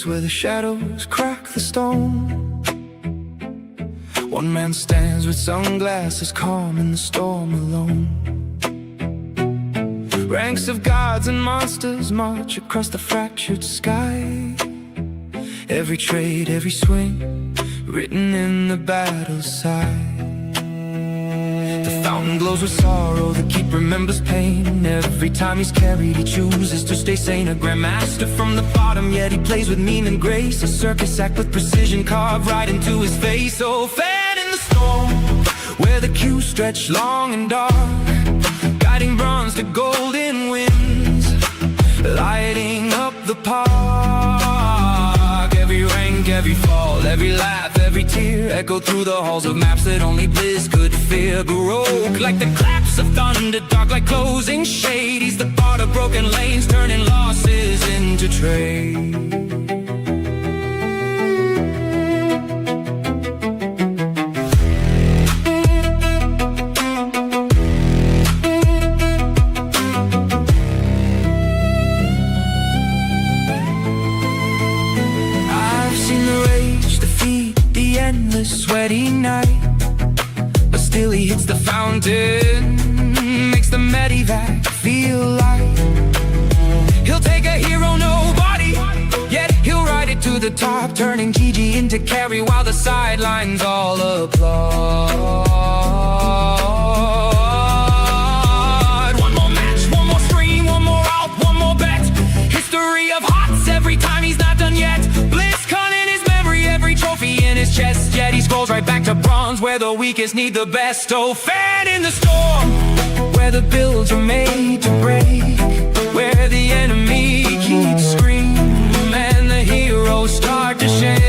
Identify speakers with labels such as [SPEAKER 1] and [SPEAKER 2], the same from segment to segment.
[SPEAKER 1] place where the shadows crack the stone. One man stands with sunglasses, calm in the storm alone. Ranks of gods and monsters march across the fractured sky. Every trade, every swing, written in the battle's side. The fountain glows with sorrow, the keep remembers pain. Every time he's carried, he chooses to stay sane. A Grandmaster from the bottom, yet he plays with mean and grace. A circus act with precision carved right into his face. Oh, fan in the storm, where the queues stretch long and dark, guiding bronze to golden winds, lighting up the park. Every rank, every fall, every laugh, every tear echo through the halls of maps that only Blizz could fear. Baroque like the claps of thunder, dark like closing shade. He's the part of broken lanes, turning losses into trade. Sweaty night, but still he hits the fountain, makes the medevac feel light. He'll take a hero nobody, yet he'll ride it to the top, turning GG into carry while the sidelines all applaud. One more match, one more stream, one more out, one more bet. History of HOTS every time he's not done yet. BlizzCon in his memory, every trophy in his chest, yet he scrolls right back to bronze where the weakest need the best. Oh, fan in the storm, where the builds are made to break, where the enemy keeps screaming and the heroes start to shake.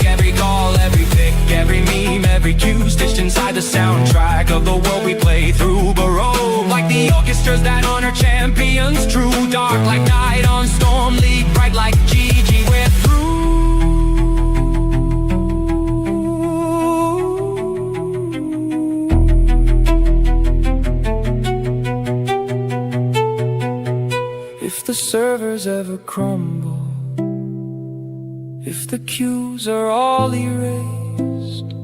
[SPEAKER 1] Every call, every pick, every meme, every cue stitched inside the soundtrack of the world we play through. Baroque like the orchestras that honor champions true. Dark like night on Storm League, bright like GG, we're through. If the servers ever crumble, if the queues are all erased,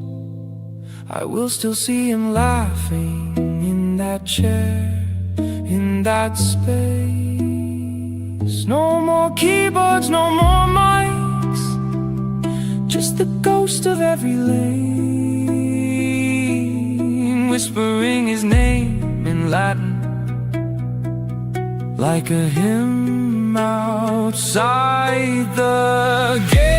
[SPEAKER 1] I will still see him laughing in that chair, in that space. No more keyboards, no more mics, just the ghost of every lane, whispering his name in Latin, like a hymn outside the gate.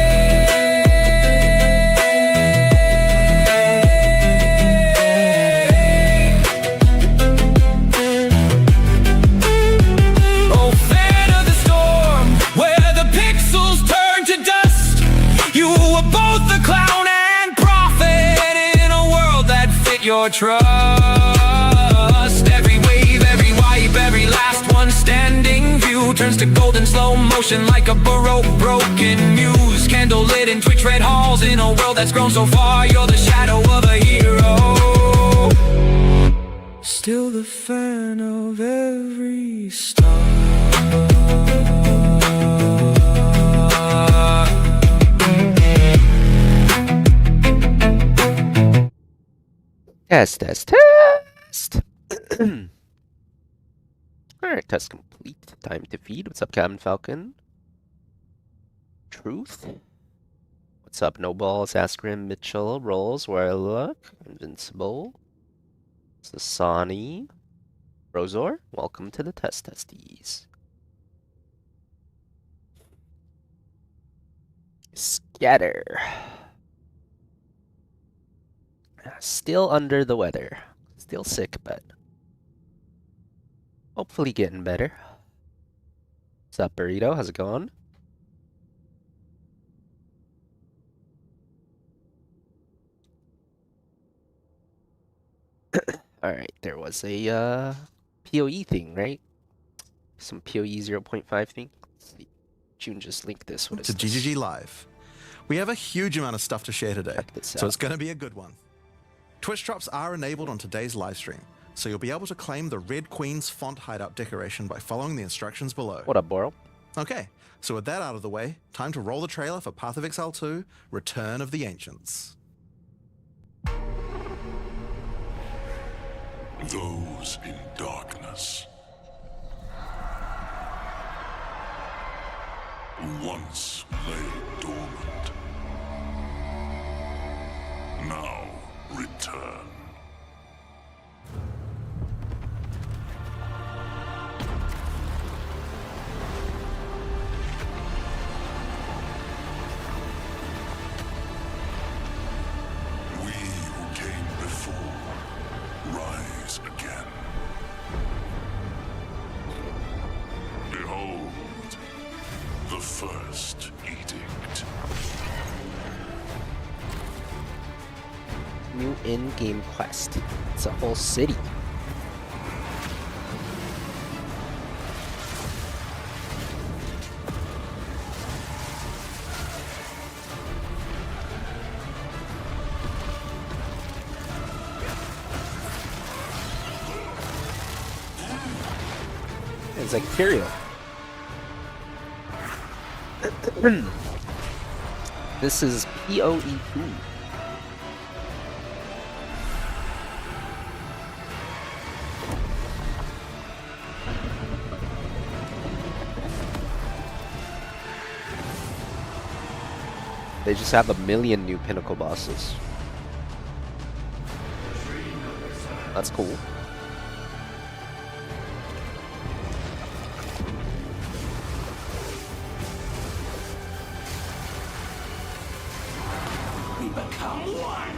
[SPEAKER 1] Oh, fan of the storm, where the pixels turn to dust. You were both the clown and prophet in a world that fit your trust. Every wave, every wipe, every last one standing view turns to golden slow motion like a baroque broken muse. Candle lit in Twitch red halls in a world that's grown so far. You're the shadow of a hero, still the fan of every star.
[SPEAKER 2] Test. Alright, test complete. Time to feed. What's up, Captain Falcon? Truth. What's up, No Balls, Askrim, Mitchell, Rolls, Where I Look, Invincible, Sasani, Rosor. Welcome to the testies. Scatter. Still under the weather. Still sick, but hopefully getting better. What's up, Burrito? How's it going? Alright, there was a PoE thing, right? Some PoE 0.5 thing. Let's see. June just linked this. What is
[SPEAKER 3] to
[SPEAKER 2] this?
[SPEAKER 3] GGG Live. We have a huge amount of stuff to share today,
[SPEAKER 2] Check this
[SPEAKER 3] so
[SPEAKER 2] out.
[SPEAKER 3] it's going to be a good one. Twitch drops are enabled on today's live stream, so you'll be able to claim the Red Queen's font hideout decoration by following the instructions below.
[SPEAKER 2] What up, Boral?
[SPEAKER 3] Okay, so with that out of the way, time to roll the trailer for Path of Exile 2, Return of the Ancients.
[SPEAKER 4] Those in darkness once lay dormant, now return. We who came before rise again. Behold, the first edict.
[SPEAKER 2] New in-game quest. It's a whole city. It's like Imperial. This is PoE2. They just have a million new pinnacle bosses. That's cool.
[SPEAKER 5] We become one.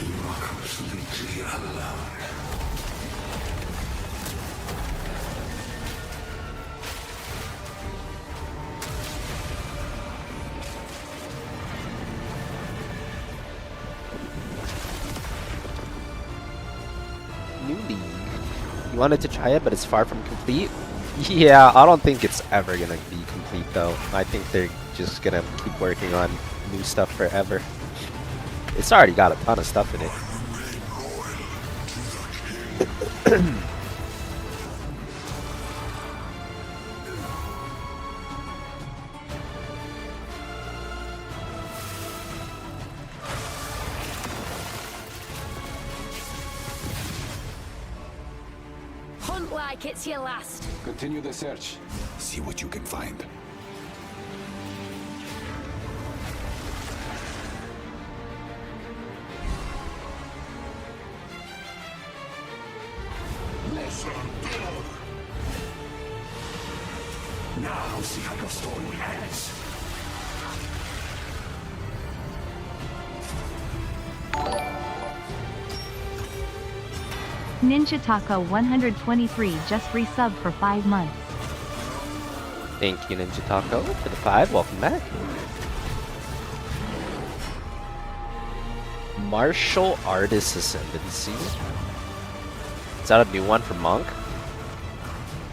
[SPEAKER 5] You are completely alone.
[SPEAKER 2] New league. You wanted to try it, but it's far from complete? Yeah, I don't think it's ever gonna be complete though. I think they're just gonna keep working on new stuff forever. It's already got a ton of stuff in it.
[SPEAKER 6] Hunt like it's your last.
[SPEAKER 5] Continue the search. See what you can find. Now see how your story ends.
[SPEAKER 7] Ninja Taco 123 just resubbed for 5 months.
[SPEAKER 2] Thank you, Ninja Taco, for the 5. Welcome back. Martial Artist Ascendancy. Is that a new one for Monk?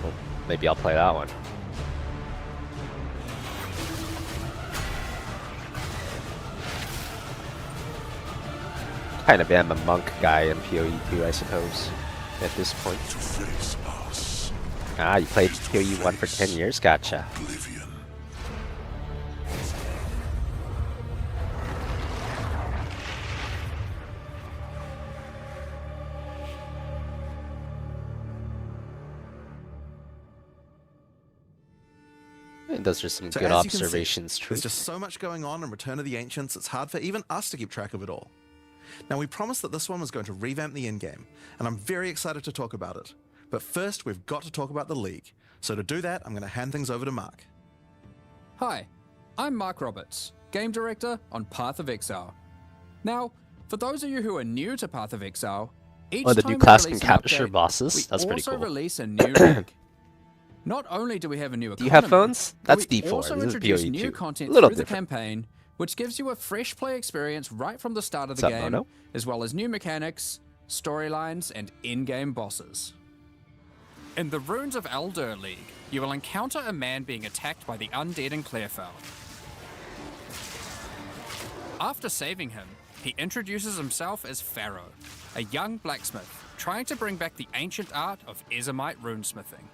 [SPEAKER 2] Well, maybe I'll play that one. Kind of am a Monk guy in PoE2, I suppose, at this point.
[SPEAKER 4] To face us,
[SPEAKER 2] Ah, you played PoE1 for 10 years? Gotcha.
[SPEAKER 4] oblivion.
[SPEAKER 2] And those are some
[SPEAKER 3] So
[SPEAKER 2] good
[SPEAKER 3] as you can see,
[SPEAKER 2] observations. True.
[SPEAKER 3] There's just so much going on in Return of the Ancients, it's hard for even us to keep track of it all. Now, we promised that this one was going to revamp the endgame, and I'm very excited to talk about it. But first, we've got to talk about the League. So to do that, I'm going to hand things over to Mark.
[SPEAKER 8] Hi, I'm Mark Roberts, Game Director on Path of Exile. Now, for those of you who are new to Path of Exile, each
[SPEAKER 2] Oh, the
[SPEAKER 8] time
[SPEAKER 2] new
[SPEAKER 8] we
[SPEAKER 2] class
[SPEAKER 8] release
[SPEAKER 2] can
[SPEAKER 8] an
[SPEAKER 2] capture
[SPEAKER 8] update,
[SPEAKER 2] bosses?
[SPEAKER 8] we
[SPEAKER 2] That's pretty
[SPEAKER 8] also
[SPEAKER 2] cool.
[SPEAKER 8] release a new league. Not only do we have a new
[SPEAKER 2] Do you have
[SPEAKER 8] economy,
[SPEAKER 2] phones?
[SPEAKER 8] but
[SPEAKER 2] That's
[SPEAKER 8] we
[SPEAKER 2] D4.
[SPEAKER 8] also
[SPEAKER 2] This is
[SPEAKER 8] introduce
[SPEAKER 2] PoE2.
[SPEAKER 8] new content
[SPEAKER 2] A little
[SPEAKER 8] through the
[SPEAKER 2] different.
[SPEAKER 8] campaign, which gives you a fresh play experience right from the start of the
[SPEAKER 2] What's up,
[SPEAKER 8] game,
[SPEAKER 2] Mono?
[SPEAKER 8] as well as new mechanics, storylines, and in-game bosses. In the Runes of Elder League, you will encounter a man being attacked by the undead in Clearfell. After saving him, he introduces himself as Pharaoh, a young blacksmith trying to bring back the ancient art of Ezomite runesmithing.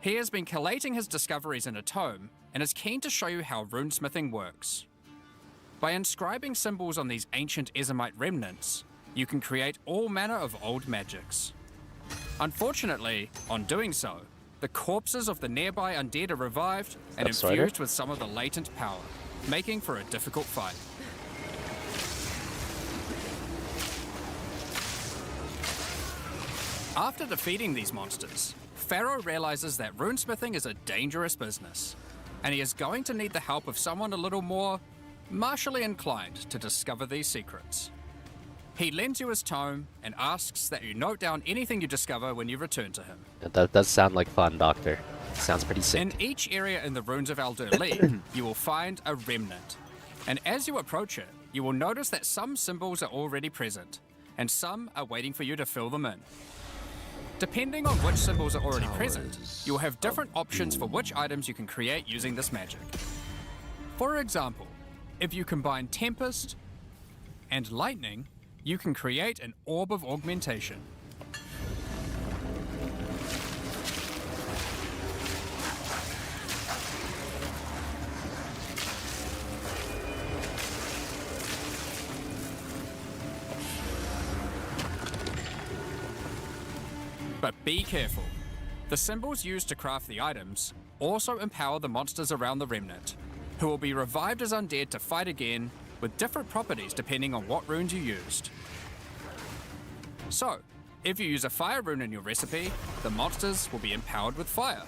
[SPEAKER 8] He has been collating his discoveries in a tome and is keen to show you how runesmithing works. By inscribing symbols on these ancient Ezomite remnants, you can create all manner of old magics. Unfortunately, on doing so, the corpses of the nearby undead are revived and infused with some of the latent power, making for a difficult fight. After defeating these monsters, Pharaoh realizes that runesmithing is a dangerous business, and he is going to need the help of someone a little more martially inclined to discover these secrets. He lends you his tome and asks that you note down anything you discover when you return to him.
[SPEAKER 2] That does sound like fun, Doctor. Sounds pretty sick.
[SPEAKER 8] In each area in the Runes of Elder League, you will find a remnant. And as you approach it, you will notice that some symbols are already present, and some are waiting for you to fill them in. Depending on which symbols are already present, you will have different options for which items you can create using this magic. For example, if you combine Tempest and Lightning, you can create an Orb of Augmentation. But be careful. The symbols used to craft the items also empower the monsters around the remnant, who will be revived as undead to fight again with different properties depending on what runes you used. So, if you use a fire rune in your recipe, the monsters will be empowered with fire.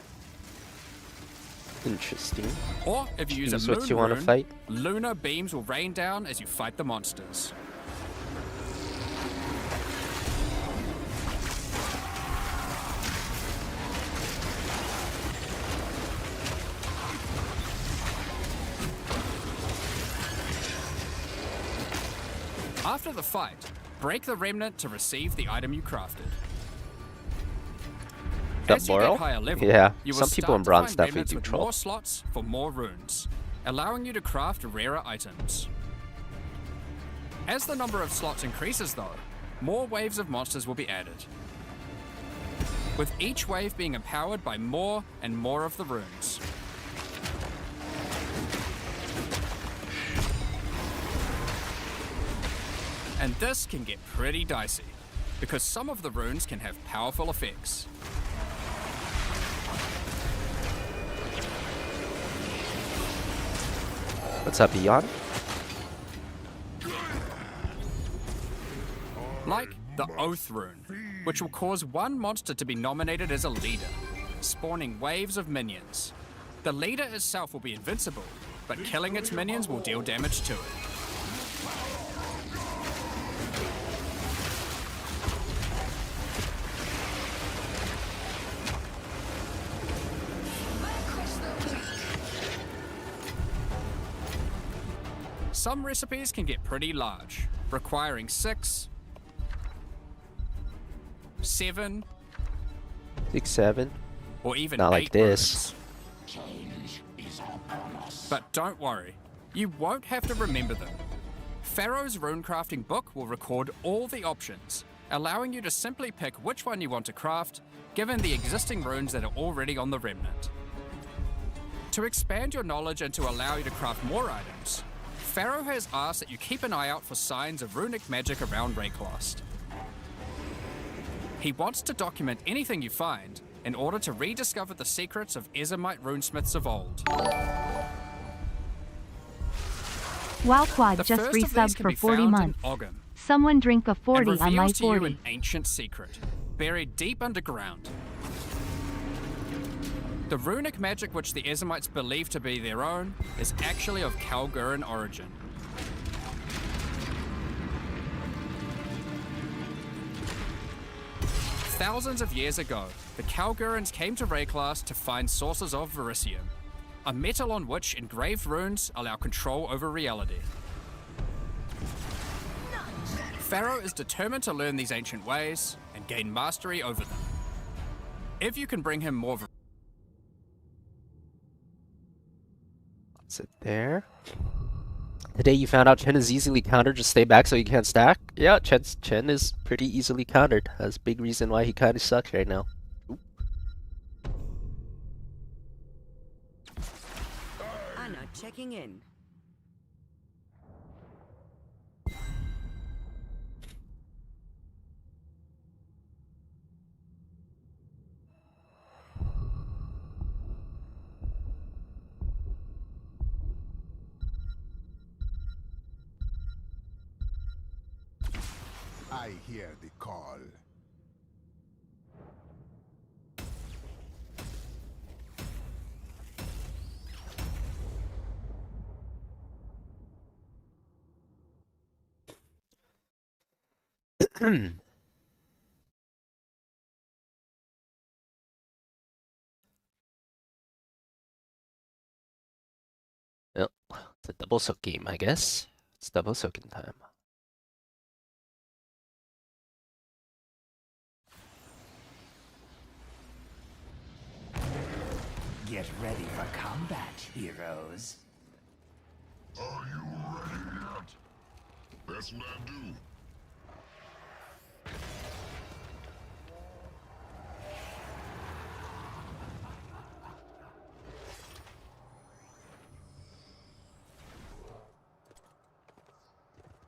[SPEAKER 2] Interesting.
[SPEAKER 8] Or if you use a
[SPEAKER 2] what
[SPEAKER 8] moon
[SPEAKER 2] you want to
[SPEAKER 8] rune,
[SPEAKER 2] fight.
[SPEAKER 8] lunar beams will rain down as you fight the monsters. After the fight, break the remnant to receive the item you crafted. As you get higher level,
[SPEAKER 2] Yeah,
[SPEAKER 8] you will
[SPEAKER 2] some people in
[SPEAKER 8] start to
[SPEAKER 2] bronze
[SPEAKER 8] find
[SPEAKER 2] definitely
[SPEAKER 8] remnants
[SPEAKER 2] do
[SPEAKER 8] with
[SPEAKER 2] troll.
[SPEAKER 8] more slots for more runes, allowing you to craft rarer items. As the number of slots increases though, more waves of monsters will be added, with each wave being empowered by more and more of the runes. And this can get pretty dicey, because some of the runes can have powerful effects.
[SPEAKER 2] What's up, Eon?
[SPEAKER 8] Like the Oath rune, which will cause one monster to be nominated as a leader, spawning waves of minions. The leader itself will be invincible, but killing its minions will deal damage to it. Some recipes can get pretty large, requiring 6, 7,
[SPEAKER 2] 6, 7.
[SPEAKER 8] or even
[SPEAKER 2] Not
[SPEAKER 8] 8
[SPEAKER 2] like this.
[SPEAKER 8] runes. But don't worry, you won't have to remember them. Pharaoh's runecrafting book will record all the options, allowing you to simply pick which one you want to craft, given the existing runes that are already on the remnant. To expand your knowledge and to allow you to craft more items, Pharaoh has asked that you keep an eye out for signs of runic magic around Rayclast. He wants to document anything you find in order to rediscover the secrets of Ezomite runesmiths of old.
[SPEAKER 7] Wildquad
[SPEAKER 8] The
[SPEAKER 7] just
[SPEAKER 8] first of these
[SPEAKER 7] resubbed
[SPEAKER 8] can
[SPEAKER 7] for
[SPEAKER 8] be
[SPEAKER 7] 40
[SPEAKER 8] found in
[SPEAKER 7] months.
[SPEAKER 8] Ogham,
[SPEAKER 7] Someone drink a
[SPEAKER 8] and
[SPEAKER 7] 40 on my
[SPEAKER 8] reveals to you
[SPEAKER 7] 40.
[SPEAKER 8] an ancient secret, buried deep underground. The runic magic which the Ezomites believe to be their own is actually of Kalguran origin. Thousands of years ago, the Kalgurans came to Rayclast to find sources of verisium, a metal on which engraved runes allow control over reality. Pharaoh is determined to learn these ancient ways and gain mastery over them. If you can bring him more
[SPEAKER 2] Is it there? Today you found out Chen is easily countered, just stay back so you can't stack? Yeah, Chen is pretty easily countered. That's a big reason why he kind of sucks right now.
[SPEAKER 9] Anna checking in.
[SPEAKER 5] I hear the call.
[SPEAKER 2] Well, it's a double soak game, I guess. It's double soaking time.
[SPEAKER 5] Get ready for combat, heroes.
[SPEAKER 4] Are you ready yet? That's what I do.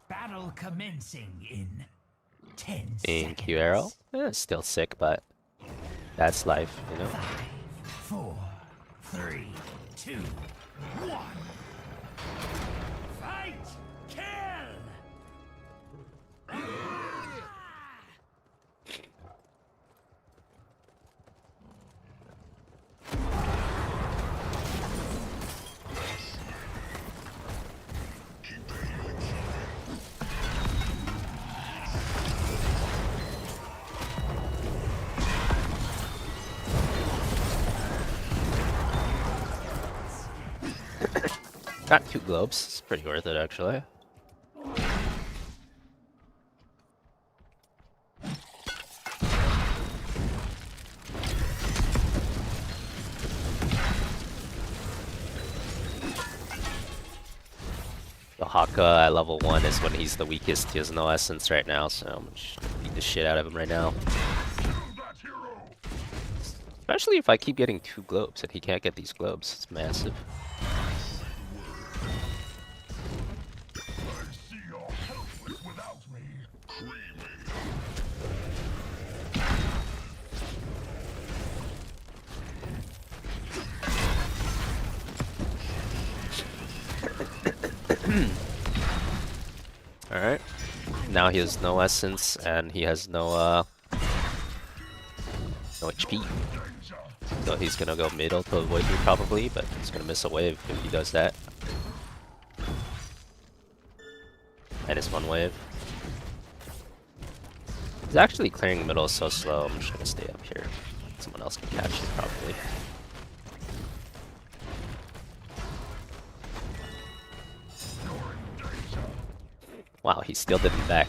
[SPEAKER 5] Battle commencing in 10
[SPEAKER 2] Thank you, Arrow. Still sick, but that's life, you know?
[SPEAKER 5] 5, 4, 3, 2, 1. Fight! Kill!
[SPEAKER 2] Got 2 globes. It's pretty worth it, actually. The Haka at level 1 is when he's the weakest. He has no essence right now, so I'm just gonna beat the shit out of him right now. Especially if I keep getting 2 globes and he can't get these globes. It's massive. Alright. Now he has no essence and he has no HP. So he's gonna go middle to avoid me probably, but he's gonna miss a wave if he does that. -1 wave. He's actually clearing middle so slow, I'm just gonna stay up here. Someone else can catch it probably. Wow, he still didn't back.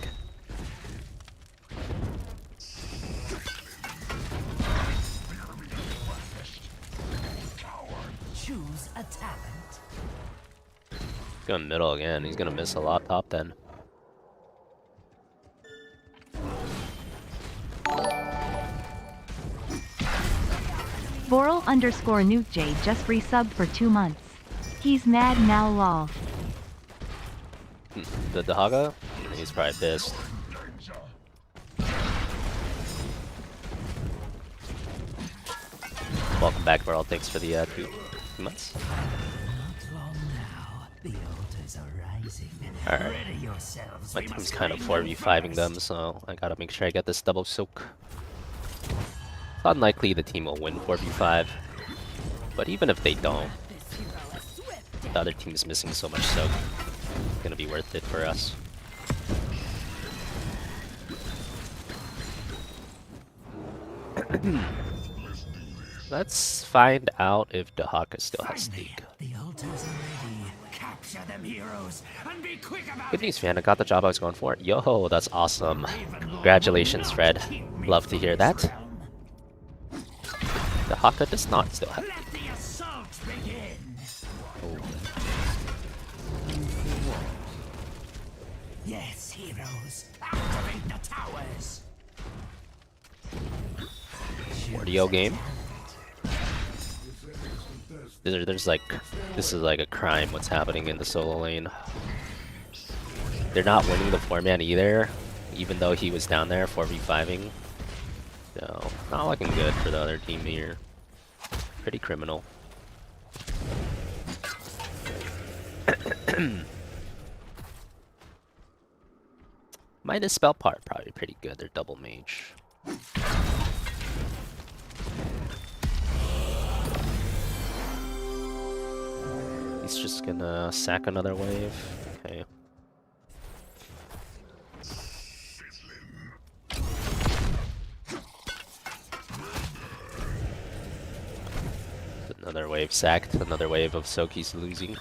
[SPEAKER 5] Choose a talent.
[SPEAKER 2] He's going middle again. He's gonna miss a lot top then.
[SPEAKER 7] Boral_NukeJ just resubbed for 2 months. He's mad now lol.
[SPEAKER 2] The Dahaga? He's probably pissed. Welcome back, Boral. Thanks for the 2 months.
[SPEAKER 5] Not long now. The altars are rising.
[SPEAKER 2] Alright.
[SPEAKER 5] Ready yourselves.
[SPEAKER 2] My
[SPEAKER 5] We
[SPEAKER 2] team's
[SPEAKER 5] must
[SPEAKER 2] kind of
[SPEAKER 5] claim
[SPEAKER 2] 4v5ing them,
[SPEAKER 5] first.
[SPEAKER 2] so I gotta make sure I get this double soak. It's unlikely the team will win 4v5, but even if they don't, the other team is missing so much soak. It's gonna be worth it for us. Let's find out if Dahaka still has
[SPEAKER 5] Finally,
[SPEAKER 2] stake.
[SPEAKER 5] the altars are ready. Capture them, heroes, and be quick about
[SPEAKER 2] Good news, fan. I got the job I was going for. Yo, that's awesome. Congratulations, Fred. Love to hear that. Dahaka does not still have.
[SPEAKER 5] Let the assault begin. Yes, heroes. Activate the towers.
[SPEAKER 2] 40-0 game. There's like, this is like a crime what's happening in the solo lane. They're not winning the 4-man either, even though he was down there 4v5ing. So, not looking good for the other team here. Pretty criminal. My dispel part probably pretty good. They're double mage. He's just gonna sack another wave. Okay. Another wave sacked. Another wave of Soki's losing.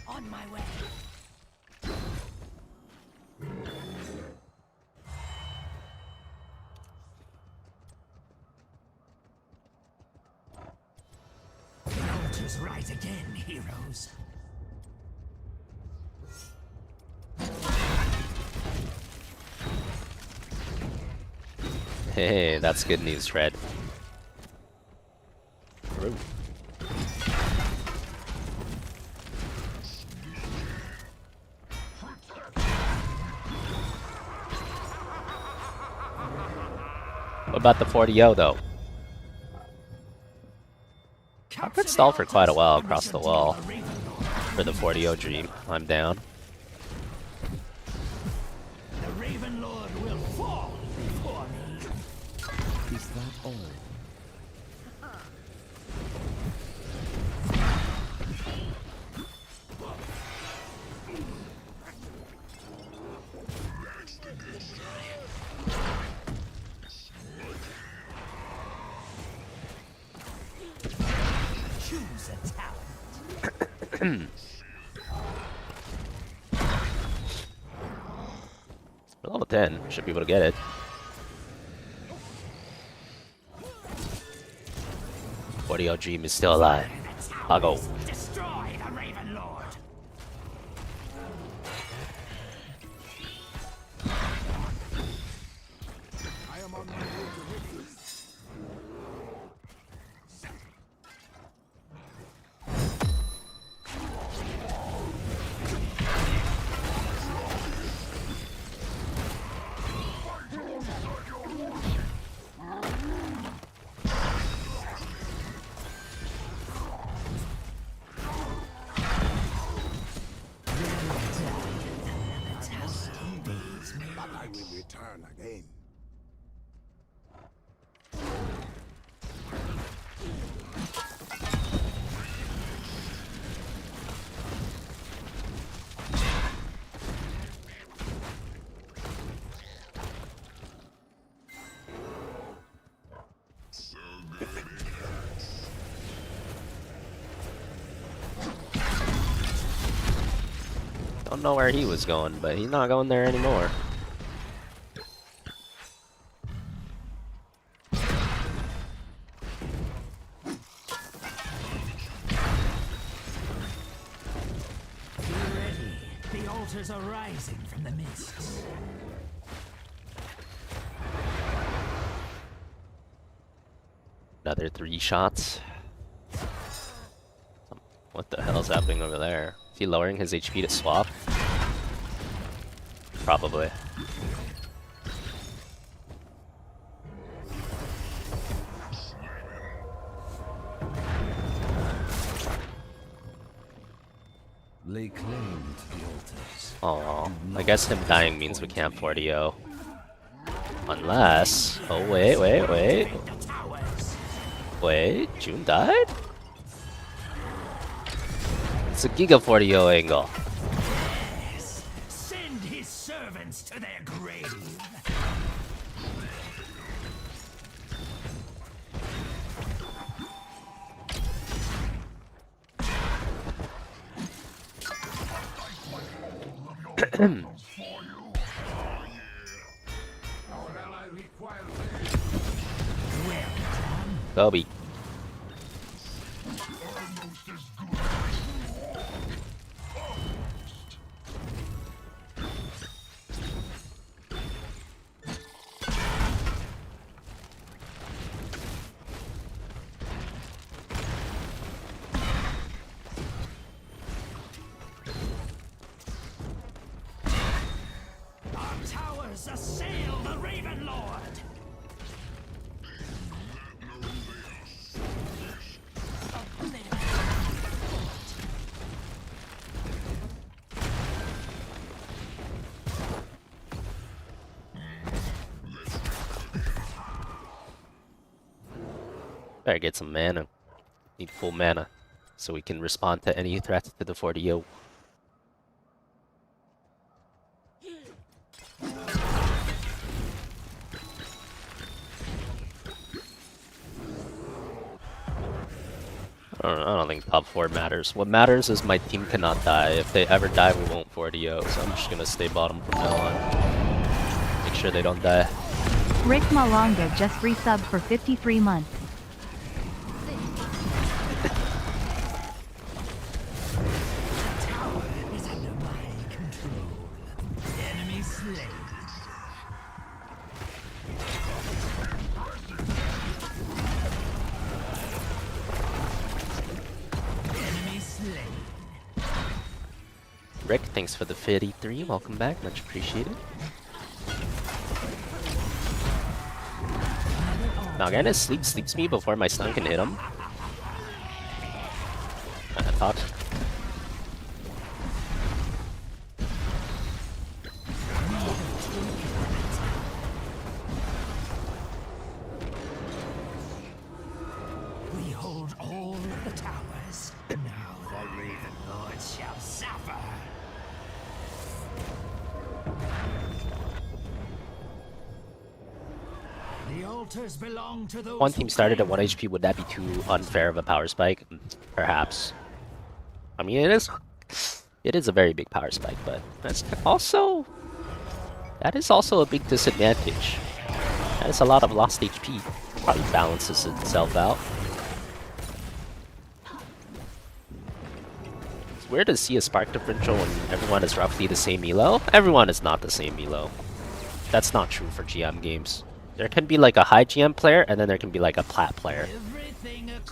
[SPEAKER 6] On my way.
[SPEAKER 5] The altars rise again, heroes.
[SPEAKER 2] Hey, that's good news, Fred. Rune. What about the 40-0 though? I've been stalled for quite a while across the wall for the 40-0 dream. I'm down.
[SPEAKER 5] The Raven Lord will fall before me.
[SPEAKER 1] Is that all?
[SPEAKER 5] Choose a talent.
[SPEAKER 2] We're level 10. Should be able to get it. Audio Dream is still alive. I'll go.
[SPEAKER 5] Destroy the Raven Lord. I am on my way to victory. I will return again.
[SPEAKER 2] Don't know where he was going, but he's not going there anymore.
[SPEAKER 5] Be ready. The altars are rising from the mists.
[SPEAKER 2] Another 3 shots. What the hell's happening over there? Is he lowering his HP to swap? Probably.
[SPEAKER 1] Lay claim to the altars.
[SPEAKER 2] Oh, I guess him dying means we can't 40-0. Unless... Oh, wait. Wait, June died? It's a Giga 40-0 angle.
[SPEAKER 5] Yes. Send his servants to their grave.
[SPEAKER 2] Kobe. Better get some mana. Need full mana. So we can respond to any threats to the 40-0. I don't think top 4 matters. What matters is my team cannot die. If they ever die, we won't 40-0. So I'm just gonna stay bottom from now on. Make sure they don't die.
[SPEAKER 7] Rick Malonga just resubbed for 53 months.
[SPEAKER 5] Tower is under my control. Enemy slain. Enemy slain.
[SPEAKER 2] Rick, thanks for the 53. Welcome back. Much appreciated. Mal'Ganis sleeps me before my stun can hit him. I thought.
[SPEAKER 5] We hold all of the towers. Now the Raven Lord shall suffer. The altars belong to those.
[SPEAKER 2] One team started at 1 HP, would that be too unfair of a power spike? Perhaps. I mean, it is a very big power spike, but that is also a big disadvantage. That is a lot of lost HP. Probably balances itself out. It's weird to see a spark differential when everyone is roughly the same elo. Everyone is not the same elo. That's not true for GM games. There can be like a high GM player, and then there can be like a plat player.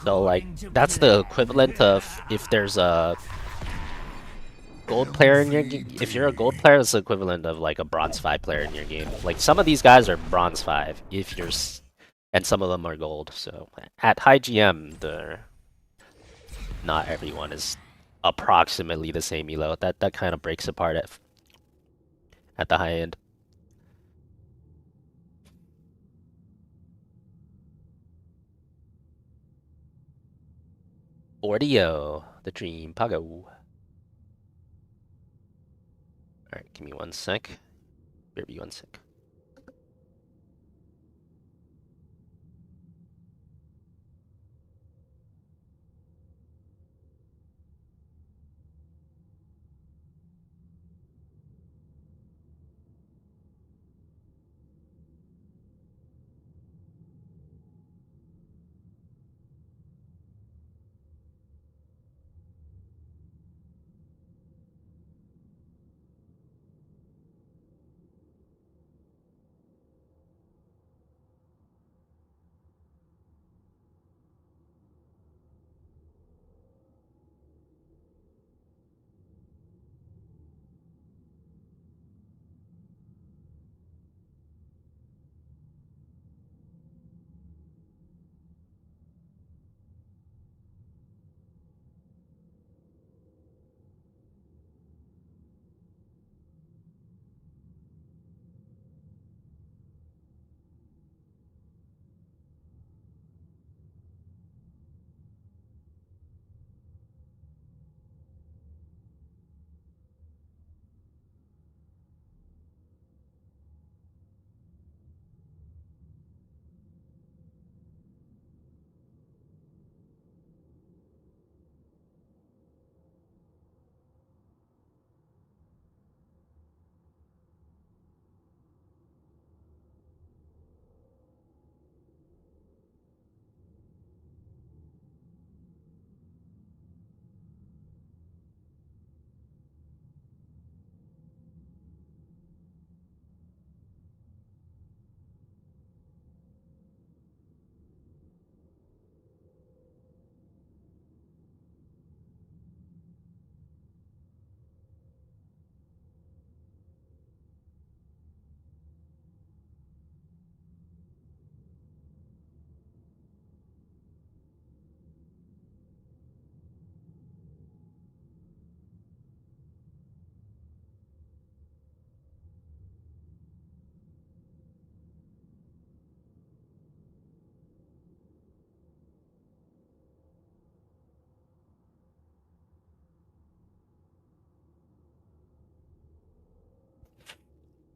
[SPEAKER 2] So like, that's the equivalent of if there's a gold player in your game. If you're a gold player, it's the equivalent of like a bronze 5 player in your game. Like some of these guys are bronze 5, if you're, and some of them are gold. So at high GM, not everyone is approximately the same elo. That kind of breaks apart at the high end. Audio, the dream, Pago. Alright, give me 1 sec. Bear me 1 sec.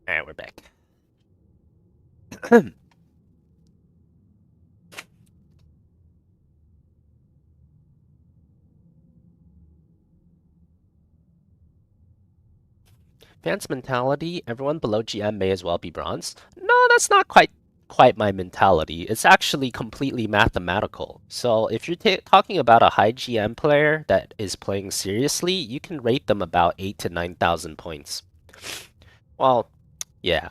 [SPEAKER 2] Alright, we're back. Fans mentality, everyone below GM may as well be bronze. No, that's not quite my mentality. It's actually completely mathematical. So if you're talking about a high GM player that is playing seriously, you can rate them about 8 to 9,000 points. Well, yeah.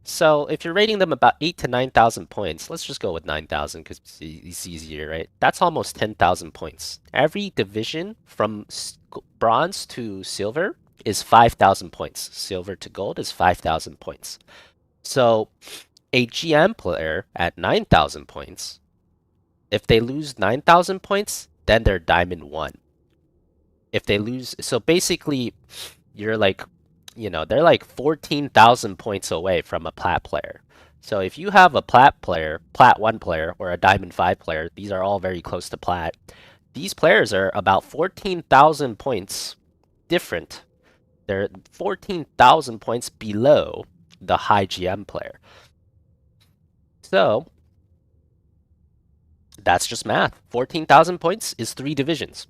[SPEAKER 2] So if you're rating them about 8 to 9,000 points, let's just go with 9,000 because it's easier, right? That's almost 10,000 points. Every division from bronze to silver is 5,000 points. Silver to gold is 5,000 points. So a GM player at 9,000 points, if they lose 9,000 points, then they're Diamond 1. If they lose, so basically, you're like, you know, they're like 14,000 points away from a Plat player. So if you have a Plat player, Plat 1 player, or a Diamond 5 player, these are all very close to Plat. These players are about 14,000 points different. They're 14,000 points below the high GM player. So that's just math. 14,000 points is 3 divisions.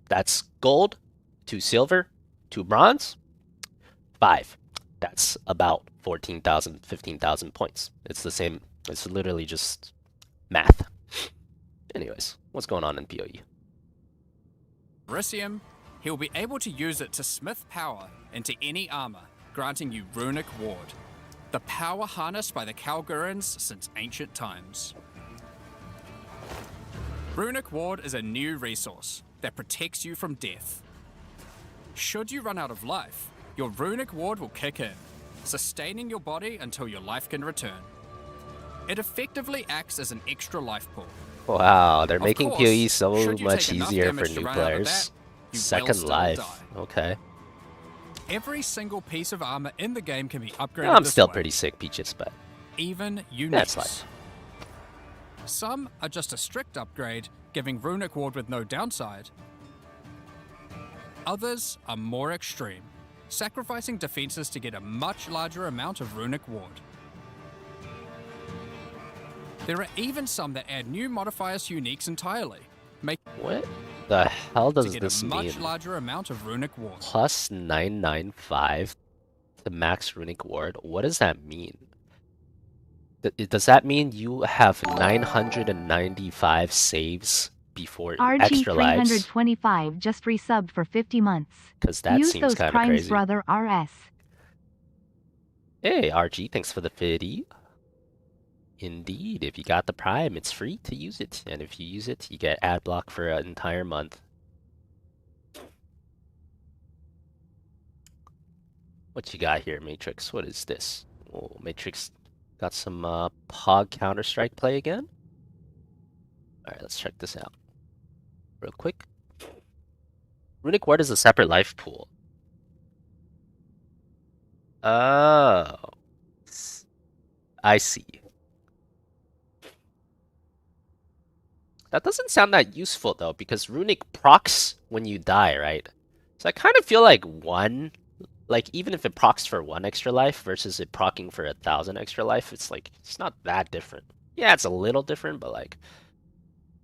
[SPEAKER 2] That's gold to silver to bronze, 5. That's about 14,000, 15,000 points. It's the same. It's literally just math. Anyways, what's going on in PoE?
[SPEAKER 8] Delirium, he'll be able to use it to smith power into any armor, granting you Runic Ward, the power harnessed by the Kalgurans since ancient times. Runic Ward is a new resource that protects you from death. Should you run out of life, your Runic Ward will kick in, sustaining your body until your life can return. It effectively acts as an extra life pool.
[SPEAKER 2] Wow, they're making
[SPEAKER 8] course,
[SPEAKER 2] PoE so
[SPEAKER 8] should you
[SPEAKER 2] much
[SPEAKER 8] take enough
[SPEAKER 2] easier for
[SPEAKER 8] damage to
[SPEAKER 2] new
[SPEAKER 8] run out of
[SPEAKER 2] players.
[SPEAKER 8] that, you will
[SPEAKER 2] Second
[SPEAKER 8] still
[SPEAKER 2] life.
[SPEAKER 8] die.
[SPEAKER 2] Okay.
[SPEAKER 8] Every single piece of armor in the game can be upgraded
[SPEAKER 2] I'm
[SPEAKER 8] this
[SPEAKER 2] still
[SPEAKER 8] way,
[SPEAKER 2] pretty sick, Peaches, but
[SPEAKER 8] even uniques.
[SPEAKER 2] that's life.
[SPEAKER 8] Some are just a strict upgrade, giving Runic Ward with no downside. Others are more extreme, sacrificing defenses to get a much larger amount of Runic Ward. There are even some that add new modifiers to uniques entirely, making
[SPEAKER 2] What the hell
[SPEAKER 8] to
[SPEAKER 2] does
[SPEAKER 8] get
[SPEAKER 2] this
[SPEAKER 8] a much
[SPEAKER 2] mean?
[SPEAKER 8] larger amount of Runic Ward.
[SPEAKER 2] Plus 995 to max Runic Ward. What does that mean? Does that mean you have 995 saves before extra lives?
[SPEAKER 7] RG325 just resubbed for 50 months.
[SPEAKER 2] Because that
[SPEAKER 7] Use
[SPEAKER 2] seems
[SPEAKER 7] those
[SPEAKER 2] kind of
[SPEAKER 7] primes,
[SPEAKER 2] crazy.
[SPEAKER 7] brother RS.
[SPEAKER 2] Hey, RG, thanks for the 50. Indeed, if you got the Prime, it's free to use it. And if you use it, you get ad block for an entire month. What you got here, Matrix? What is this? Oh, Matrix got some POG Counter-Strike play again? Alright, let's check this out. Real quick. Runic Ward is a separate life pool. Oh. I see. That doesn't sound that useful though, because Runic procs when you die, right? So I kind of feel like even if it procs for 1 extra life versus it procking for 1,000 extra life, it's like, it's not that different. Yeah, it's a little different, but like,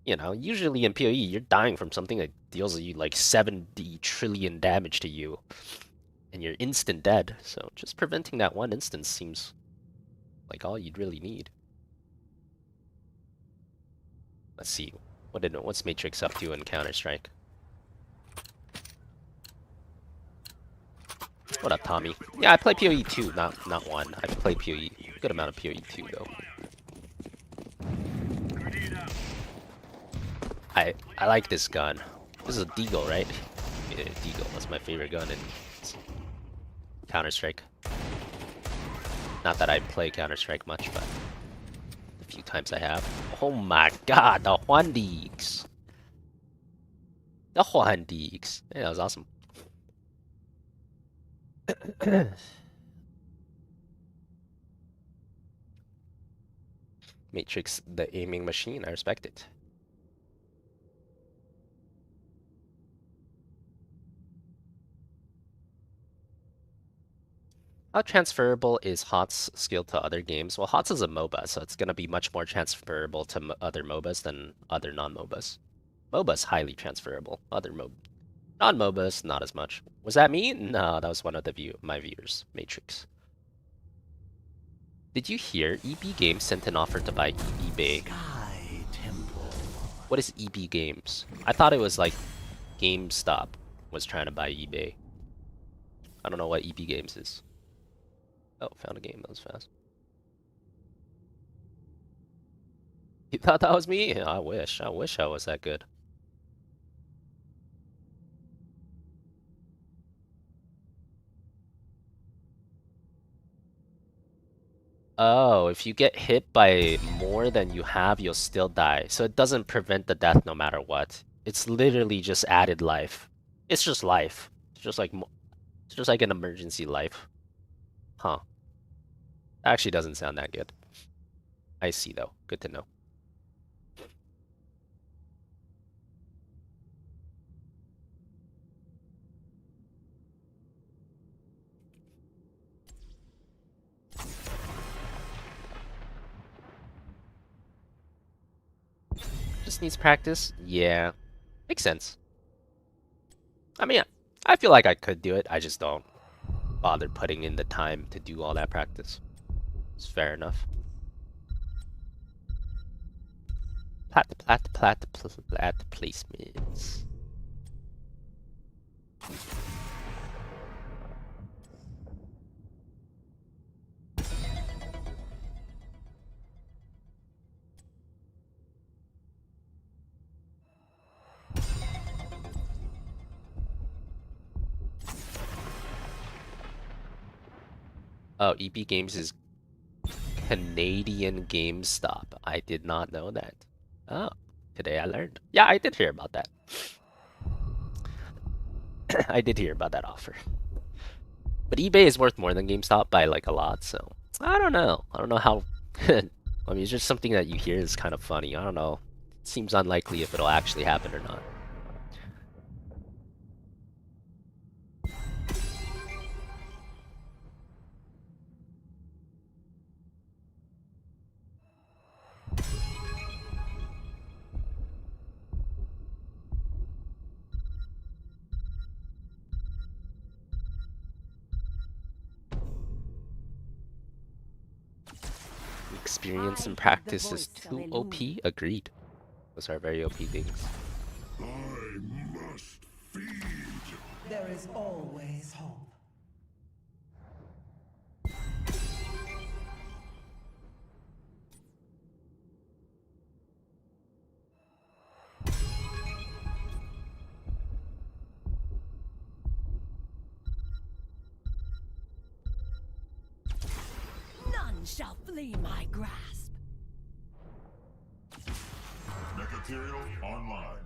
[SPEAKER 2] you know, usually in PoE, you're dying from something that deals you like 70 trillion damage to you, and you're instant dead. So just preventing that 1 instance seems like all you'd really need. Let's see. What's Matrix up to in Counter-Strike? What up, Tommy? Yeah, I play PoE 2, not 1. I play PoE. Good amount of PoE 2, though. I like this gun. This is a Deagle, right? Yeah, Deagle. That's my favorite gun in Counter-Strike. Not that I play Counter-Strike much, but a few times I have. Oh my god, the Huandigs! The Huandigs! Yeah, that was awesome. Matrix, the aiming machine, I respect it. How transferable is HOTS skill to other games? Well, HOTS is a MOBA, so it's going to be much more transferable to other MOBAs than other non-MOBAs. MOBA's highly transferable. Other non-MOBAs, not as much. Was that me? No, that was one of my viewers, Matrix. Did you hear EB Games sent an offer to buy eBay?
[SPEAKER 5] Sky Temple.
[SPEAKER 2] What is EB Games? I thought it was like GameStop was trying to buy eBay. I don't know what EB Games is. Oh, found a game. That was fast. You thought that was me? I wish. I wish I was that good. Oh, if you get hit by more than you have, you'll still die. So it doesn't prevent the death no matter what. It's literally just added life. It's just life. It's just like an emergency life. Huh. Actually doesn't sound that good. I see though. Good to know. Just needs practice? Yeah. Makes sense. I mean, I feel like I could do it. I just don't bother putting in the time to do all that practice. It's fair enough. Plat placements. Oh, EB Games is Canadian GameStop. I did not know that. Oh, today I learned. Yeah, I did hear about that. I did hear about that offer. But eBay is worth more than GameStop by like a lot, so I don't know. I don't know how. I mean, it's just something that you hear is kind of funny. I don't know. It seems unlikely if it'll actually happen or not. Experience and practice is too OP. Agreed. Those are very OP things.
[SPEAKER 4] I must feed.
[SPEAKER 5] There is always hope.
[SPEAKER 6] None shall flee my grasp.
[SPEAKER 4] Material online.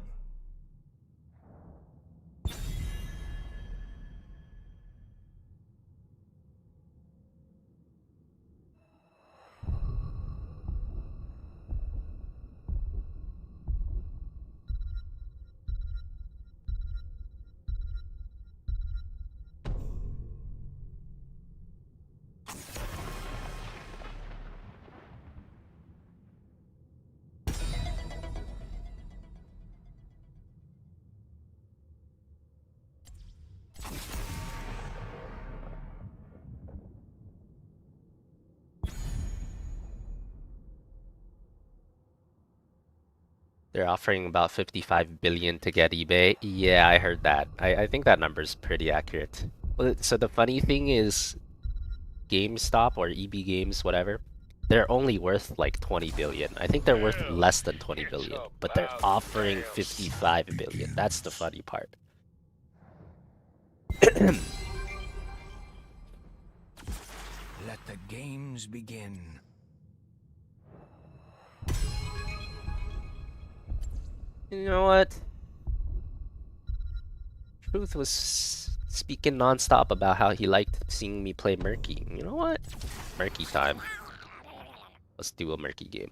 [SPEAKER 2] They're offering about 55 billion to get eBay. Yeah, I heard that. I think that number's pretty accurate. Well, so the funny thing is, GameStop or EB Games, whatever, they're only worth like 20 billion. I think they're worth less than 20 billion, but they're offering 55 billion. That's the funny part.
[SPEAKER 5] Let the games begin.
[SPEAKER 2] You know what? Truth was speaking nonstop about how he liked seeing me play Murky. You know what? Murky time. Let's do a Murky game.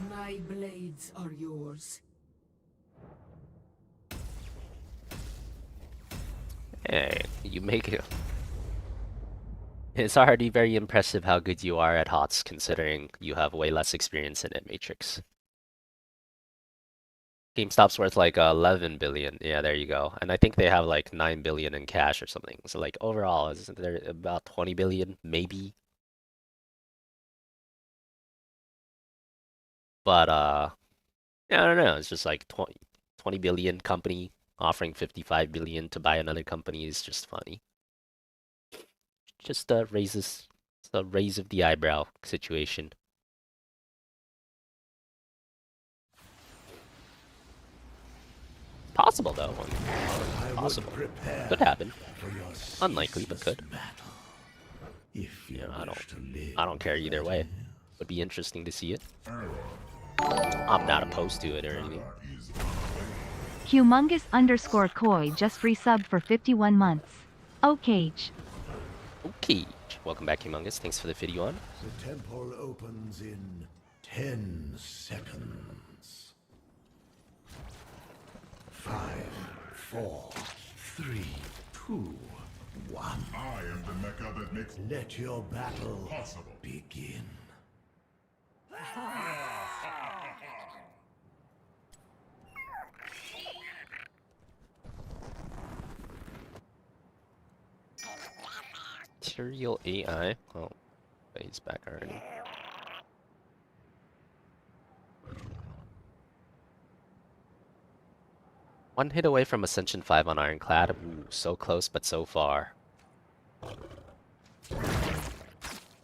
[SPEAKER 6] My blades are yours.
[SPEAKER 2] Hey, you make it. It's already very impressive how good you are at HOTS, considering you have way less experience in it, Matrix. GameStop's worth like 11 billion. Yeah, there you go. And I think they have like 9 billion in cash or something. So like overall, isn't there about 20 billion, maybe? But yeah, I don't know. It's just like 20 billion company offering 55 billion to buy another company is just funny. Just raises a raise of the eyebrow situation. Possible though. Possible. Could happen. Unlikely, but could. Yeah, I don't care either way. Would be interesting to see it. I'm not opposed to it or anything.
[SPEAKER 7] Humongous_Koi just resubbed for 51 months. Okay.
[SPEAKER 2] Okay. Welcome back, Humongous. Thanks for the video on.
[SPEAKER 4] The temple opens in 10 seconds. 5, 4, 3, 2, 1. I am the mecha that makes. Let your battle possible begin.
[SPEAKER 2] Material AI. Oh, he's back already. One hit away from Ascension 5 on Ironclad. Ooh, so close, but so far.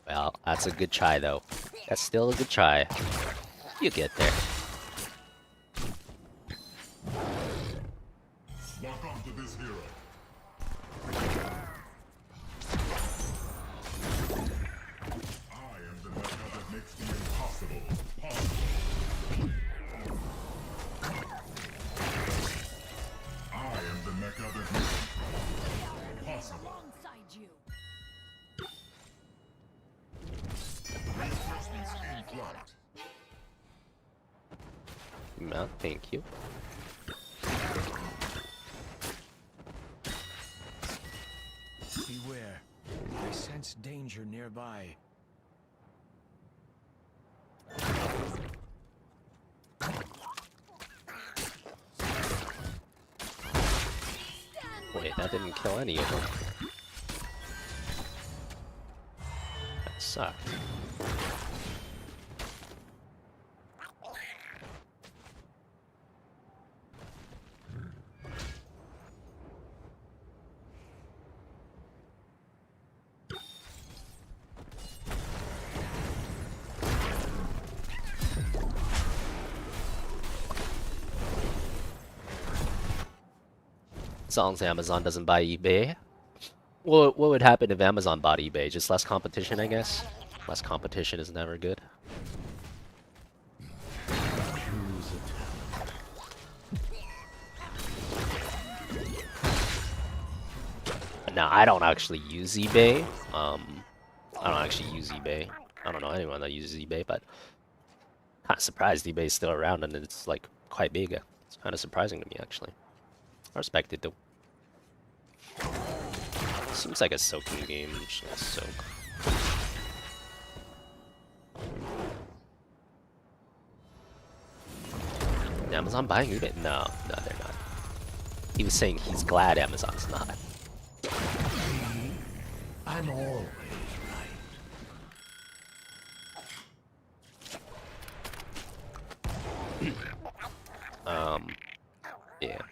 [SPEAKER 2] Well, that's a good try, though. That's still a good try. You get there.
[SPEAKER 4] Welcome to this hero. I am the mecha that makes the impossible possible. I am the mecha that makes it possible.
[SPEAKER 6] Alongside you.
[SPEAKER 4] Reinforcements in flight.
[SPEAKER 2] No, thank you.
[SPEAKER 5] Beware. I sense danger nearby.
[SPEAKER 2] Wait, that didn't kill any of them. That sucked. As long as Amazon doesn't buy eBay. What would happen if Amazon bought eBay? Just less competition, I guess? Less competition is never good. Now, I don't actually use eBay. I don't actually use eBay. I don't know anyone that uses eBay, but kind of surprised eBay's still around and it's like quite big. It's kind of surprising to me, actually. I respect it though. Seems like a soaking game. Just soak. Amazon buying eBay? No, they're not. He was saying he's glad Amazon's not.
[SPEAKER 4] I'm always right.
[SPEAKER 2] Yeah.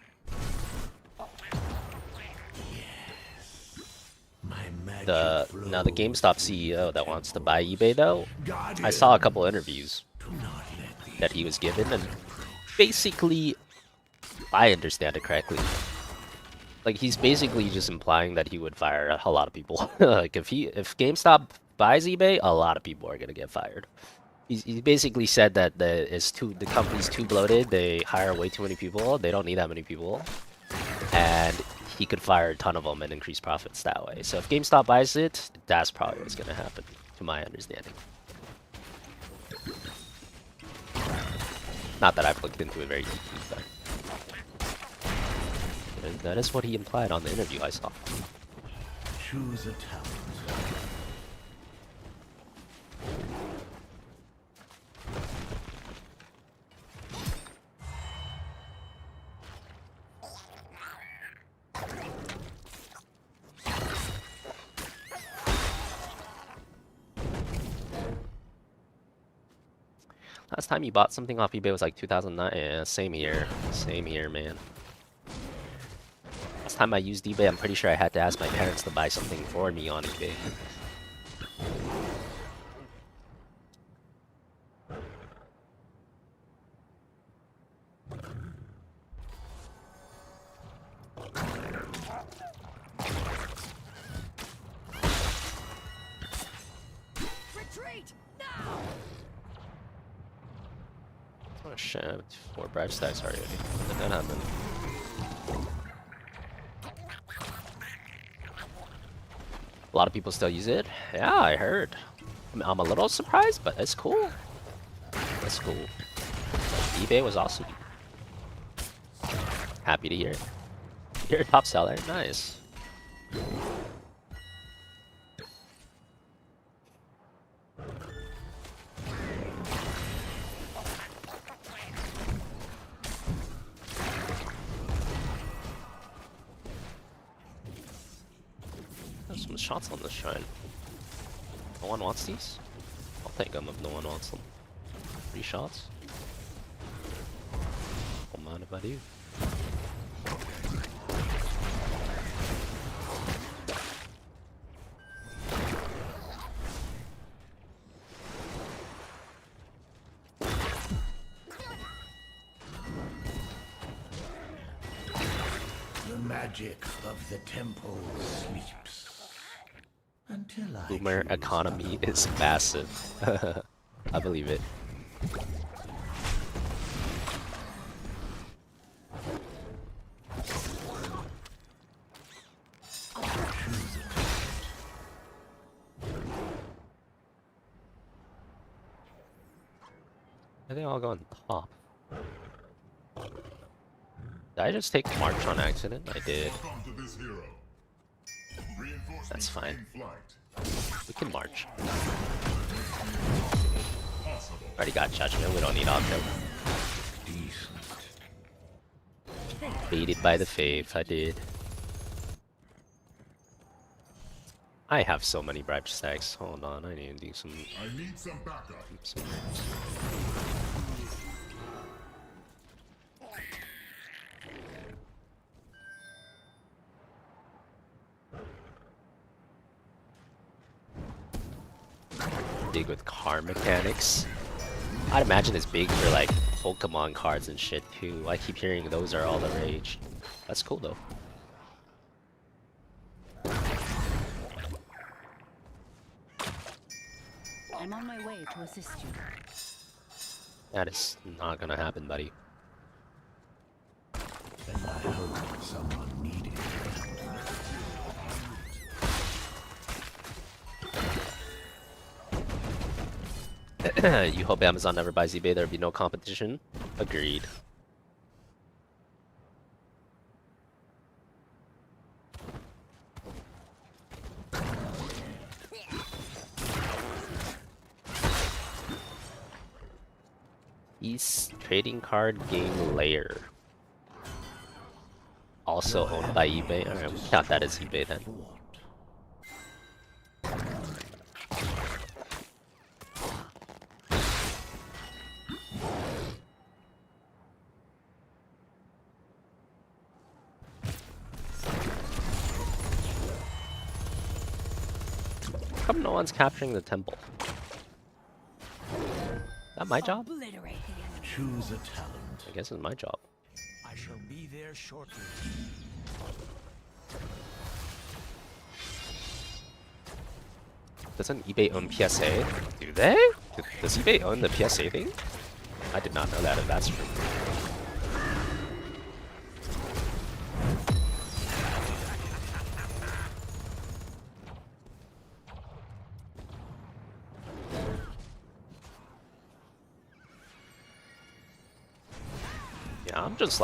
[SPEAKER 2] Now the GameStop CEO that wants to buy eBay though, I saw a couple interviews that he was given, and basically, if I understand it correctly, like he's basically just implying that he would fire a lot of people. Like if GameStop buys eBay, a lot of people are gonna get fired. He basically said that the company's too bloated. They hire way too many people. They don't need that many people, and he could fire a ton of them and increase profits that way. So if GameStop buys it, that's probably what's gonna happen, to my understanding. Not that I've looked into it very deeply, but That is what he implied on the interview I saw.
[SPEAKER 4] Choose a talent.
[SPEAKER 2] Last time you bought something off eBay was like 2009. Yeah, same here. Same here, man. Last time I used eBay, I'm pretty sure I had to ask my parents to buy something for me on eBay.
[SPEAKER 6] Retreat now!
[SPEAKER 2] Oh shit, 4 bribe stacks already. When did that happen? A lot of people still use it. Yeah, I heard. I'm a little surprised, but it's cool. It's cool. eBay was awesome. Happy to hear it. You're a top seller. Nice. There's some shots on this shrine. No one wants these? I'll take them if no one wants them. 3 shots? Don't mind if I do.
[SPEAKER 4] The magic of the temple sleeps. Until I
[SPEAKER 2] Boomer
[SPEAKER 4] choose
[SPEAKER 2] economy is massive. I believe it. I think I'll go on top. Did I just take March on accident? I did. That's fine. We can march. Already got judgment, we don't need Octo. Baited by the faith, I did. I have so many bribe stacks. Hold on, I need to do some.
[SPEAKER 4] I need some backup.
[SPEAKER 2] Big with car mechanics. I'd imagine it's big for like Pokemon cards and shit too. I keep hearing those are all the rage. That's cool though.
[SPEAKER 6] I'm on my way to assist you.
[SPEAKER 2] That is not gonna happen, buddy.
[SPEAKER 4] And I hope someone needed it.
[SPEAKER 2] You hope Amazon never buys eBay, there'd be no competition? Agreed. East Trading Card Game Layer. Also owned by eBay. Alright, we'll count that as eBay then. How come no one's capturing the temple? Is that my job?
[SPEAKER 6] Obliterate the enemy.
[SPEAKER 4] Choose a talent.
[SPEAKER 2] I guess it's my job.
[SPEAKER 5] I shall be there shortly.
[SPEAKER 2] Doesn't eBay own PSA? Do they? Does eBay own the PSA thing? I did not know that, if that's true. Yeah, I'm just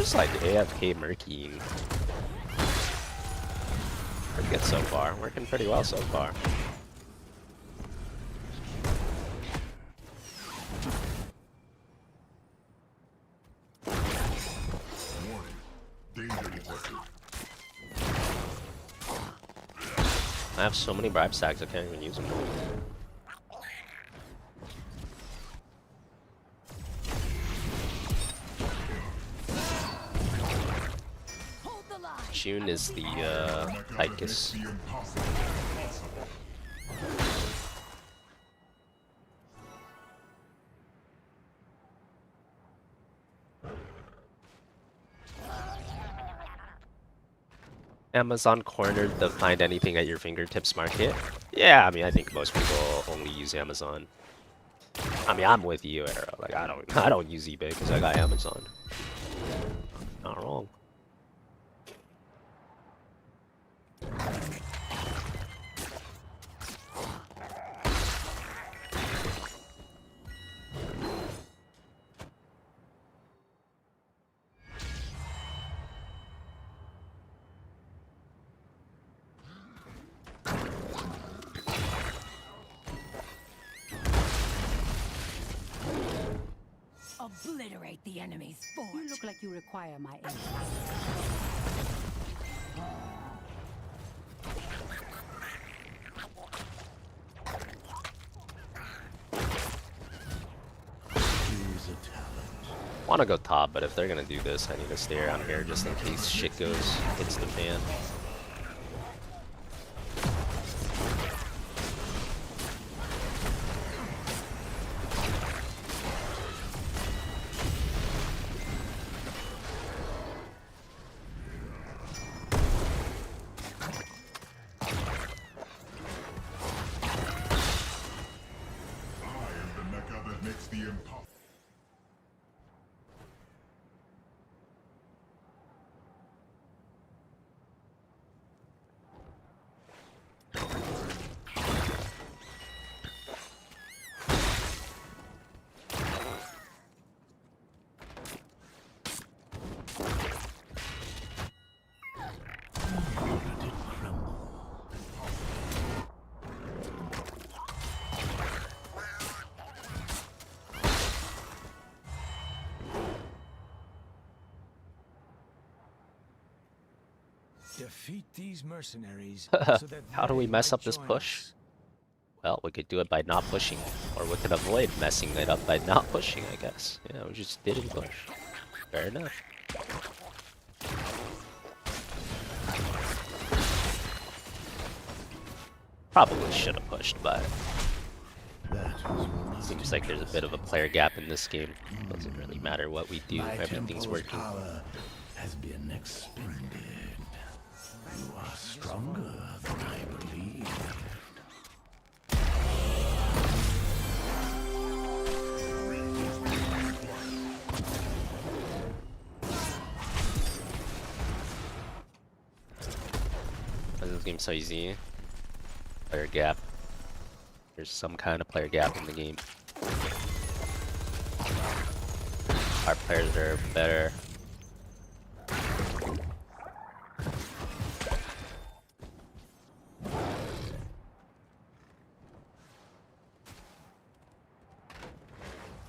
[SPEAKER 2] just like AFK murkying. Pretty good so far. Working pretty well so far. I have so many bribe stacks I can't even use them. June is the Icus. Amazon cornered the find anything at your fingertips market. Yeah, I mean I think most people only use Amazon. I mean I'm with you, Arrow. Like I don't use eBay because I got Amazon. Not wrong.
[SPEAKER 6] Obliterate the enemy's fort. You look like you require my aid.
[SPEAKER 2] Want to go top, but if they're gonna do this, I need to stay around here just in case shit hits the fan.
[SPEAKER 5] Defeat these mercenaries.
[SPEAKER 2] How do we mess up this push? Well, we could do it by not pushing, or we could avoid messing it up by not pushing, I guess. Yeah, we just didn't push. Fair enough. Probably should have pushed, but seems like there's a bit of a player gap in this game. Doesn't really matter what we do, everything's working.
[SPEAKER 4] Power has been expended. You are stronger than I believed.
[SPEAKER 2] This game's so easy. Player gap. There's some kind of player gap in the game. Our players are better.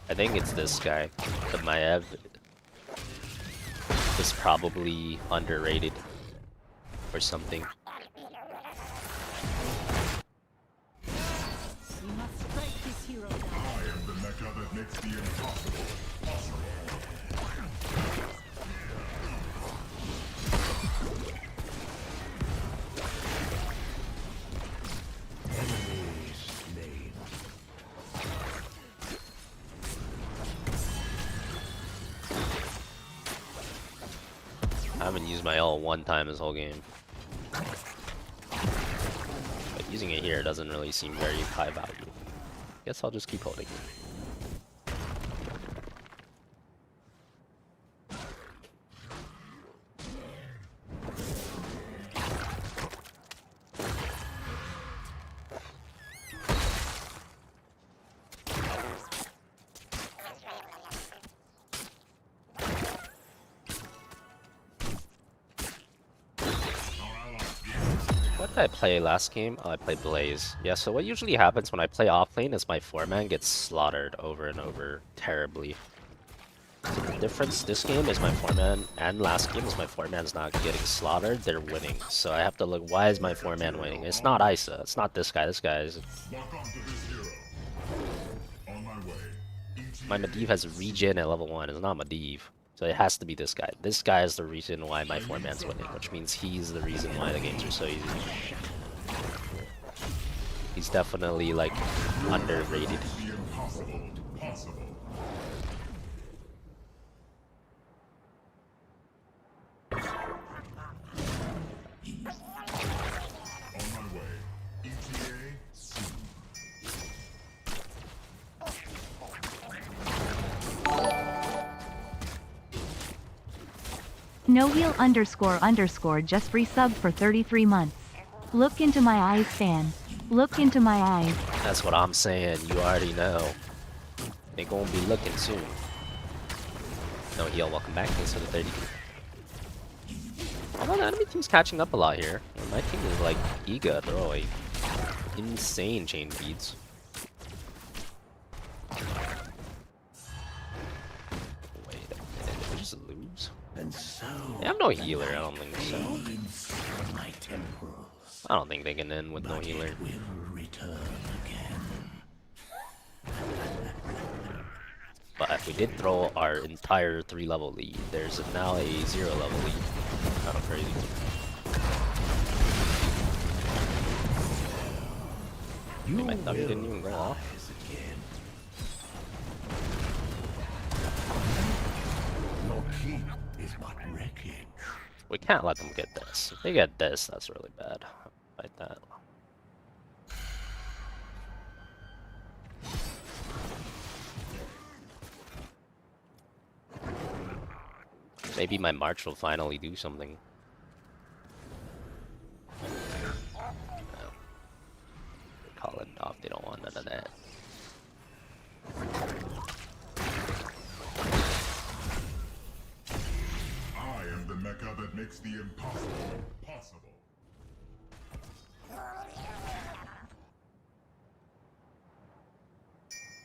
[SPEAKER 2] I think it's this guy, the Maev. Is probably underrated or something.
[SPEAKER 6] We must break this hero down.
[SPEAKER 4] I am the mecha that makes the impossible possible. Enemy slain.
[SPEAKER 2] I haven't used my ult one time this whole game. But using it here doesn't really seem very high value. Guess I'll just keep holding it. What did I play last game? Oh, I played Blaze. Yeah, so what usually happens when I play off lane is my 4-man gets slaughtered over and over terribly. So the difference this game is my 4-man, and last game is my 4-man's not getting slaughtered, they're winning. So I have to look, why is my 4-man winning? It's not Isa, it's not this guy is... My Medivh has regen at level 1, it's not Medivh. So it has to be this guy. This guy is the reason why my 4-man's winning, which means he's the reason why the games are so easy. He's definitely, like, underrated.
[SPEAKER 7] ___ just resub for 33 months. Look into my eyes, fan. Look into my eyes.
[SPEAKER 2] That's what I'm saying, you already know. They gonna be looking soon. No heal, welcome back, thanks for the 30. Although the enemy team's catching up a lot here. And my team is like eager, they're all like insane chain beads. Wait a minute, did we just lose?
[SPEAKER 4] And so
[SPEAKER 2] They have no healer, I don't think so.
[SPEAKER 4] my temples.
[SPEAKER 2] I don't think they can end with no healer.
[SPEAKER 4] Will return again.
[SPEAKER 2] But we did throw our entire 3-level lead. There's now a 0-level lead. Kind of crazy. My thumb didn't even go off.
[SPEAKER 4] Your keep is but wreckage.
[SPEAKER 2] We can't let them get this. If they get this, that's really bad. Like that. Maybe my March will finally do something. No. Call it off, they don't want none of that.
[SPEAKER 4] I am the mecha that makes the impossible possible.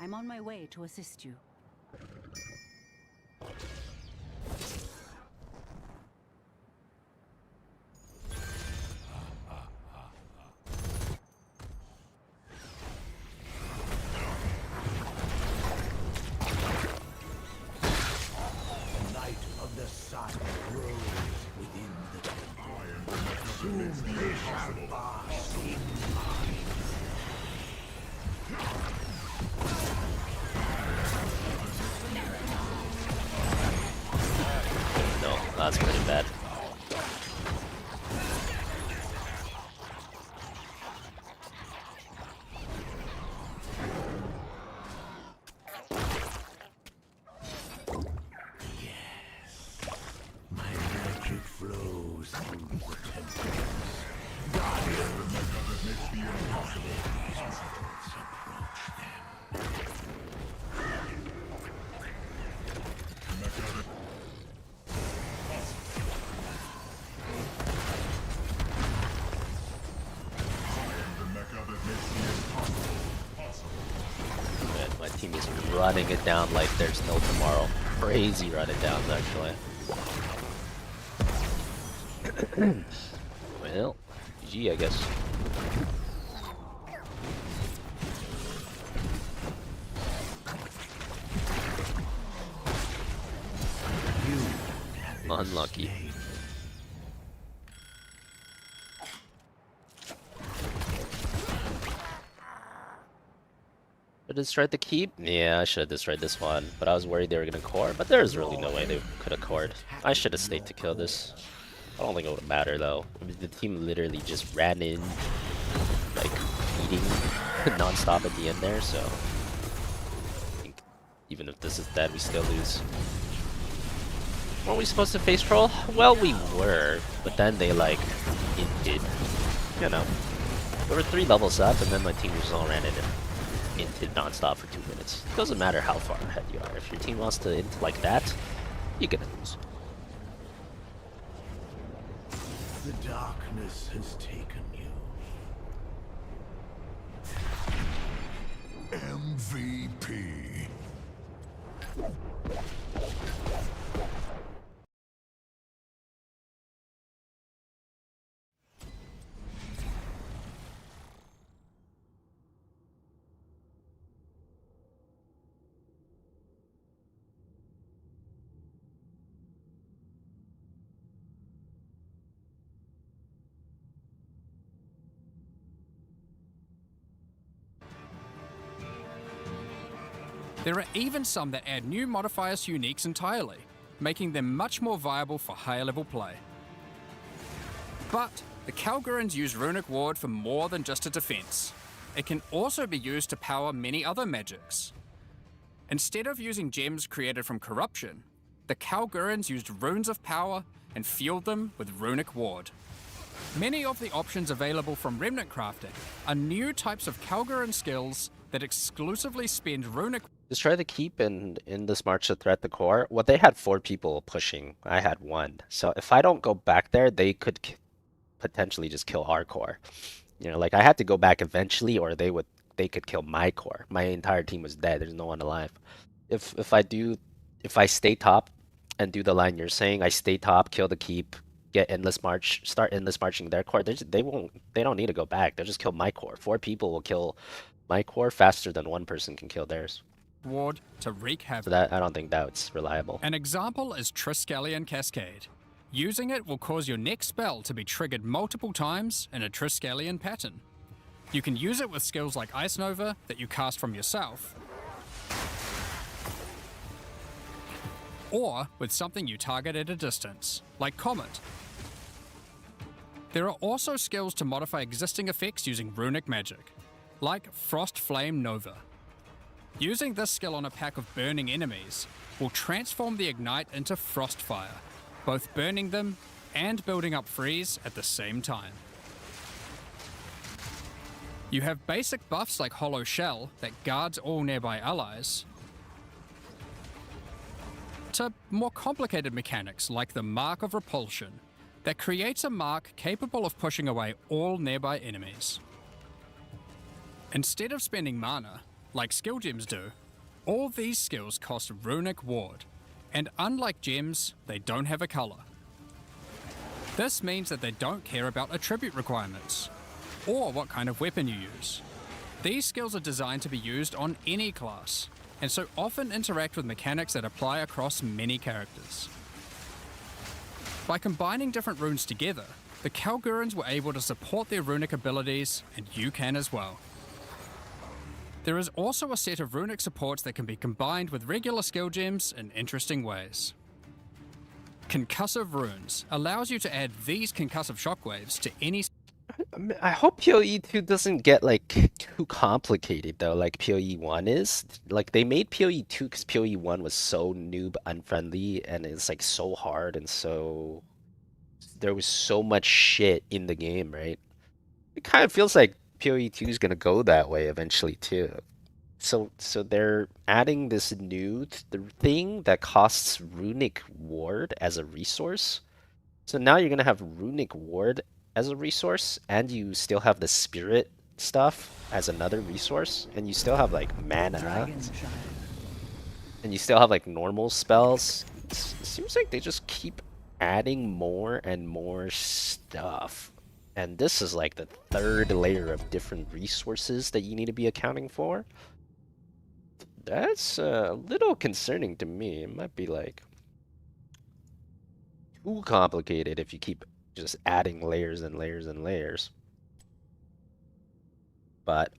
[SPEAKER 6] I'm on my way to assist you.
[SPEAKER 2] No, that's pretty bad.
[SPEAKER 4] My magic flows through the temples. Guardian, the mecha that makes the impossible possible. Approach them. Mecha that...
[SPEAKER 2] Man, my team is running it down like there's no tomorrow. Crazy run it downs, actually. Well, GG, I guess. Unlucky. Should have destroyed the keep? Yeah, I should have destroyed this one, but I was worried they were gonna core, but there's really no way they could have cored. I should have stayed to kill this. I don't think it would matter though. I mean, the team literally just ran in, like, eating non-stop at the end there, so I think even if this is dead, we still lose. Weren't we supposed to face troll? Well, we were, but then they, like, inted. You know. There were 3 levels up, and then my team just all ran in and inted non-stop for 2 minutes. It doesn't matter how far ahead you are. If your team wants to int like that, you're gonna lose.
[SPEAKER 4] The darkness has taken you. MVP.
[SPEAKER 8] There are even some that add new modifiers to uniques entirely, making them much more viable for higher level play. But the Kalgurans use Runic Ward for more than just a defense. It can also be used to power many other magics. Instead of using gems created from corruption, the Kalgurans used runes of power and fueled them with Runic Ward. Many of the options available from Remnant crafting are new types of Kalguran skills that exclusively spend Runic.
[SPEAKER 2] Destroy the keep and in this march to threat the core. Well, they had 4 people pushing. I had 1. So if I don't go back there, they could potentially just kill our core. You know, like I had to go back eventually, or they could kill my core. My entire team was dead. There's no one alive. If I stay top and do the line you're saying, I stay top, kill the keep, get endless march, start endless marching their core. They don't need to go back. They'll just kill my core. 4 people will kill my core faster than 1 person can kill theirs.
[SPEAKER 8] Ward to wreak havoc.
[SPEAKER 2] So that I don't think that's reliable.
[SPEAKER 8] An example is Triskelion Cascade. Using it will cause your next spell to be triggered multiple times in a Triskelion pattern. You can use it with skills like Ice Nova that you cast from yourself, or with something you target at a distance, like Comet. There are also skills to modify existing effects using runic magic, like Frost Flame Nova. Using this skill on a pack of burning enemies will transform the Ignite into Frostfire, both burning them and building up freeze at the same time. You have basic buffs like Hollow Shell that guards all nearby allies, to more complicated mechanics like the Mark of Repulsion that creates a mark capable of pushing away all nearby enemies. Instead of spending mana, like skill gems do, all these skills cost Runic Ward, and unlike gems, they don't have a color. This means that they don't care about attribute requirements, or what kind of weapon you use. These skills are designed to be used on any class, and so often interact with mechanics that apply across many characters. By combining different runes together, the Kalgurans were able to support their runic abilities, and you can as well. There is also a set of runic supports that can be combined with regular skill gems in interesting ways. Concussive Runes allows you to add these concussive shockwaves to any.
[SPEAKER 2] I hope PoE 2 doesn't get like too complicated though, like PoE 1 is. Like they made PoE 2 because PoE 1 was so noob unfriendly and it's like so hard and so there was so much shit in the game, right? It kind of feels like PoE 2 is gonna go that way eventually too. So they're adding this new thing that costs Runic Ward as a resource. So now you're gonna have Runic Ward as a resource, and you still have the spirit stuff as another resource, and you still have like mana, and you still have like normal spells. It seems like they just keep adding more and more stuff. And this is like the 3rd layer of different resources that you need to be accounting for. That's a little concerning to me. It might be like too complicated if you keep just adding layers and layers and layers. But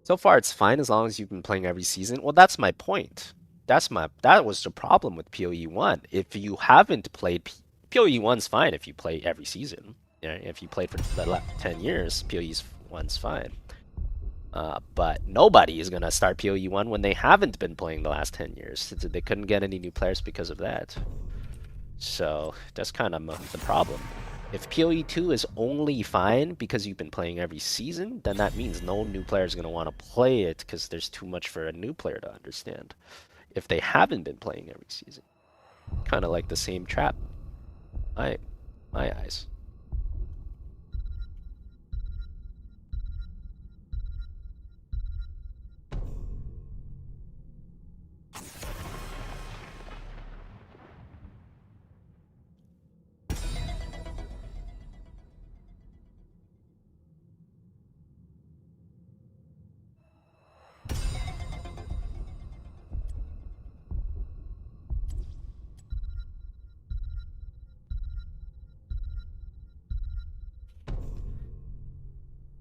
[SPEAKER 2] so far it's fine as long as you've been playing every season. Well, that's my point. That was the problem with PoE 1. If you haven't played PoE 1's fine if you play every season. Yeah, if you played for the last 10 years, PoE 1's fine. But nobody is gonna start PoE 1 when they haven't been playing the last 10 years. They couldn't get any new players because of that. So that's kind of the problem. If PoE 2 is only fine because you've been playing every season, then that means no new player is going to want to play it because there's too much for a new player to understand. If they haven't been playing every season, kind of like the same trap. My eyes.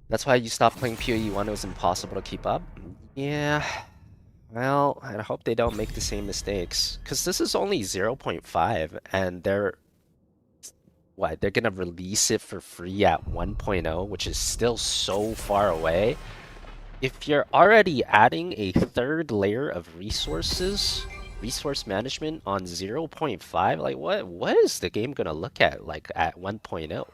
[SPEAKER 2] That's why you stopped playing PoE when it was impossible to keep up? Yeah. Well, I hope they don't make the same mistakes. Because this is only 0.5, and they're gonna release it for free at 1.0, which is still so far away. If you're already adding a third layer of resource management on 0.5, like what is the game gonna look at like at 1.0?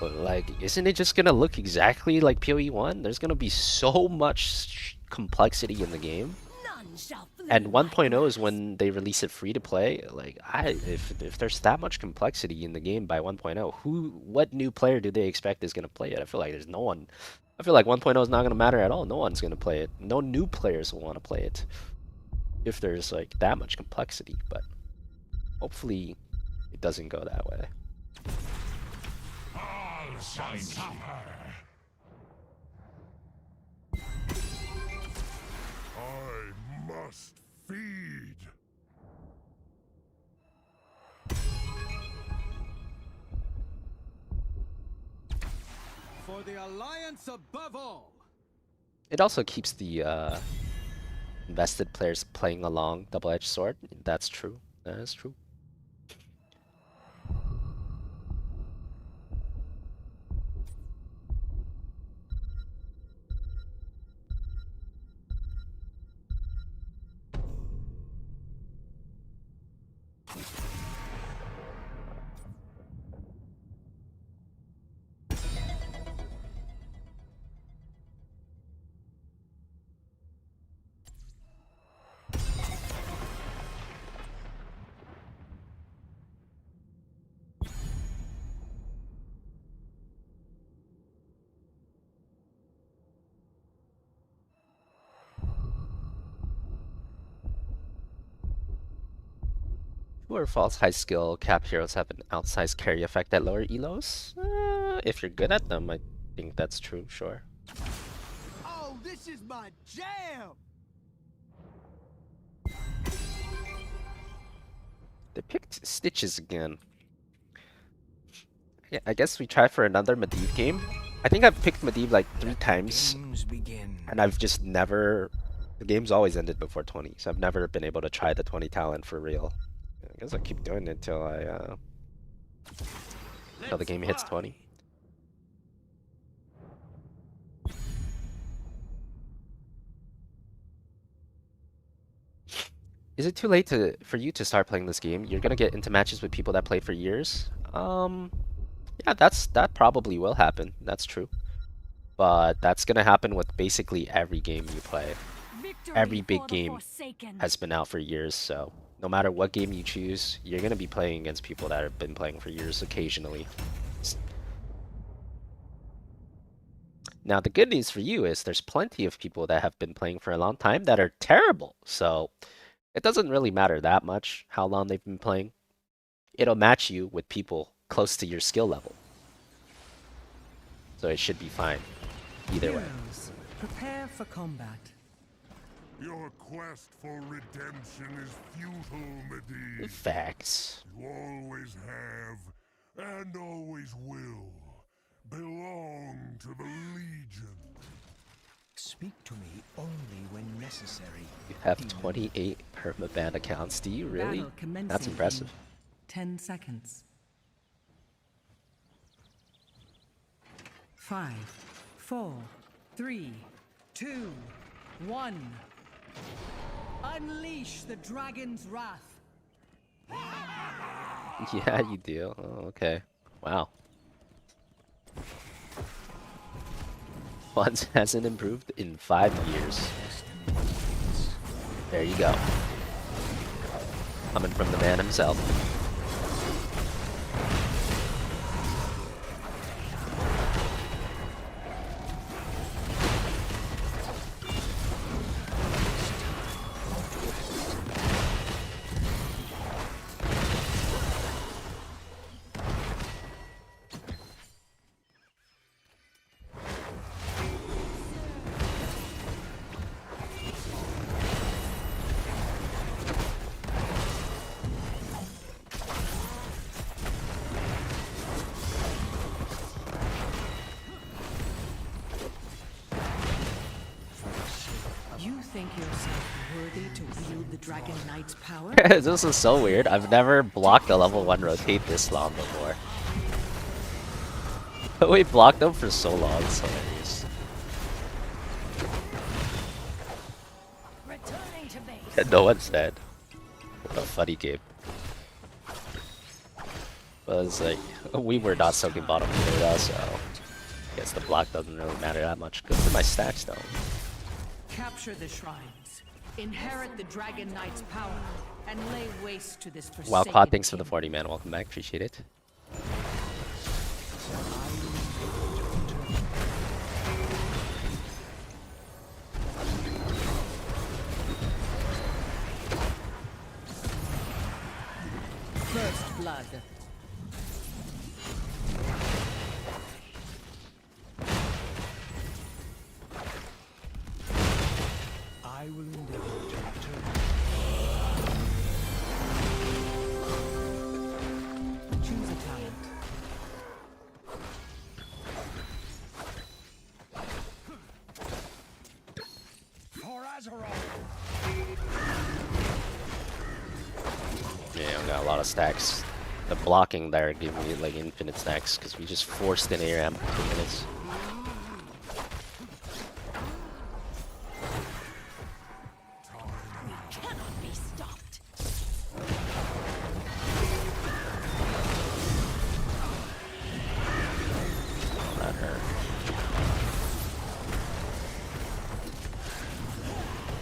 [SPEAKER 2] Like, isn't it just gonna look exactly like PoE 1? There's gonna be so much complexity in the game. And 1.0 is when they release it free to play. Like, if there's that much complexity in the game by 1.0, what new player do they expect is gonna play it? I feel like there's no one. I feel like 1.0 is not gonna matter at all. No one's gonna play it. No new players will want to play it if there's like that much complexity. But hopefully, it doesn't go that way.
[SPEAKER 4] All shall suffer. I must feed.
[SPEAKER 5] For the alliance above all.
[SPEAKER 2] It also keeps the invested players playing along double-edged sword. That's true. That is true. True or false, high skill cap heroes have an outsized carry effect at lower elos? If you're good at them, I think that's true, sure.
[SPEAKER 5] Oh, this is my jam!
[SPEAKER 2] They picked Stitches again. Yeah, I guess we try for another Medivh game. I think I've picked Medivh like 3 times, and I've just never... The game's always ended before 20, so I've never been able to try the 20 talent for real. I guess I'll keep doing it until until the game hits 20. Is it too late for you to start playing this game? You're gonna get into matches with people that played for years. Yeah, that probably will happen. That's true. But that's gonna happen with basically every game you play. Every big game has been out for years, so no matter what game you choose, you're gonna be playing against people that have been playing for years occasionally. Now, the good news for you is there's plenty of people that have been playing for a long time that are terrible, so it doesn't really matter that much how long they've been playing. It'll match you with people close to your skill level. So it should be fine either way.
[SPEAKER 5] Heroes, prepare for combat.
[SPEAKER 4] Your quest for redemption is futile, Medivh.
[SPEAKER 2] Facts.
[SPEAKER 4] You always have, and always will, belong to the Legion.
[SPEAKER 5] Speak to me only when necessary.
[SPEAKER 2] You have 28 permaban accounts. Do you really?
[SPEAKER 5] Battle commencing
[SPEAKER 2] That's impressive.
[SPEAKER 5] in 10 seconds. 5, 4, 3, 2, 1. Unleash the dragon's wrath.
[SPEAKER 2] Yeah, you do. Oh, okay. Wow. Funds hasn't improved in 5 years. There you go. Coming from the man himself.
[SPEAKER 9] to wield the Dragon Knight's power?
[SPEAKER 2] This is so weird. I've never blocked a level 1 rotate this long before. But we blocked them for so long, it's hilarious.
[SPEAKER 6] Returning to base.
[SPEAKER 2] And no one's dead. What a funny game. But it's like, we were not soaking bottom either though, so I guess the block doesn't really matter that much. Good for my stacks though.
[SPEAKER 9] Capture the shrines, inherit the Dragon Knight's power, and lay waste to this forsaken
[SPEAKER 2] Wow, Cod, thanks for the
[SPEAKER 9] kingdom.
[SPEAKER 2] 40 man. Welcome back, appreciate it.
[SPEAKER 9] First blood.
[SPEAKER 4] I will endeavor to return.
[SPEAKER 9] Choose a talent.
[SPEAKER 4] For Azeroth!
[SPEAKER 2] Yeah, we got a lot of stacks. The blocking there gave me like infinite stacks because we just forced an ARAM for 2 minutes.
[SPEAKER 6] Cannot be stopped.
[SPEAKER 2] Not her.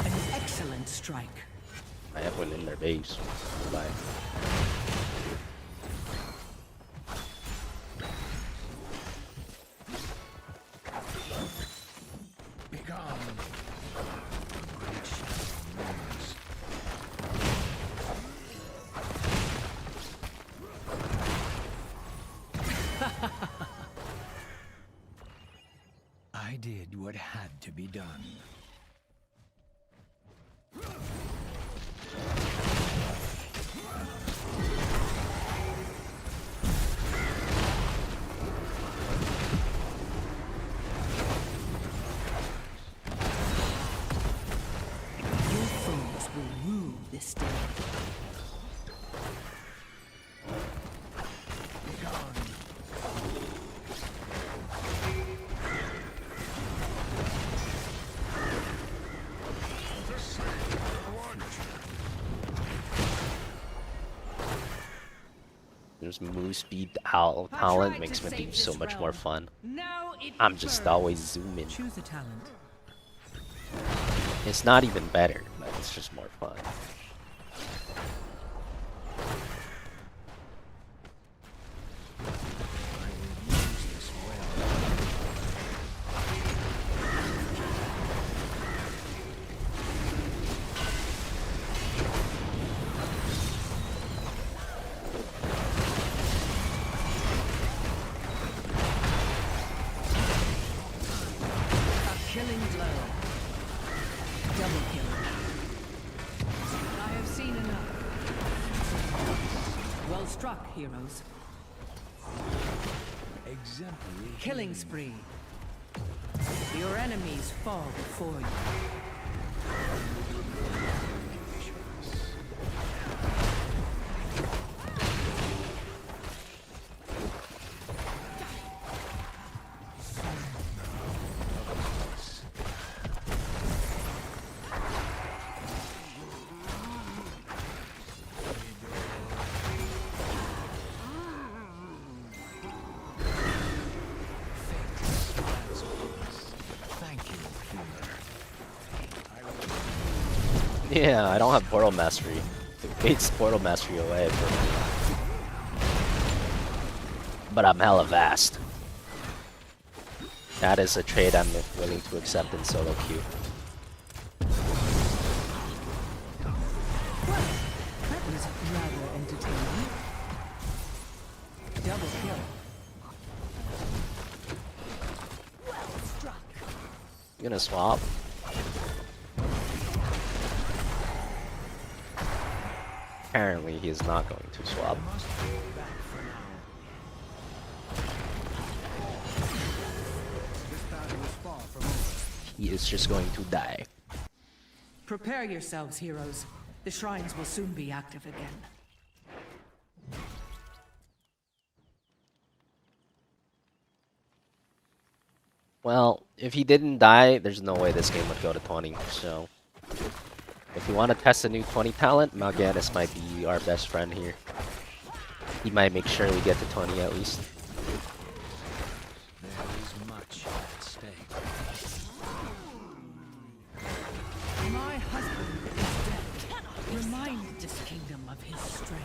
[SPEAKER 9] An excellent strike.
[SPEAKER 2] I have one in their base. Bye.
[SPEAKER 4] Begone! I did what had to be done.
[SPEAKER 9] Your foes will rue this day.
[SPEAKER 2] There's move speed talent makes my team so much more fun. I'm just always zooming.
[SPEAKER 9] Choose a talent.
[SPEAKER 2] It's not even better, but it's just more fun.
[SPEAKER 9] Killing blow. Double kill. I have seen enough. Well struck, heroes.
[SPEAKER 4] Exemplary.
[SPEAKER 9] Killing spree. Your enemies fall before you.
[SPEAKER 2] Yeah, I don't have Portal Mastery. It takes Portal Mastery away from me. But I'm hella fast. That is a trade I'm willing to accept in solo queue.
[SPEAKER 9] Well, that was rather entertaining. Double kill.
[SPEAKER 6] Well struck.
[SPEAKER 2] I'm gonna swap. Apparently he is not going to swap. He is just going to die.
[SPEAKER 9] Prepare yourselves, heroes. The shrines will soon be active again.
[SPEAKER 2] Well, if he didn't die, there's no way this game would go to 20, so... If you want to test a new 20 talent, Mal'Ganis might be our best friend here. He might make sure we get to 20 at least.
[SPEAKER 5] There is much at stake.
[SPEAKER 9] My husband is dead. Remind this kingdom of his strength.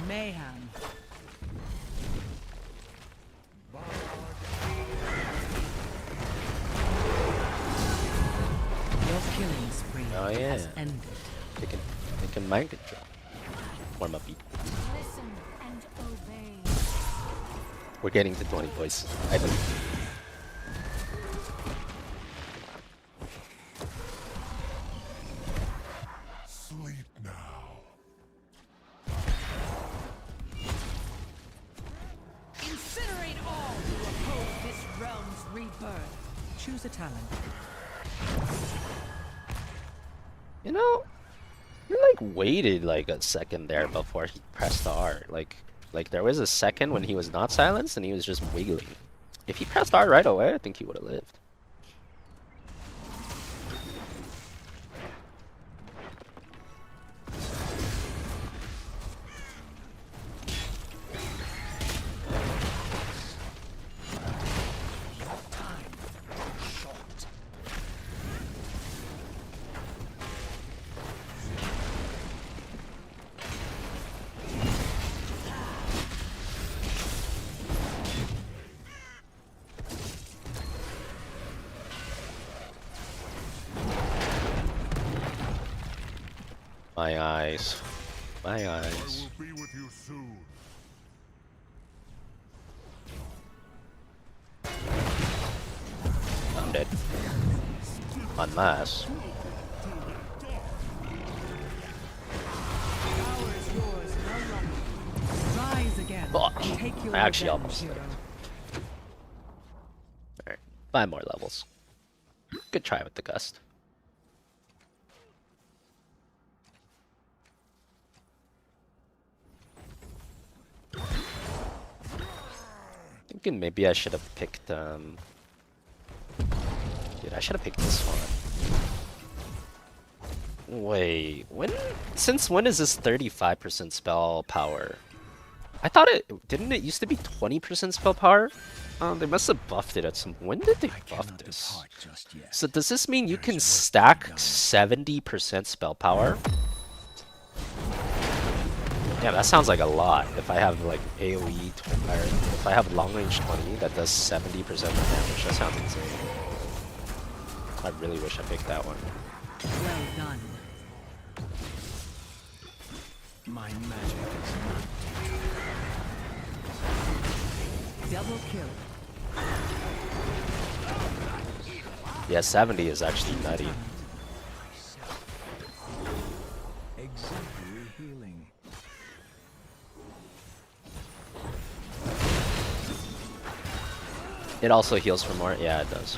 [SPEAKER 9] Mayhem. Your killing spree
[SPEAKER 2] Oh yeah.
[SPEAKER 9] has ended.
[SPEAKER 2] They can mind control. Warm up beat.
[SPEAKER 6] Listen and obey.
[SPEAKER 2] We're getting to 20 boys. I believe.
[SPEAKER 4] Sleep now.
[SPEAKER 9] Incinerate all who oppose this realm's rebirth. Choose a talent.
[SPEAKER 2] You know, he like waited like a second there before he pressed the R. Like there was a second when he was not silenced and he was just wiggling. If he pressed R right away, I think he would have lived. My eyes. My
[SPEAKER 4] I
[SPEAKER 2] eyes.
[SPEAKER 4] will be with you soon.
[SPEAKER 2] I'm dead. On mass.
[SPEAKER 9] Power is yours no longer. Rise again.
[SPEAKER 2] Oh,
[SPEAKER 9] and take your
[SPEAKER 2] I actually
[SPEAKER 9] revenge,
[SPEAKER 2] almost
[SPEAKER 9] hero.
[SPEAKER 2] died. Alright, 5 more levels. Good try with the gust. Thinking maybe I should have picked dude, I should have picked this one. Wait, since when is this 35% spell power? I thought didn't it used to be 20% spell power? They must have buffed it at some. When did they buff this?
[SPEAKER 5] Just yet.
[SPEAKER 2] So does this mean you can stack 70% spell power? Yeah, that sounds like a lot. If I have like AoE, or if I have long range 20 that does 70% more damage, that sounds insane. I really wish I picked that one.
[SPEAKER 9] Well done.
[SPEAKER 5] My magic is not.
[SPEAKER 9] Double kill.
[SPEAKER 2] Yeah, 70 is actually nutty.
[SPEAKER 5] Exemplary healing.
[SPEAKER 2] It also heals for more. Yeah, it does.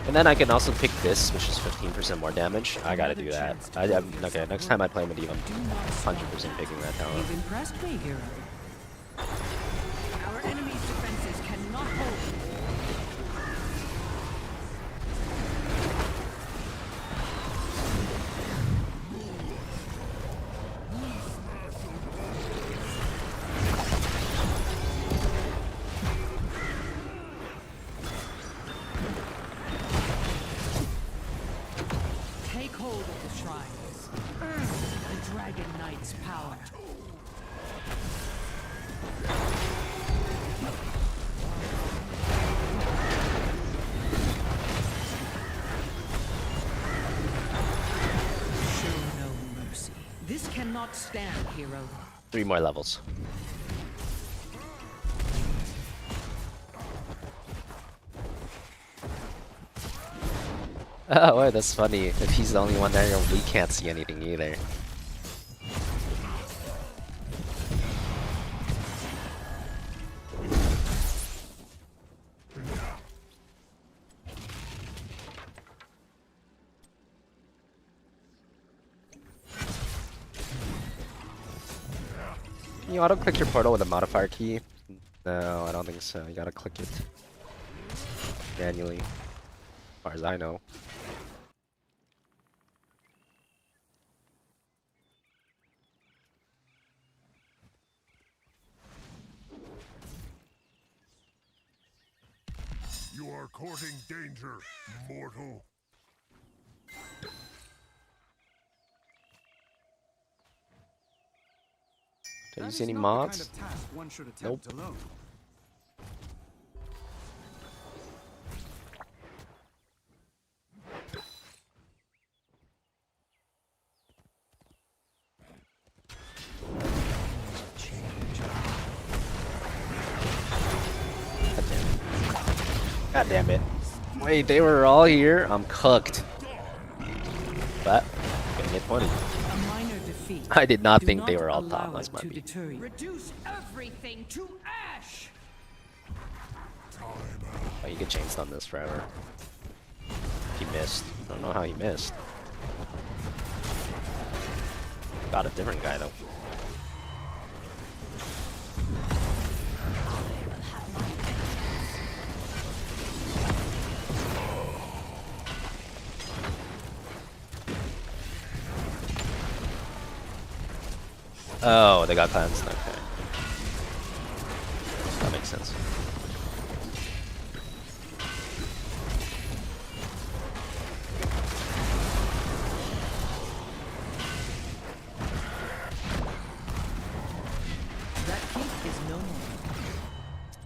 [SPEAKER 2] And then I can also pick this, which is 15% more damage. I gotta do that. Okay, next time I play Medivh, I'm 100% picking that talent.
[SPEAKER 9] You've impressed me, hero. Our enemy's defenses cannot hold. cold of the shrines. The Dragon Knight's power. Show no mercy. This cannot stand, hero.
[SPEAKER 2] 3 more levels. Oh, wait, that's funny. If he's the only one there, we can't see anything either. Can you auto-click your portal with a modifier key? No, I don't think so. You gotta click it manually, as far as I know.
[SPEAKER 4] You are courting danger, mortal.
[SPEAKER 2] Do you see any mobs? Nope. God damn it. Wait, they were all here? I'm cooked. But, gonna get 20.
[SPEAKER 9] A minor defeat.
[SPEAKER 2] I did not
[SPEAKER 9] Do
[SPEAKER 2] think they
[SPEAKER 9] not
[SPEAKER 2] were all
[SPEAKER 9] allow
[SPEAKER 2] top. That's
[SPEAKER 9] it
[SPEAKER 2] my
[SPEAKER 9] to
[SPEAKER 2] beat.
[SPEAKER 9] deter you. Reduce everything to ash.
[SPEAKER 2] Oh, you get chains on this forever. He missed. I don't know how he missed. Got a different guy though. Oh, they got cleansed. Okay. That makes sense.
[SPEAKER 9] That keep is no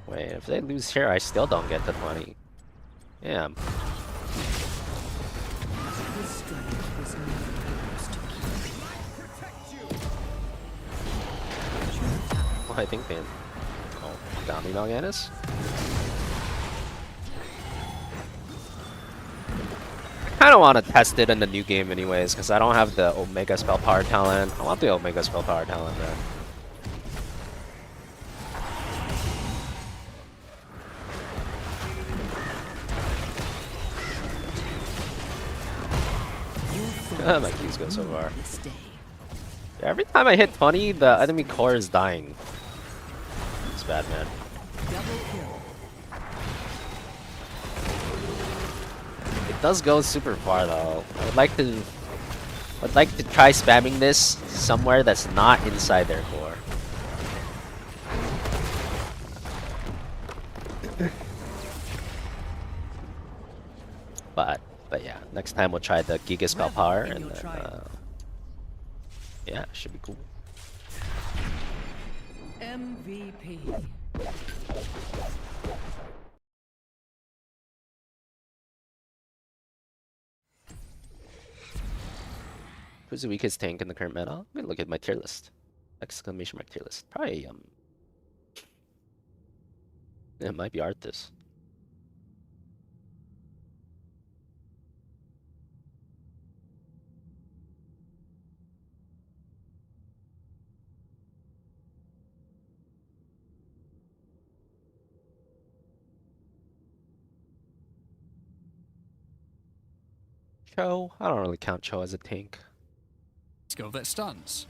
[SPEAKER 9] more.
[SPEAKER 2] Wait, if they lose here, I still don't get the 20. Damn.
[SPEAKER 9] This strength was never yours to keep.
[SPEAKER 2] Well, I think they... Oh, got me, Mal'Ganis? I kinda wanna test it in the new game anyways, because I don't have the Omega Spell Power talent. I want the Omega Spell Power talent though. My Q's go so far. Yeah, every time I hit 20, the enemy core is dying. It's bad, man. It does go super far though. I'd like to try spamming this somewhere that's not inside their core. But yeah, next time we'll try the Giga Spell Power and then yeah, should be cool.
[SPEAKER 9] MVP.
[SPEAKER 2] Who's the weakest tank in the current meta? I'm gonna look at my tier list. Exclamation mark tier list. Probably it might be Arthas. Cho? I don't really count Cho as a tank.
[SPEAKER 8] Skill that stuns.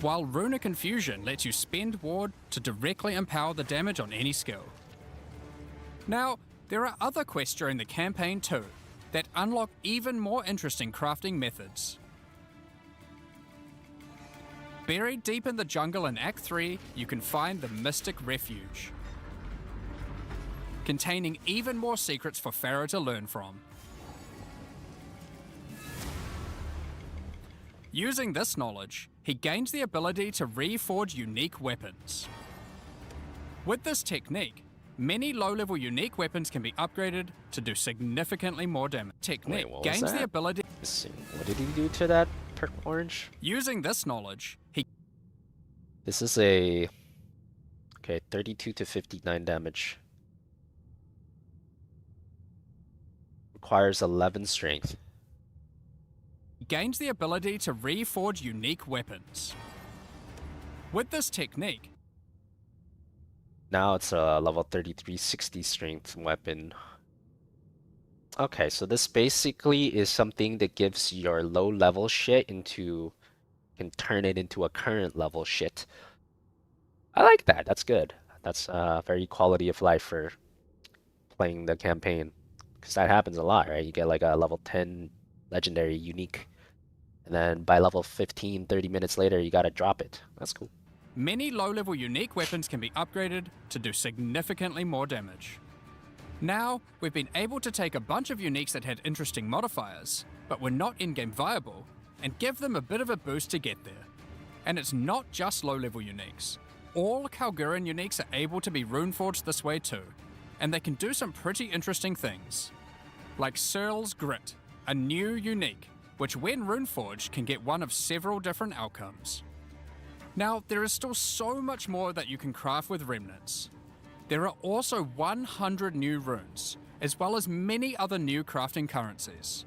[SPEAKER 8] While Runic Confusion lets you spend ward to directly empower the damage on any skill. Now, there are other quests during the campaign too that unlock even more interesting crafting methods. Buried deep in the jungle in Act 3, you can find the Mystic Refuge, containing even more secrets for Pharaoh to learn from. Using this knowledge, he gains the ability to reforge unique weapons. With this technique, many low-level unique weapons can be upgraded to do significantly more damage. Technique
[SPEAKER 2] Wait, what was
[SPEAKER 8] gains the
[SPEAKER 2] that?
[SPEAKER 8] ability.
[SPEAKER 2] Let's see. What did he do to that perk orange?
[SPEAKER 8] Using this knowledge, he
[SPEAKER 2] This is a... Okay, 32 to 59 damage. Requires 11 strength.
[SPEAKER 8] gains the ability to reforge unique weapons. With this technique,
[SPEAKER 2] Now it's a level 33 60 strength weapon. Okay, so this basically is something that gives your low level shit into... can turn it into a current level shit. I like that. That's good. That's very quality of life for playing the campaign. Because that happens a lot, right? You get like a level 10 legendary unique. And then by level 15, 30 minutes later, you gotta drop it. That's cool.
[SPEAKER 8] many low-level unique weapons can be upgraded to do significantly more damage. Now, we've been able to take a bunch of uniques that had interesting modifiers, but were not in-game viable, and give them a bit of a boost to get there. And it's not just low-level uniques. All Kalguran uniques are able to be runeforged this way too, and they can do some pretty interesting things. Like Searle's Grit, a new unique, which when runeforged can get one of several different outcomes. Now, there is still so much more that you can craft with remnants. There are also 100 new runes, as well as many other new crafting currencies.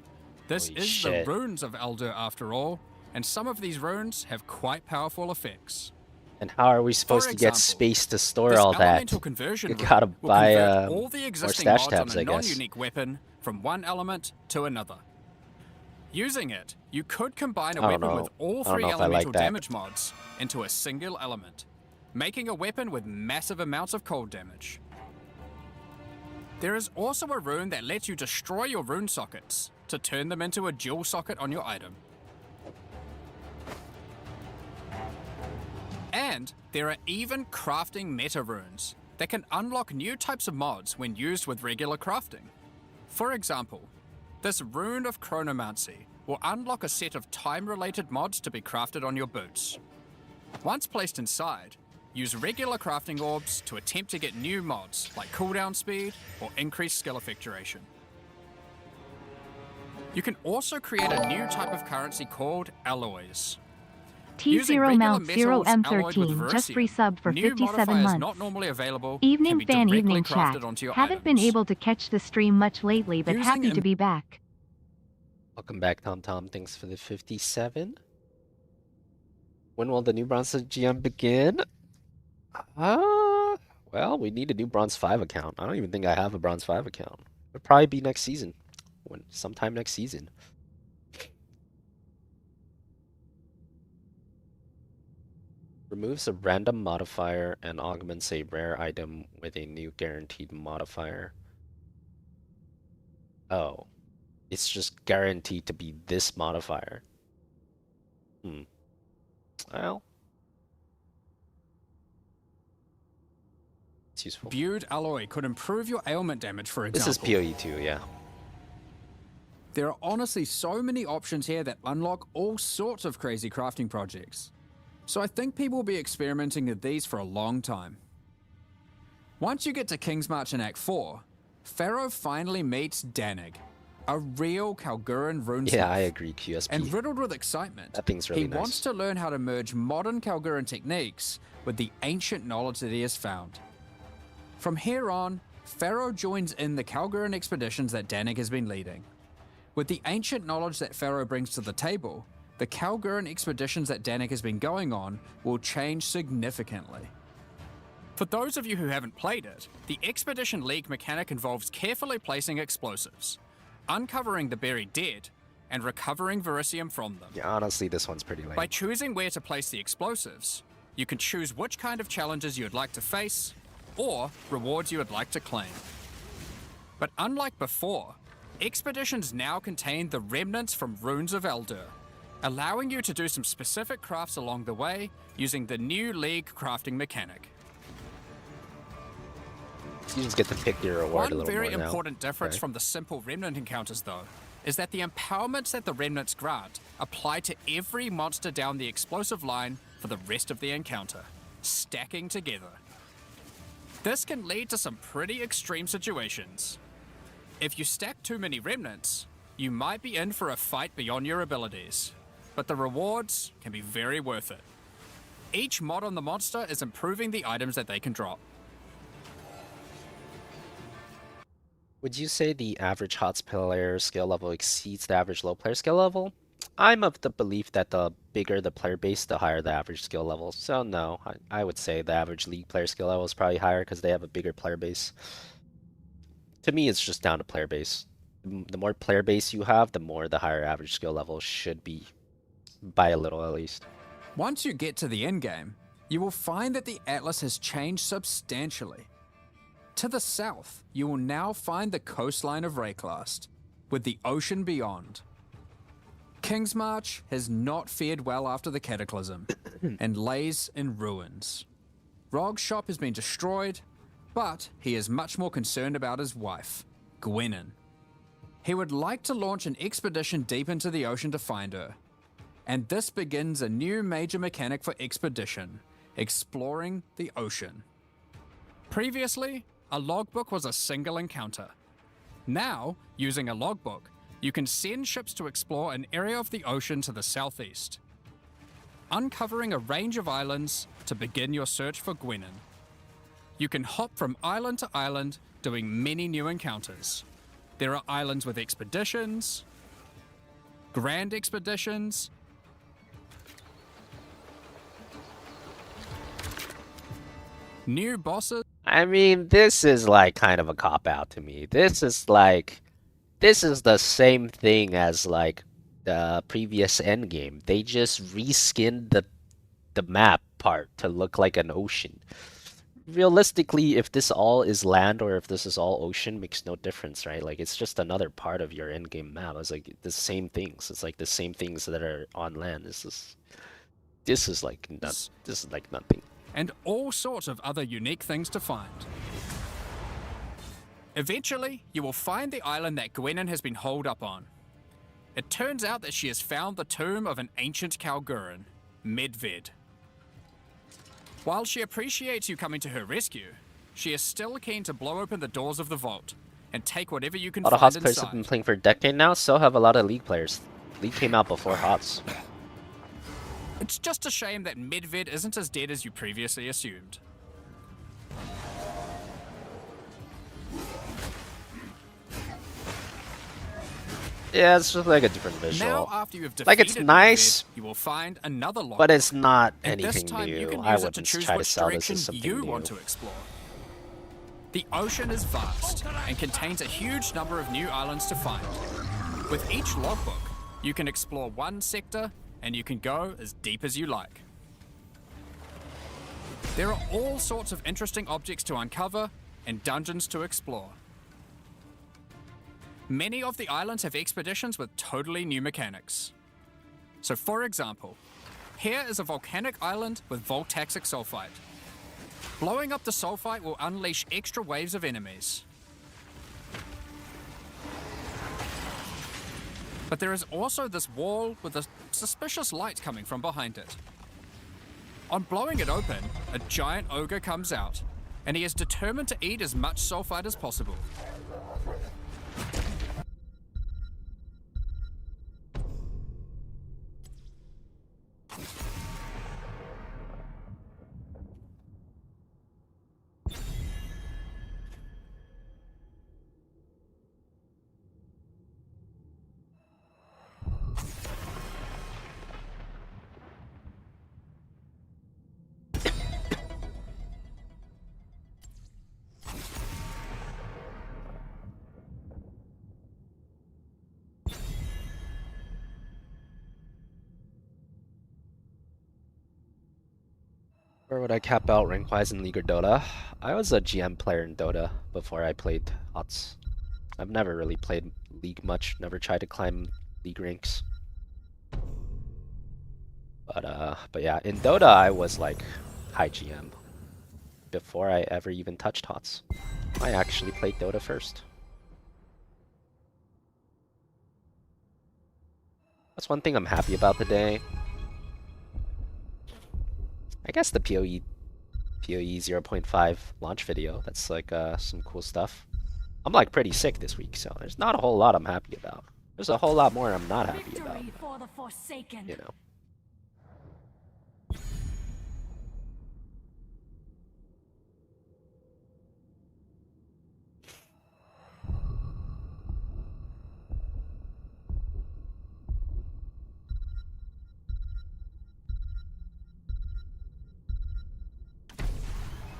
[SPEAKER 8] This
[SPEAKER 2] Holy
[SPEAKER 8] is
[SPEAKER 2] shit.
[SPEAKER 8] the runes of Elder after all, and some of these runes have quite powerful effects.
[SPEAKER 2] And how are we supposed to get
[SPEAKER 8] example,
[SPEAKER 2] space to store
[SPEAKER 8] This
[SPEAKER 2] all that?
[SPEAKER 8] elemental conversion
[SPEAKER 2] You
[SPEAKER 8] rune
[SPEAKER 2] gotta
[SPEAKER 8] will
[SPEAKER 2] buy
[SPEAKER 8] convert all the
[SPEAKER 2] more
[SPEAKER 8] existing
[SPEAKER 2] stash
[SPEAKER 8] mods
[SPEAKER 2] tabs,
[SPEAKER 8] on a
[SPEAKER 2] I guess.
[SPEAKER 8] non-unique weapon from one element to another. Using it, you could combine a
[SPEAKER 2] I don't
[SPEAKER 8] weapon
[SPEAKER 2] know.
[SPEAKER 8] with all
[SPEAKER 2] I don't
[SPEAKER 8] three
[SPEAKER 2] know if I like
[SPEAKER 8] elemental
[SPEAKER 2] that.
[SPEAKER 8] damage mods into a single element, making a weapon with massive amounts of cold damage. There is also a rune that lets you destroy your rune sockets to turn them into a dual socket on your item. And there are even crafting meta runes that can unlock new types of mods when used with regular crafting. For example, this Rune of Chronomancy will unlock a set of time-related mods to be crafted on your boots. Once placed inside, use regular crafting orbs to attempt to get new mods like cooldown speed or increased skill effectuation. You can also create a new type of currency called alloys. Using
[SPEAKER 7] T0
[SPEAKER 8] regular
[SPEAKER 7] Mount 0
[SPEAKER 8] metals alloyed with
[SPEAKER 7] M13 just
[SPEAKER 8] Verisium,
[SPEAKER 7] resubbed for
[SPEAKER 8] new
[SPEAKER 7] 57
[SPEAKER 8] modifiers
[SPEAKER 7] months.
[SPEAKER 8] not normally available can
[SPEAKER 7] Evening
[SPEAKER 8] be
[SPEAKER 7] fan,
[SPEAKER 8] directly
[SPEAKER 7] evening
[SPEAKER 8] crafted
[SPEAKER 7] chat.
[SPEAKER 8] onto your
[SPEAKER 7] Haven't been
[SPEAKER 8] items.
[SPEAKER 7] able to catch the stream much lately, but
[SPEAKER 8] Using
[SPEAKER 7] happy to
[SPEAKER 8] em-
[SPEAKER 7] be back.
[SPEAKER 2] Welcome back, Tom Tom. Thanks for the 57. When will the new Bronze GM begin? Well, we need a new Bronze 5 account. I don't even think I have a Bronze 5 account. It'll probably be next season. Sometime next season. Removes a random modifier and augments a rare item with a new guaranteed modifier. Oh. It's just guaranteed to be this modifier. Well. It's useful.
[SPEAKER 8] Viewed alloy could improve your ailment damage, for
[SPEAKER 2] This
[SPEAKER 8] example.
[SPEAKER 2] is PoE 2, yeah.
[SPEAKER 8] There are honestly so many options here that unlock all sorts of crazy crafting projects. So I think people will be experimenting with these for a long time. Once you get to King's March in Act 4, Pharaoh finally meets Danig, a real Kalguran runesmith.
[SPEAKER 2] Yeah, I agree, QSP.
[SPEAKER 8] And riddled with excitement,
[SPEAKER 2] That thing's really
[SPEAKER 8] he
[SPEAKER 2] nice.
[SPEAKER 8] wants to learn how to merge modern Kalguran techniques with the ancient knowledge that he has found. From here on, Pharaoh joins in the Kalguran expeditions that Danig has been leading. With the ancient knowledge that Pharaoh brings to the table, the Kalguran expeditions that Danig has been going on will change significantly. For those of you who haven't played it, the Expedition League mechanic involves carefully placing explosives, uncovering the buried dead, and recovering Verisium from them.
[SPEAKER 2] Yeah, honestly, this one's pretty lame.
[SPEAKER 8] By choosing where to place the explosives, you can choose which kind of challenges you would like to face, or rewards you would like to claim. But unlike before, expeditions now contain the remnants from Runes of Eldur, allowing you to do some specific crafts along the way using the new League crafting mechanic.
[SPEAKER 2] You just get to pick your reward a
[SPEAKER 8] One
[SPEAKER 2] little
[SPEAKER 8] very
[SPEAKER 2] more now.
[SPEAKER 8] important difference
[SPEAKER 2] Okay.
[SPEAKER 8] from the simple remnant encounters, though, is that the empowerments that the remnants grant apply to every monster down the explosive line for the rest of the encounter, stacking together. This can lead to some pretty extreme situations. If you stack too many remnants, you might be in for a fight beyond your abilities, but the rewards can be very worth it. Each mod on the monster is improving the items that they can drop.
[SPEAKER 2] Would you say the average HOTS player skill level exceeds the average low player skill level? I'm of the belief that the bigger the player base, the higher the average skill level. So no, I would say the average league player skill level is probably higher because they have a bigger player base. To me, it's just down to player base. The more player base you have, the more the higher average skill level should be, by a little at least.
[SPEAKER 8] Once you get to the endgame, you will find that the Atlas has changed substantially. To the south, you will now find the coastline of Rayclast, with the ocean beyond. Kingsmarch has not fared well after the Cataclysm, and lays in ruins. Rog's shop has been destroyed, but he is much more concerned about his wife, Gwenyn. He would like to launch an expedition deep into the ocean to find her, and this begins a new major mechanic for expedition, exploring the ocean. Previously, a logbook was a single encounter. Now, using a logbook, you can send ships to explore an area of the ocean to the southeast, uncovering a range of islands to begin your search for Gwenyn. You can hop from island to island, doing many new encounters. There are islands with expeditions, grand expeditions, new bosses.
[SPEAKER 2] I mean, this is like kind of a cop-out to me. This is the same thing as like the previous endgame. They just reskinned the map part to look like an ocean. Realistically, if this all is land or if this is all ocean makes no difference, right? Like it's just another part of your endgame map. It's like the same things. It's like the same things that are on land. This is like nothing.
[SPEAKER 8] And all sorts of other unique things to find. Eventually, you will find the island that Gwenyn has been holed up on. It turns out that she has found the tomb of an ancient Kalguran, Medved. While she appreciates you coming to her rescue, she is still keen to blow open the doors of the vault and take whatever you can
[SPEAKER 2] A lot of
[SPEAKER 8] find
[SPEAKER 2] HOTS players have been
[SPEAKER 8] inside.
[SPEAKER 2] playing for a decade now, so have a lot of League players. League came out before HOTS.
[SPEAKER 8] It's just a shame that Medved isn't as dead as you previously assumed.
[SPEAKER 2] Yeah, it's just like a different visual.
[SPEAKER 8] Now, after you have defeated
[SPEAKER 2] Like it's nice,
[SPEAKER 8] Medved, you will find another log.
[SPEAKER 2] but it's not
[SPEAKER 8] And this
[SPEAKER 2] anything
[SPEAKER 8] time you
[SPEAKER 2] new.
[SPEAKER 8] can
[SPEAKER 2] I
[SPEAKER 8] use it to
[SPEAKER 2] wouldn't
[SPEAKER 8] choose
[SPEAKER 2] try to
[SPEAKER 8] which
[SPEAKER 2] sell this
[SPEAKER 8] direction
[SPEAKER 2] as something
[SPEAKER 8] you
[SPEAKER 2] new.
[SPEAKER 8] want to explore. The ocean is vast and contains a huge number of new islands to find. With each logbook, you can explore one sector and you can go as deep as you like. There are all sorts of interesting objects to uncover and dungeons to explore. Many of the islands have expeditions with totally new mechanics. So for example, here is a volcanic island with voltaxic sulfite. Blowing up the sulfite will unleash extra waves of enemies. But there is also this wall with a suspicious light coming from behind it. On blowing it open, a giant ogre comes out, and he is determined to eat as much sulfite as possible.
[SPEAKER 2] Where would I cap out rank-wise in League or Dota? I was a GM player in Dota before I played HOTS. I've never really played League much, never tried to climb League ranks. But yeah, in Dota I was like high GM before I ever even touched HOTS. I actually played Dota first. That's one thing I'm happy about today. I guess the PoE 0.5 launch video. That's like some cool stuff. I'm like pretty sick this week, so there's not a whole lot I'm happy about. There's a whole lot more I'm not happy about.
[SPEAKER 6] Victory for the Forsaken.
[SPEAKER 2] You know.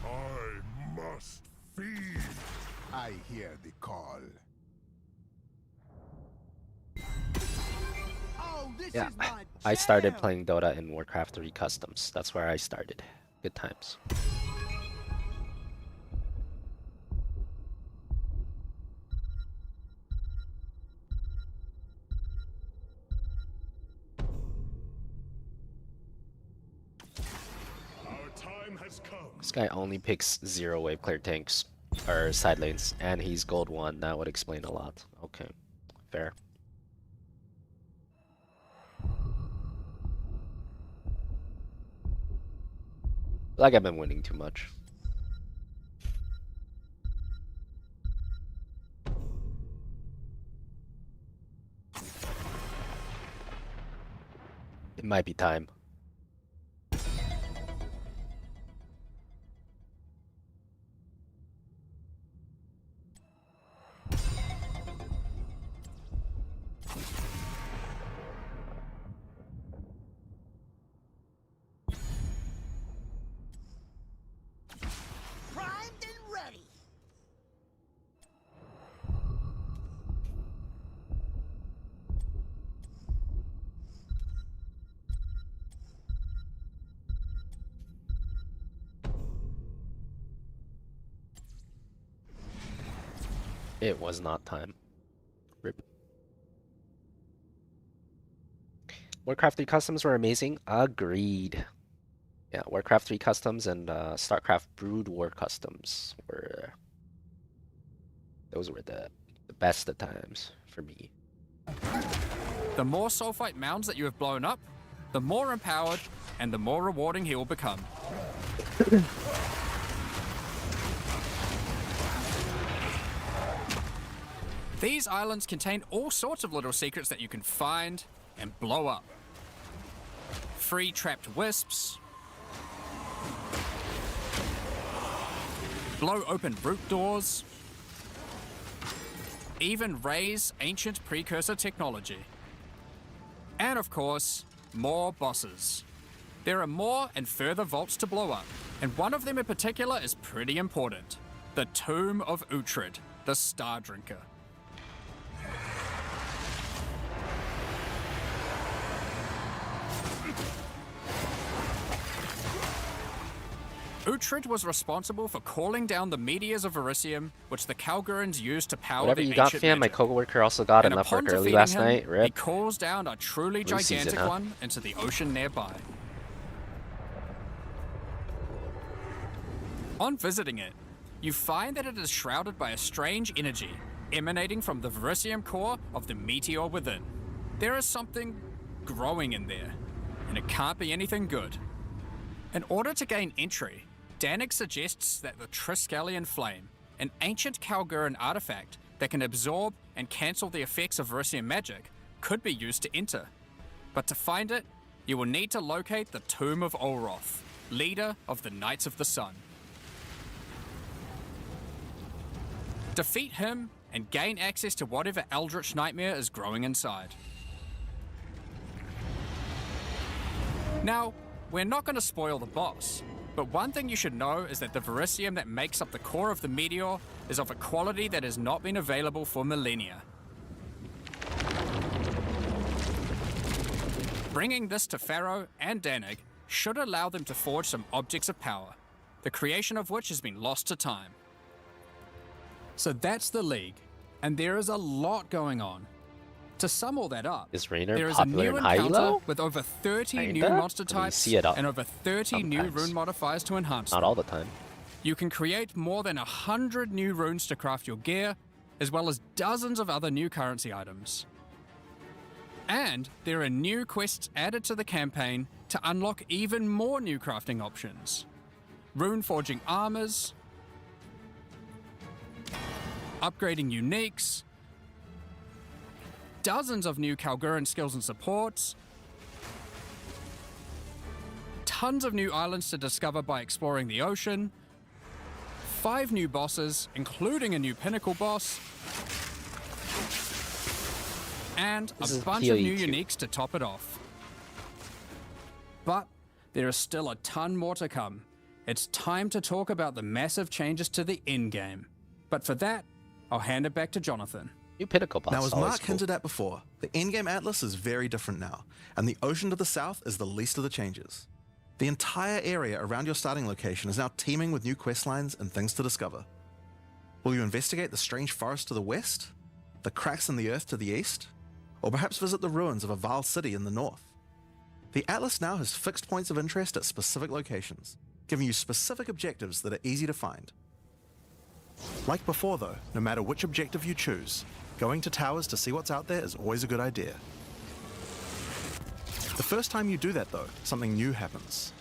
[SPEAKER 4] I must feed. I hear the call. Oh, this
[SPEAKER 2] Yeah,
[SPEAKER 4] is my
[SPEAKER 2] I started
[SPEAKER 4] jam.
[SPEAKER 2] playing Dota in Warcraft 3 Customs. That's where I started. Good times.
[SPEAKER 4] Our time has come.
[SPEAKER 2] This guy only picks 0 wave clear tanks, or side lanes, and he's gold 1. That would explain a lot. Okay, fair. Like I've been winning too much. It might be time.
[SPEAKER 5] Primed and ready.
[SPEAKER 2] It was not time. Rip. Warcraft 3 customs were amazing. Agreed. Yeah, Warcraft 3 customs and Starcraft Brood War customs were... Those were the best of times for me.
[SPEAKER 8] The more sulfite mounds that you have blown up, the more empowered and the more rewarding he will become. These islands contain all sorts of little secrets that you can find and blow up. Free trapped wisps, blow open root doors, even raise ancient precursor technology. And of course, more bosses. There are more and further vaults to blow up, and one of them in particular is pretty important. The Tomb of Uhtred, the Star Drinker. Uhtred was responsible for calling down the meteors of Elysium, which the Kalgurans used to power
[SPEAKER 2] Whatever
[SPEAKER 8] the
[SPEAKER 2] you got,
[SPEAKER 8] ancient
[SPEAKER 2] fam. My
[SPEAKER 8] magic.
[SPEAKER 2] coworker also got
[SPEAKER 8] And
[SPEAKER 2] enough
[SPEAKER 8] upon
[SPEAKER 2] work early
[SPEAKER 8] defeating
[SPEAKER 2] last
[SPEAKER 8] him,
[SPEAKER 2] night.
[SPEAKER 8] he
[SPEAKER 2] Rip.
[SPEAKER 8] calls down a truly
[SPEAKER 2] Blue season,
[SPEAKER 8] gigantic
[SPEAKER 2] huh?
[SPEAKER 8] one into the ocean nearby. On visiting it, you find that it is shrouded by a strange energy emanating from the Verisium core of the meteor within. There is something growing in there, and it can't be anything good. In order to gain entry, Danik suggests that the Triskelion Flame, an ancient Kalguran artifact that can absorb and cancel the effects of Verisium magic, could be used to enter. But to find it, you will need to locate the Tomb of Olroth, leader of the Knights of the Sun. Defeat him and gain access to whatever eldritch nightmare is growing inside. Now, we're not going to spoil the boss, but one thing you should know is that the Verisium that makes up the core of the meteor is of a quality that has not been available for millennia. Bringing this to Pharaoh and Danik should allow them to forge some objects of power, the creation of which has been lost to time. So that's the League, and there is a lot going on. To sum all that up,
[SPEAKER 2] Is Raynor
[SPEAKER 8] there is a
[SPEAKER 2] popular
[SPEAKER 8] new
[SPEAKER 2] in
[SPEAKER 8] encounter
[SPEAKER 2] Hilo?
[SPEAKER 8] with over 30 new
[SPEAKER 2] Kinda?
[SPEAKER 8] monster
[SPEAKER 2] I mean,
[SPEAKER 8] types
[SPEAKER 2] see it up
[SPEAKER 8] and over 30 new
[SPEAKER 2] sometimes.
[SPEAKER 8] rune modifiers to enhance
[SPEAKER 2] Not
[SPEAKER 8] them.
[SPEAKER 2] all the time.
[SPEAKER 8] You can create more than 100 new runes to craft your gear, as well as dozens of other new currency items. And there are new quests added to the campaign to unlock even more new crafting options. Rune forging armors, upgrading uniques, dozens of new Kalguran skills and supports, tons of new islands to discover by exploring the ocean, 5 new bosses, including a new pinnacle boss, and
[SPEAKER 2] This
[SPEAKER 8] a
[SPEAKER 2] is
[SPEAKER 8] bunch of new
[SPEAKER 2] PoE2.
[SPEAKER 8] uniques to top it off. But there is still a ton more to come. It's time to talk about the massive changes to the endgame. But for that, I'll hand it back to Jonathan.
[SPEAKER 2] New pinnacle boss.
[SPEAKER 3] Now, as
[SPEAKER 2] always
[SPEAKER 3] Mark
[SPEAKER 2] cool.
[SPEAKER 3] hinted at before, the endgame atlas is very different now, and the ocean to the south is the least of the changes. The entire area around your starting location is now teeming with new quest lines and things to discover. Will you investigate the strange forest to the west? The cracks in the earth to the east? Or perhaps visit the ruins of a Val city in the north? The atlas now has fixed points of interest at specific locations, giving you specific objectives that are easy to find. Like before though, no matter which objective you choose, going to towers to see what's out there is always a good idea. The first time you do that though, something new happens.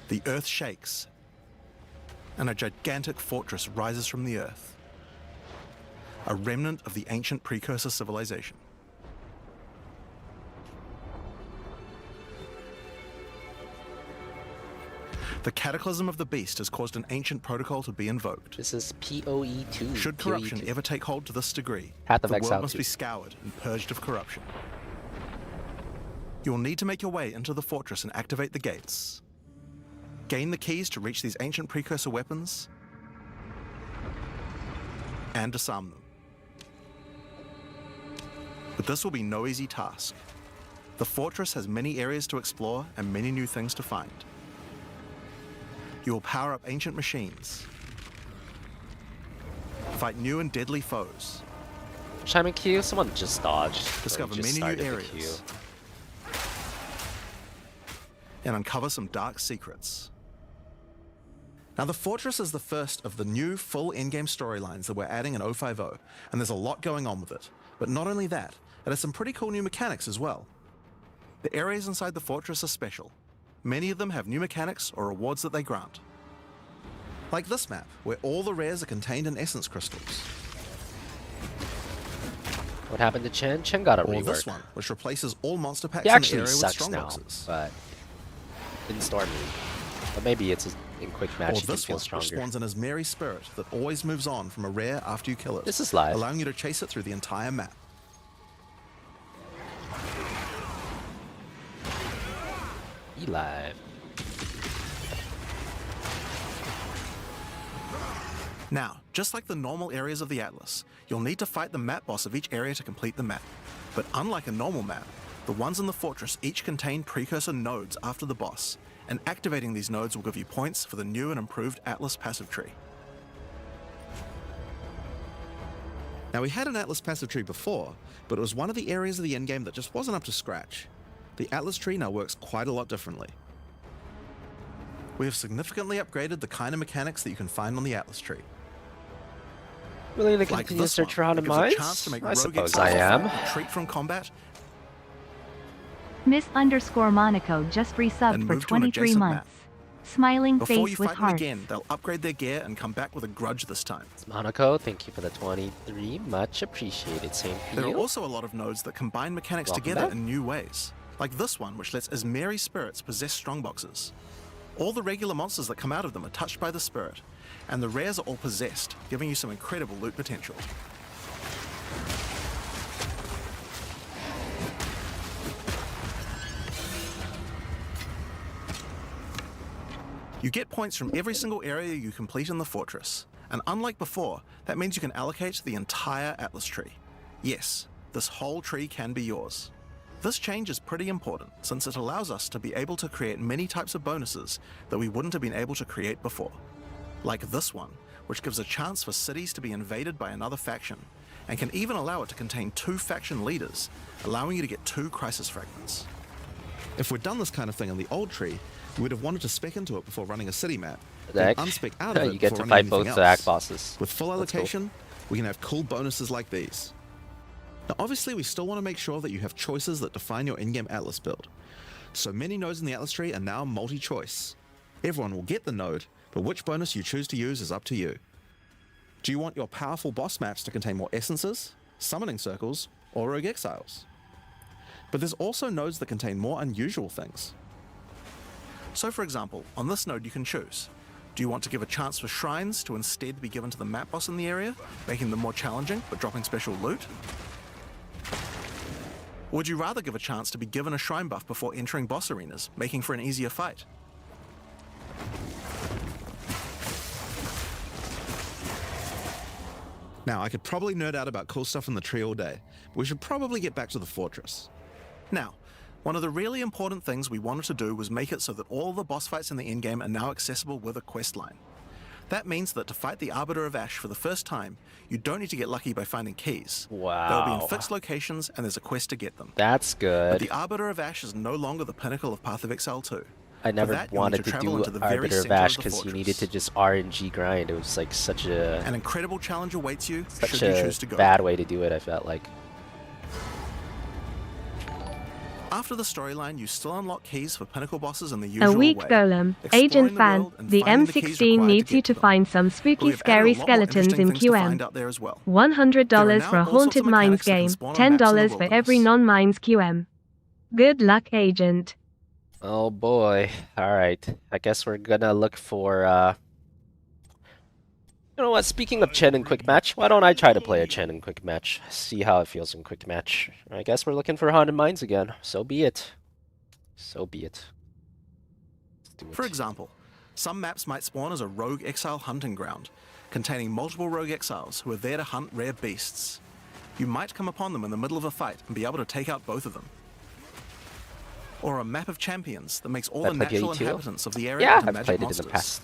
[SPEAKER 3] The earth shakes, and a gigantic fortress rises from the earth. A remnant of the ancient precursor civilization. The cataclysm of the beast has caused an ancient protocol to be invoked.
[SPEAKER 2] This is PoE2.
[SPEAKER 3] Should corruption
[SPEAKER 2] PoE2.
[SPEAKER 3] ever take hold to this degree,
[SPEAKER 2] Path of
[SPEAKER 3] the
[SPEAKER 2] Exile
[SPEAKER 3] world must
[SPEAKER 2] 2.
[SPEAKER 3] be scoured and purged of corruption. You'll need to make your way into the fortress and activate the gates. Gain the keys to reach these ancient precursor weapons, and disarm them. But this will be no easy task. The fortress has many areas to explore and many new things to find. You will power up ancient machines, fight new and deadly foes,
[SPEAKER 2] Shaman Q, someone just dodged.
[SPEAKER 3] discover
[SPEAKER 2] Or just
[SPEAKER 3] many
[SPEAKER 2] started
[SPEAKER 3] new
[SPEAKER 2] the queue.
[SPEAKER 3] areas, and uncover some dark secrets. Now, the Fortress is the first of the new full endgame storylines that we're adding in 050, and there's a lot going on with it. But not only that, it has some pretty cool new mechanics as well. The areas inside the Fortress are special. Many of them have new mechanics or rewards that they grant. Like this map, where all the rares are contained in essence crystals.
[SPEAKER 2] What happened to Chen? Chen got a
[SPEAKER 3] Or
[SPEAKER 2] rework.
[SPEAKER 3] this one, which replaces all monster packs
[SPEAKER 2] He
[SPEAKER 3] in the
[SPEAKER 2] actually
[SPEAKER 3] area with
[SPEAKER 2] sucks
[SPEAKER 3] strong
[SPEAKER 2] now,
[SPEAKER 3] boxes.
[SPEAKER 2] but in Stormy. But maybe it's in quick match
[SPEAKER 3] Or
[SPEAKER 2] he can
[SPEAKER 3] this
[SPEAKER 2] feel
[SPEAKER 3] one, which
[SPEAKER 2] stronger.
[SPEAKER 3] spawns in his merry spirit that always moves on from a rare after you kill it.
[SPEAKER 2] This is live.
[SPEAKER 3] Allowing you to chase it through the entire map.
[SPEAKER 2] He live.
[SPEAKER 3] Now, just like the normal areas of the Atlas, you'll need to fight the map boss of each area to complete the map. But unlike a normal map, the ones in the fortress each contain precursor nodes after the boss, and activating these nodes will give you points for the new and improved Atlas passive tree. Now, we had an Atlas passive tree before, but it was one of the areas of the endgame that just wasn't up to scratch. The Atlas tree now works quite a lot differently. We have significantly upgraded the kind of mechanics that you can find on the Atlas tree.
[SPEAKER 2] Willing to
[SPEAKER 3] Like
[SPEAKER 2] continue
[SPEAKER 3] this
[SPEAKER 2] search for
[SPEAKER 3] one,
[SPEAKER 2] haunted
[SPEAKER 3] that gives a
[SPEAKER 2] mines?
[SPEAKER 3] chance to make
[SPEAKER 2] I
[SPEAKER 3] rogue
[SPEAKER 2] suppose
[SPEAKER 3] Exile
[SPEAKER 2] I am.
[SPEAKER 3] retreat from combat
[SPEAKER 7] Miss_Monaco just
[SPEAKER 3] and
[SPEAKER 7] resubbed for
[SPEAKER 3] move to an
[SPEAKER 7] 23
[SPEAKER 3] adjacent
[SPEAKER 7] months.
[SPEAKER 3] map.
[SPEAKER 7] Smiling
[SPEAKER 3] Before you
[SPEAKER 7] face with
[SPEAKER 3] fight them
[SPEAKER 7] hearts.
[SPEAKER 3] again, they'll upgrade their gear and come back with a grudge this time.
[SPEAKER 2] Monaco, thank you for the 23. Much appreciated. Same for
[SPEAKER 3] There are
[SPEAKER 2] you.
[SPEAKER 3] also a lot of nodes that combine mechanics
[SPEAKER 2] Welcome
[SPEAKER 3] together
[SPEAKER 2] back.
[SPEAKER 3] in new ways. Like this one, which lets Ismeri spirits possess strongboxes. All the regular monsters that come out of them are touched by the spirit, and the rares are all possessed, giving you some incredible loot potential. You get points from every single area you complete in the fortress, and unlike before, that means you can allocate the entire Atlas tree. Yes, this whole tree can be yours. This change is pretty important, since it allows us to be able to create many types of bonuses that we wouldn't have been able to create before. Like this one, which gives a chance for cities to be invaded by another faction, and can even allow it to contain 2 faction leaders, allowing you to get 2 crisis fragments. If we'd done this kind of thing in the old tree, we would have wanted to spec into it before running a city map, then
[SPEAKER 2] Deck.
[SPEAKER 3] unspec out of it
[SPEAKER 2] You get
[SPEAKER 3] before
[SPEAKER 2] to
[SPEAKER 3] running
[SPEAKER 2] fight both
[SPEAKER 3] anything
[SPEAKER 2] the
[SPEAKER 3] else.
[SPEAKER 2] act bosses.
[SPEAKER 3] With full
[SPEAKER 2] That's cool.
[SPEAKER 3] allocation, we can have cool bonuses like these. Now obviously we still want to make sure that you have choices that define your in-game Atlas build. So many nodes in the Atlas tree are now multi-choice. Everyone will get the node, but which bonus you choose to use is up to you. Do you want your powerful boss maps to contain more essences, summoning circles, or rogue exiles? But there's also nodes that contain more unusual things. So for example, on this node you can choose. Do you want to give a chance for shrines to instead be given to the map boss in the area, making them more challenging but dropping special loot? Or would you rather give a chance to be given a shrine buff before entering boss arenas, making for an easier fight? Now, I could probably nerd out about cool stuff in the tree all day, but we should probably get back to the fortress. Now, one of the really important things we wanted to do was make it so that all the boss fights in the endgame are now accessible with a quest line. That means that to fight the Arbiter of Ash for the first time, you don't need to get lucky by finding keys.
[SPEAKER 2] Wow.
[SPEAKER 3] They'll be in fixed locations and there's a quest to get them.
[SPEAKER 2] That's good.
[SPEAKER 3] But the Arbiter of Ash is no longer the pinnacle of Path of Exile 2.
[SPEAKER 2] I never
[SPEAKER 3] that, you'll need
[SPEAKER 2] wanted
[SPEAKER 3] to
[SPEAKER 2] to
[SPEAKER 3] travel
[SPEAKER 2] do
[SPEAKER 3] into the very
[SPEAKER 2] Arbiter of
[SPEAKER 3] center of
[SPEAKER 2] Ash
[SPEAKER 3] the
[SPEAKER 2] because you
[SPEAKER 3] fortress.
[SPEAKER 2] needed to just RNG grind. It was like such a
[SPEAKER 3] An incredible challenge awaits you should
[SPEAKER 2] such
[SPEAKER 3] you
[SPEAKER 2] a
[SPEAKER 3] choose to go.
[SPEAKER 2] bad way to do it, I felt like.
[SPEAKER 3] After the storyline, you still unlock keys for pinnacle bosses in the
[SPEAKER 7] A
[SPEAKER 3] usual
[SPEAKER 7] weak
[SPEAKER 3] way.
[SPEAKER 7] golem.
[SPEAKER 3] Exploring
[SPEAKER 7] Agent
[SPEAKER 3] the
[SPEAKER 7] fan,
[SPEAKER 3] world and
[SPEAKER 7] the
[SPEAKER 3] finding the keys
[SPEAKER 7] M16
[SPEAKER 3] required
[SPEAKER 7] needs
[SPEAKER 3] to
[SPEAKER 7] you
[SPEAKER 3] get
[SPEAKER 7] to
[SPEAKER 3] them.
[SPEAKER 7] find some
[SPEAKER 3] But
[SPEAKER 7] spooky,
[SPEAKER 3] we've added
[SPEAKER 7] scary
[SPEAKER 3] a lot more
[SPEAKER 7] skeletons
[SPEAKER 3] interesting
[SPEAKER 7] in
[SPEAKER 3] things to find
[SPEAKER 7] QM.
[SPEAKER 3] out there as well.
[SPEAKER 7] $100
[SPEAKER 3] There are
[SPEAKER 7] for
[SPEAKER 3] now
[SPEAKER 7] a
[SPEAKER 3] all sorts
[SPEAKER 7] Haunted
[SPEAKER 3] of
[SPEAKER 7] Mines
[SPEAKER 3] mechanics that can
[SPEAKER 7] game.
[SPEAKER 3] spawn on maps in the
[SPEAKER 7] $10 for every
[SPEAKER 3] wilderness.
[SPEAKER 7] non-mines QM. Good luck, Agent.
[SPEAKER 2] Oh boy. Alright. I guess we're gonna look for you know what, speaking of Chen in quick match, why don't I try to play a Chen in quick match? See how it feels in quick match. I guess we're looking for Haunted Mines again. So be it. So be it. Let's do it.
[SPEAKER 3] For example, some maps might spawn as a rogue exile hunting ground, containing multiple rogue exiles who are there to hunt rare beasts. You might come upon them in the middle of a fight and be able to take out both of them. Or a map of champions that makes all
[SPEAKER 2] I
[SPEAKER 3] the
[SPEAKER 2] played
[SPEAKER 3] natural
[SPEAKER 2] AE2?
[SPEAKER 3] inhabitants of the area
[SPEAKER 2] Yeah,
[SPEAKER 3] into
[SPEAKER 2] I've
[SPEAKER 3] magic
[SPEAKER 2] played
[SPEAKER 3] monsters.
[SPEAKER 2] it in the past.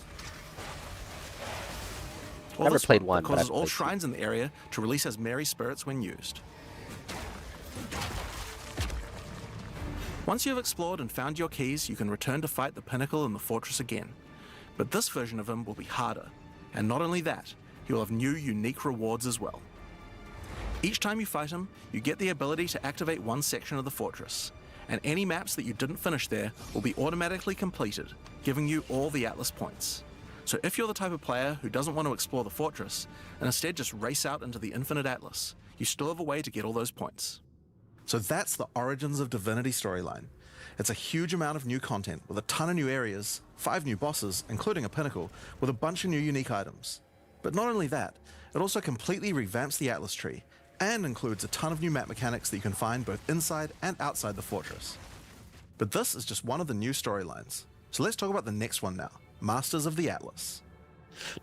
[SPEAKER 3] Or
[SPEAKER 2] Never
[SPEAKER 3] this
[SPEAKER 2] played
[SPEAKER 3] that
[SPEAKER 2] one, but
[SPEAKER 3] causes
[SPEAKER 2] I've
[SPEAKER 3] all
[SPEAKER 2] played two.
[SPEAKER 3] shrines in the area to release as merry spirits when used. Once you have explored and found your keys, you can return to fight the pinnacle in the fortress again. But this version of him will be harder, and not only that, he will have new unique rewards as well. Each time you fight him, you get the ability to activate one section of the fortress, and any maps that you didn't finish there will be automatically completed, giving you all the Atlas points. So if you're the type of player who doesn't want to explore the fortress, and instead just race out into the infinite Atlas, you still have a way to get all those points. So that's the Origins of Divinity storyline. It's a huge amount of new content with a ton of new areas, 5 new bosses, including a pinnacle, with a bunch of new unique items. But not only that, it also completely revamps the Atlas tree, and includes a ton of new map mechanics that you can find both inside and outside the fortress. But this is just one of the new storylines. So let's talk about the next one now, Masters of the Atlas.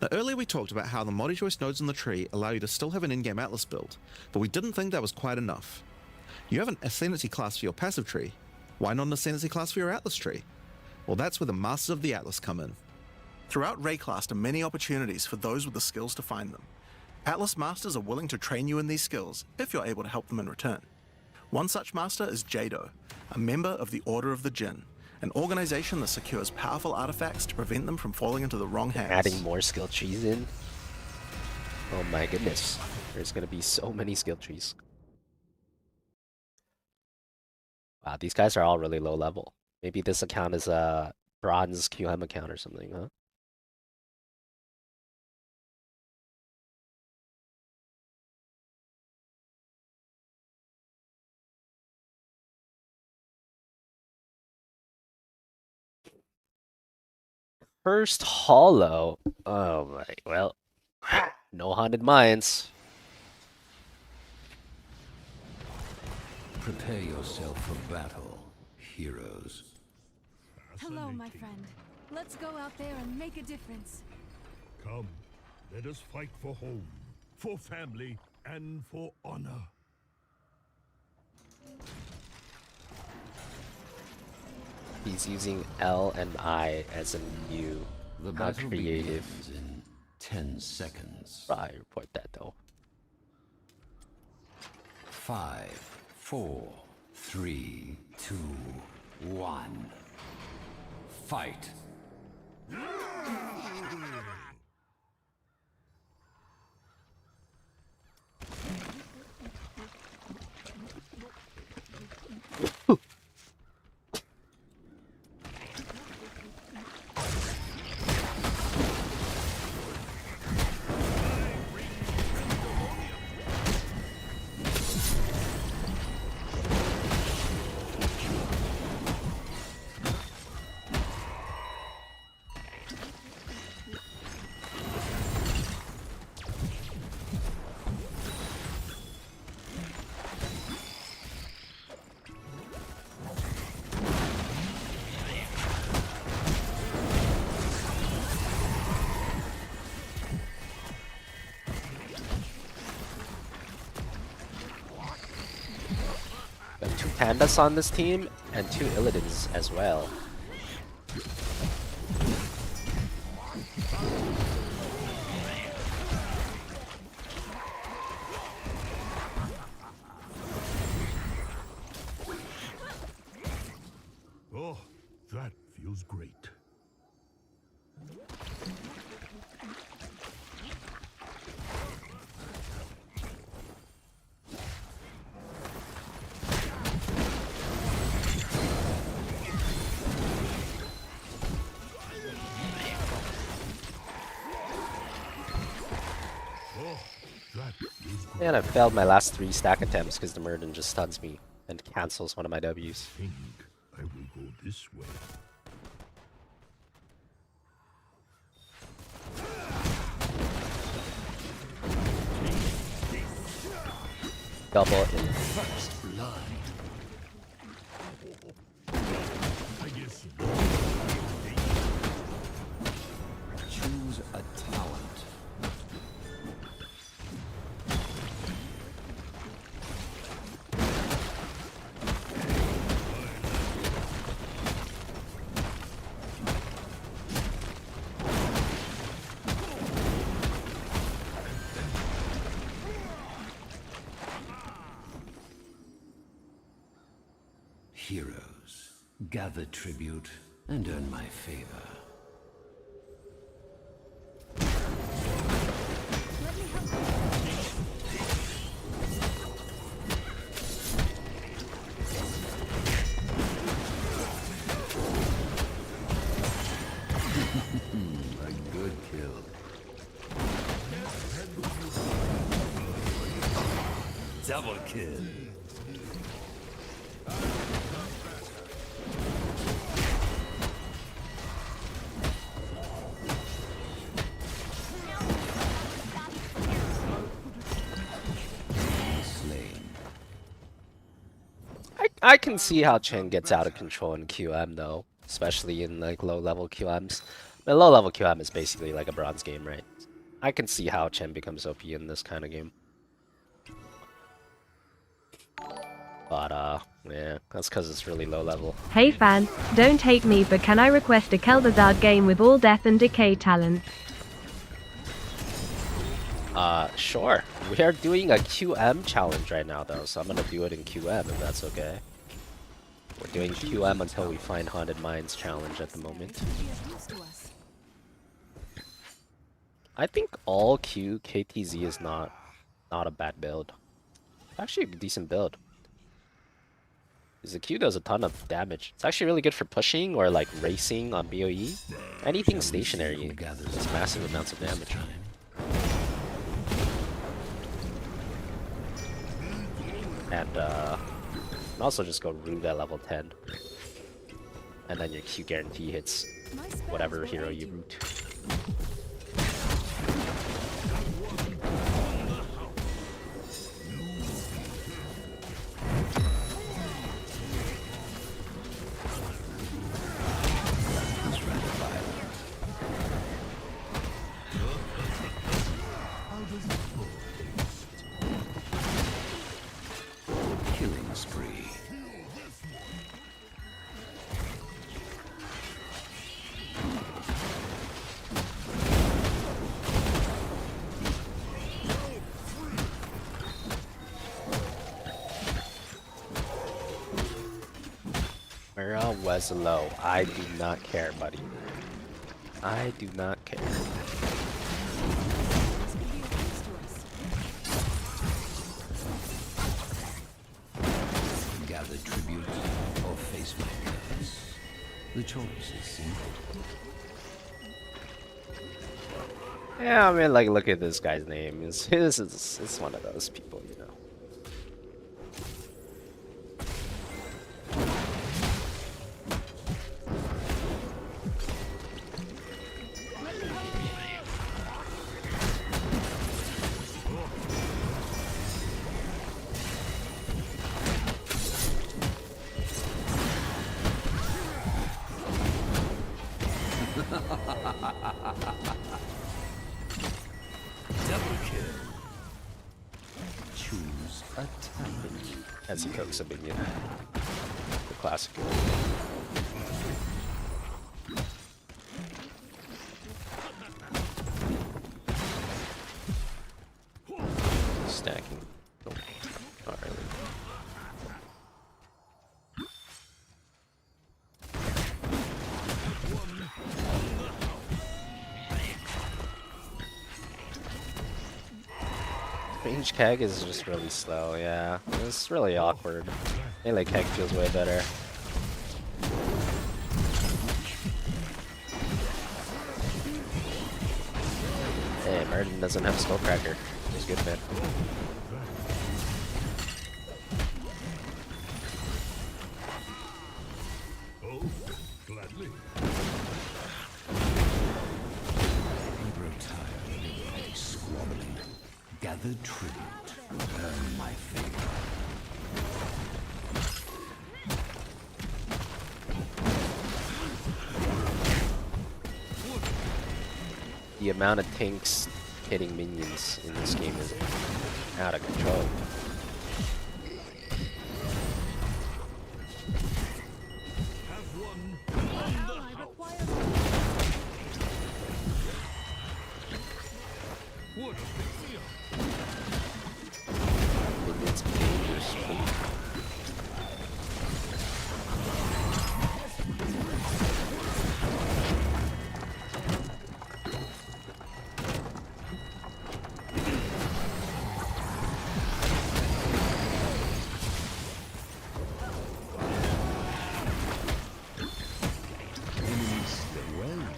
[SPEAKER 3] Now earlier we talked about how the multi-choice nodes in the tree allow you to still have an in-game Atlas build, but we didn't think that was quite enough. You have an Ascendancy class for your passive tree, why not an Ascendancy class for your Atlas tree? Well, that's where the Masters of the Atlas come in. Throughout Rayclast are many opportunities for those with the skills to find them. Atlas Masters are willing to train you in these skills if you're able to help them in return. One such master is Jado, a member of the Order of the Jinn, an organization that secures powerful artifacts to prevent them from falling into the wrong hands.
[SPEAKER 2] Adding more skill trees in. Oh my goodness. There's gonna be so many skill trees. Wow, these guys are all really low level. Maybe this account is a bronze QM account or something, huh? First hollow. Oh my, well, no haunted mines.
[SPEAKER 4] Prepare yourself for battle, heroes.
[SPEAKER 6] Hello, my friend. Let's go out there and make a difference.
[SPEAKER 10] Come, let us fight for home, for family, and for honor.
[SPEAKER 2] He's using L and I as a new.
[SPEAKER 4] The
[SPEAKER 2] How
[SPEAKER 4] battle
[SPEAKER 2] creative.
[SPEAKER 4] begins in 10 seconds.
[SPEAKER 2] I report that though.
[SPEAKER 4] 5, 4, 3, 2, 1. Fight.
[SPEAKER 2] Pandas on this team and 2 Illidan's as well.
[SPEAKER 10] Oh, that feels great.
[SPEAKER 2] And I failed my last 3 stack attempts because the Murden just stuns me and cancels one of my W's.
[SPEAKER 10] I think I will go this way.
[SPEAKER 2] Double in.
[SPEAKER 4] First blood.
[SPEAKER 10] I guess
[SPEAKER 4] Choose a talent. Heroes, gather tribute and earn my favor. A good kill. Double kill.
[SPEAKER 2] I can see how Chen gets out of control in QM though, especially in like low level QMs. The low level QM is basically like a bronze game, right? I can see how Chen becomes OP in this kind of game. But yeah, that's because it's really low level.
[SPEAKER 11] Hey fan, don't hate me, but can I request a Kel'Thuzad game with all death and decay talents?
[SPEAKER 2] Sure. We are doing a QM challenge right now though, so I'm gonna do it in QM if that's okay. We're doing QM until we find Haunted Mines challenge at the moment. I think all Q KTZ is not a bad build. Actually a decent build. Because the Q does a ton of damage. It's actually really good for pushing or like racing on BOE. Anything stationary does massive amounts of damage. And also just go Rune at level 10. And then your Q guarantee hits whatever hero you root.
[SPEAKER 4] Killing spree.
[SPEAKER 2] Mira was low. I do not care, buddy. I do not care.
[SPEAKER 4] Gather tribute or face my curse. The choice is simple.
[SPEAKER 2] Yeah, I mean, like, look at this guy's name. It's one of those people, you know.
[SPEAKER 4] Double kill.
[SPEAKER 2] as he cooks a minion. The classic. Stacking. Nope. Not really. Range keg is just really slow, yeah. It's really awkward. Melee keg feels way better. Hey, Merton doesn't have Skullcracker. He's good, man.
[SPEAKER 10] Oh, gladly.
[SPEAKER 4] You grow tired of your petty squabbling. Gather tribute. Earn my favor.
[SPEAKER 2] The amount of tanks hitting minions in this game is out of control. Minions dangerously.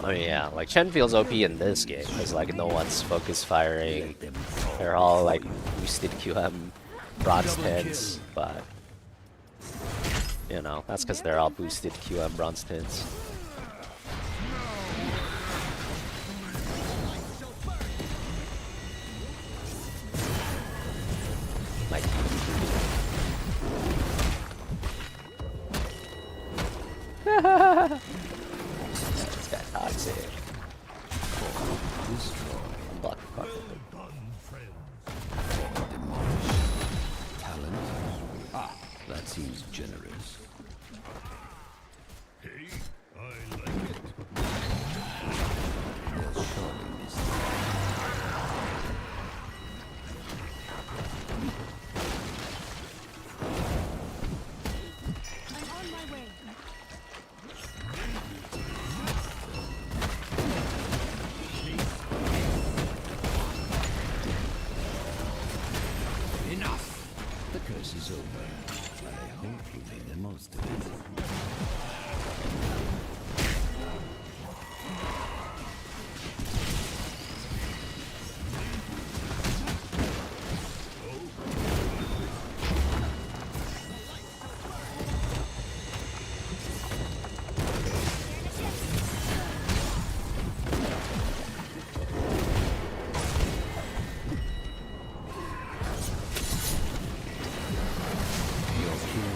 [SPEAKER 2] Oh yeah, like Chen feels OP in this game because like no one's focus firing. They're all like boosted QM bronze 10s, but you know that's because they're all boosted QM bronze 10s. Like. This guy toxic. Block the fuck.
[SPEAKER 4] Talent? Ah, that seems generous.
[SPEAKER 10] Hey, I like it.
[SPEAKER 4] They'll surely miss it.
[SPEAKER 6] I'm on my way.
[SPEAKER 4] Enough! The curse is over, but I hope you made the most of it.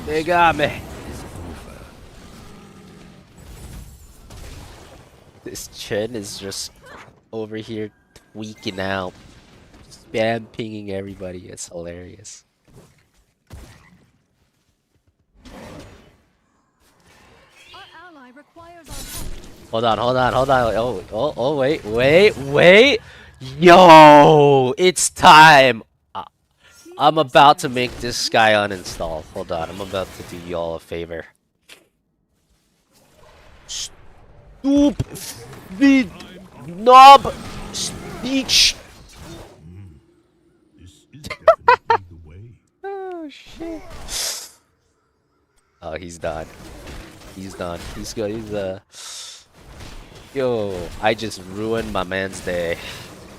[SPEAKER 2] They got me. This Chen is just over here tweaking out, spam pinging everybody. It's hilarious.
[SPEAKER 6] Our ally requires our help.
[SPEAKER 2] Hold on. Oh, wait. Yo, it's time. I'm about to make this guy uninstall. Hold on, I'm about to do y'all a favor. Stupid knob speech.
[SPEAKER 10] This is definitely the way.
[SPEAKER 2] Oh shit. Oh, he's done. He's done. He's good. Yo, I just ruined my man's day.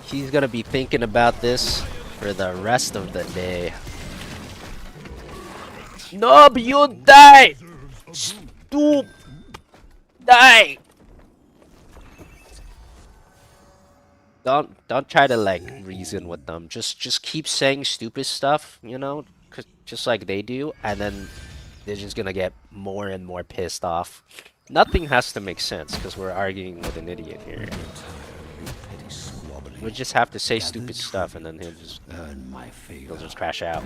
[SPEAKER 2] He's gonna be thinking about this for the rest of the day. Nob, you die! Stupid! Die! Don't try to like reason with them. Just keep saying stupid stuff, you know, just like they do, and then they're just gonna get more and more pissed off. Nothing has to make sense because we're arguing with an idiot here. We just have to say stupid stuff, and then he'll just crash out.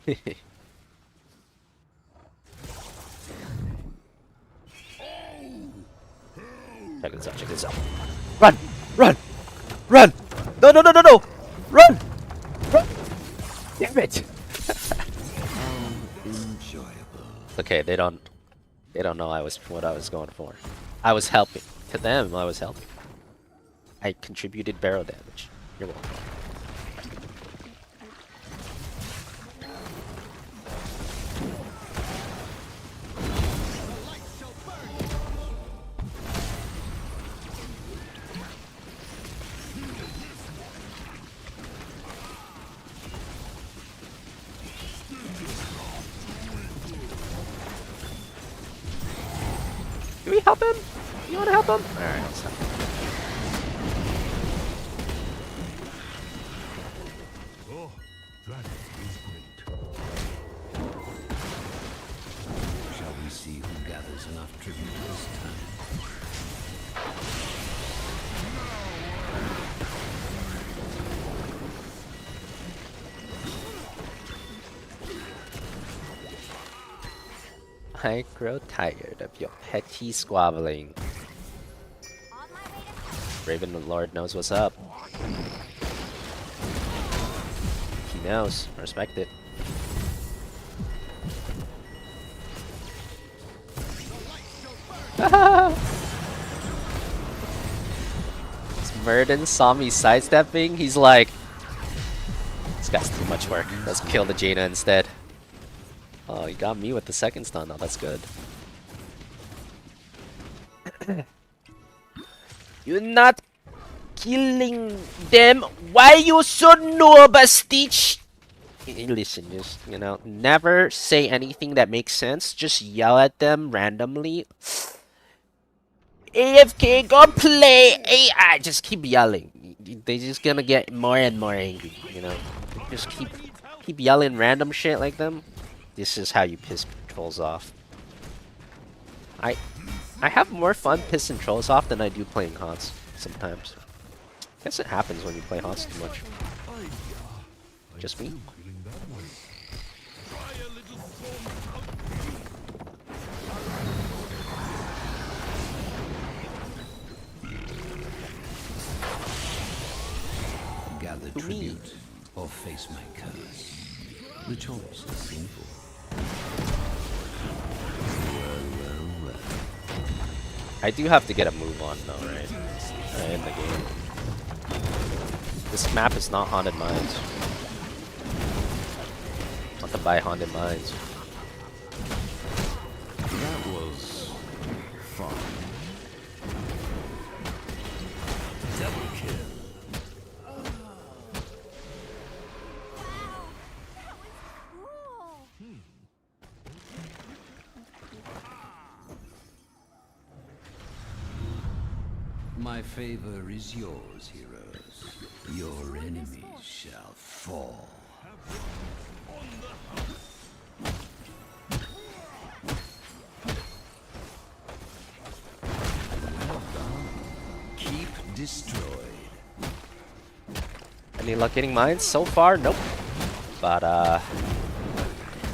[SPEAKER 2] Check this out, check this out. Run! Run! Run! No, no, no, no, no! Run! Run! Damn it! Okay, they don't know what I was going for. I was helping. To them, I was helping. I contributed barrel damage. You're welcome. Can we help him? You wanna help him? Alright, let's help him.
[SPEAKER 10] Oh, that is great.
[SPEAKER 4] Shall we see who gathers enough tribute this time?
[SPEAKER 2] I grow tired of your petty squabbling. Raven Lord knows what's up. He knows. I respect it. Murden saw me sidestepping. He's like, this guy's too much work. Let's kill the Jaina instead. Oh, he got me with the second stun though. That's good. You're not killing them. Why you so noob, Stitch? Listen, just, you know, never say anything that makes sense. Just yell at them randomly. AFK, go play AI. Just keep yelling. They just gonna get more and more angry, you know. Just keep yelling random shit like them. This is how you piss trolls off. I have more fun pissing trolls off than I do playing HOTS sometimes. I guess it happens when you play HOTS too much. Just me?
[SPEAKER 4] Gather tribute or face my curse. The choice is simple.
[SPEAKER 2] I do have to get a move on though, right? In the game. This map is not Haunted Mines. I want to buy Haunted Mines.
[SPEAKER 4] That was fun. Double kill. My favor is yours, heroes. Your enemies shall fall. Well done. Keep destroyed.
[SPEAKER 2] Any luck getting mines so far? Nope. But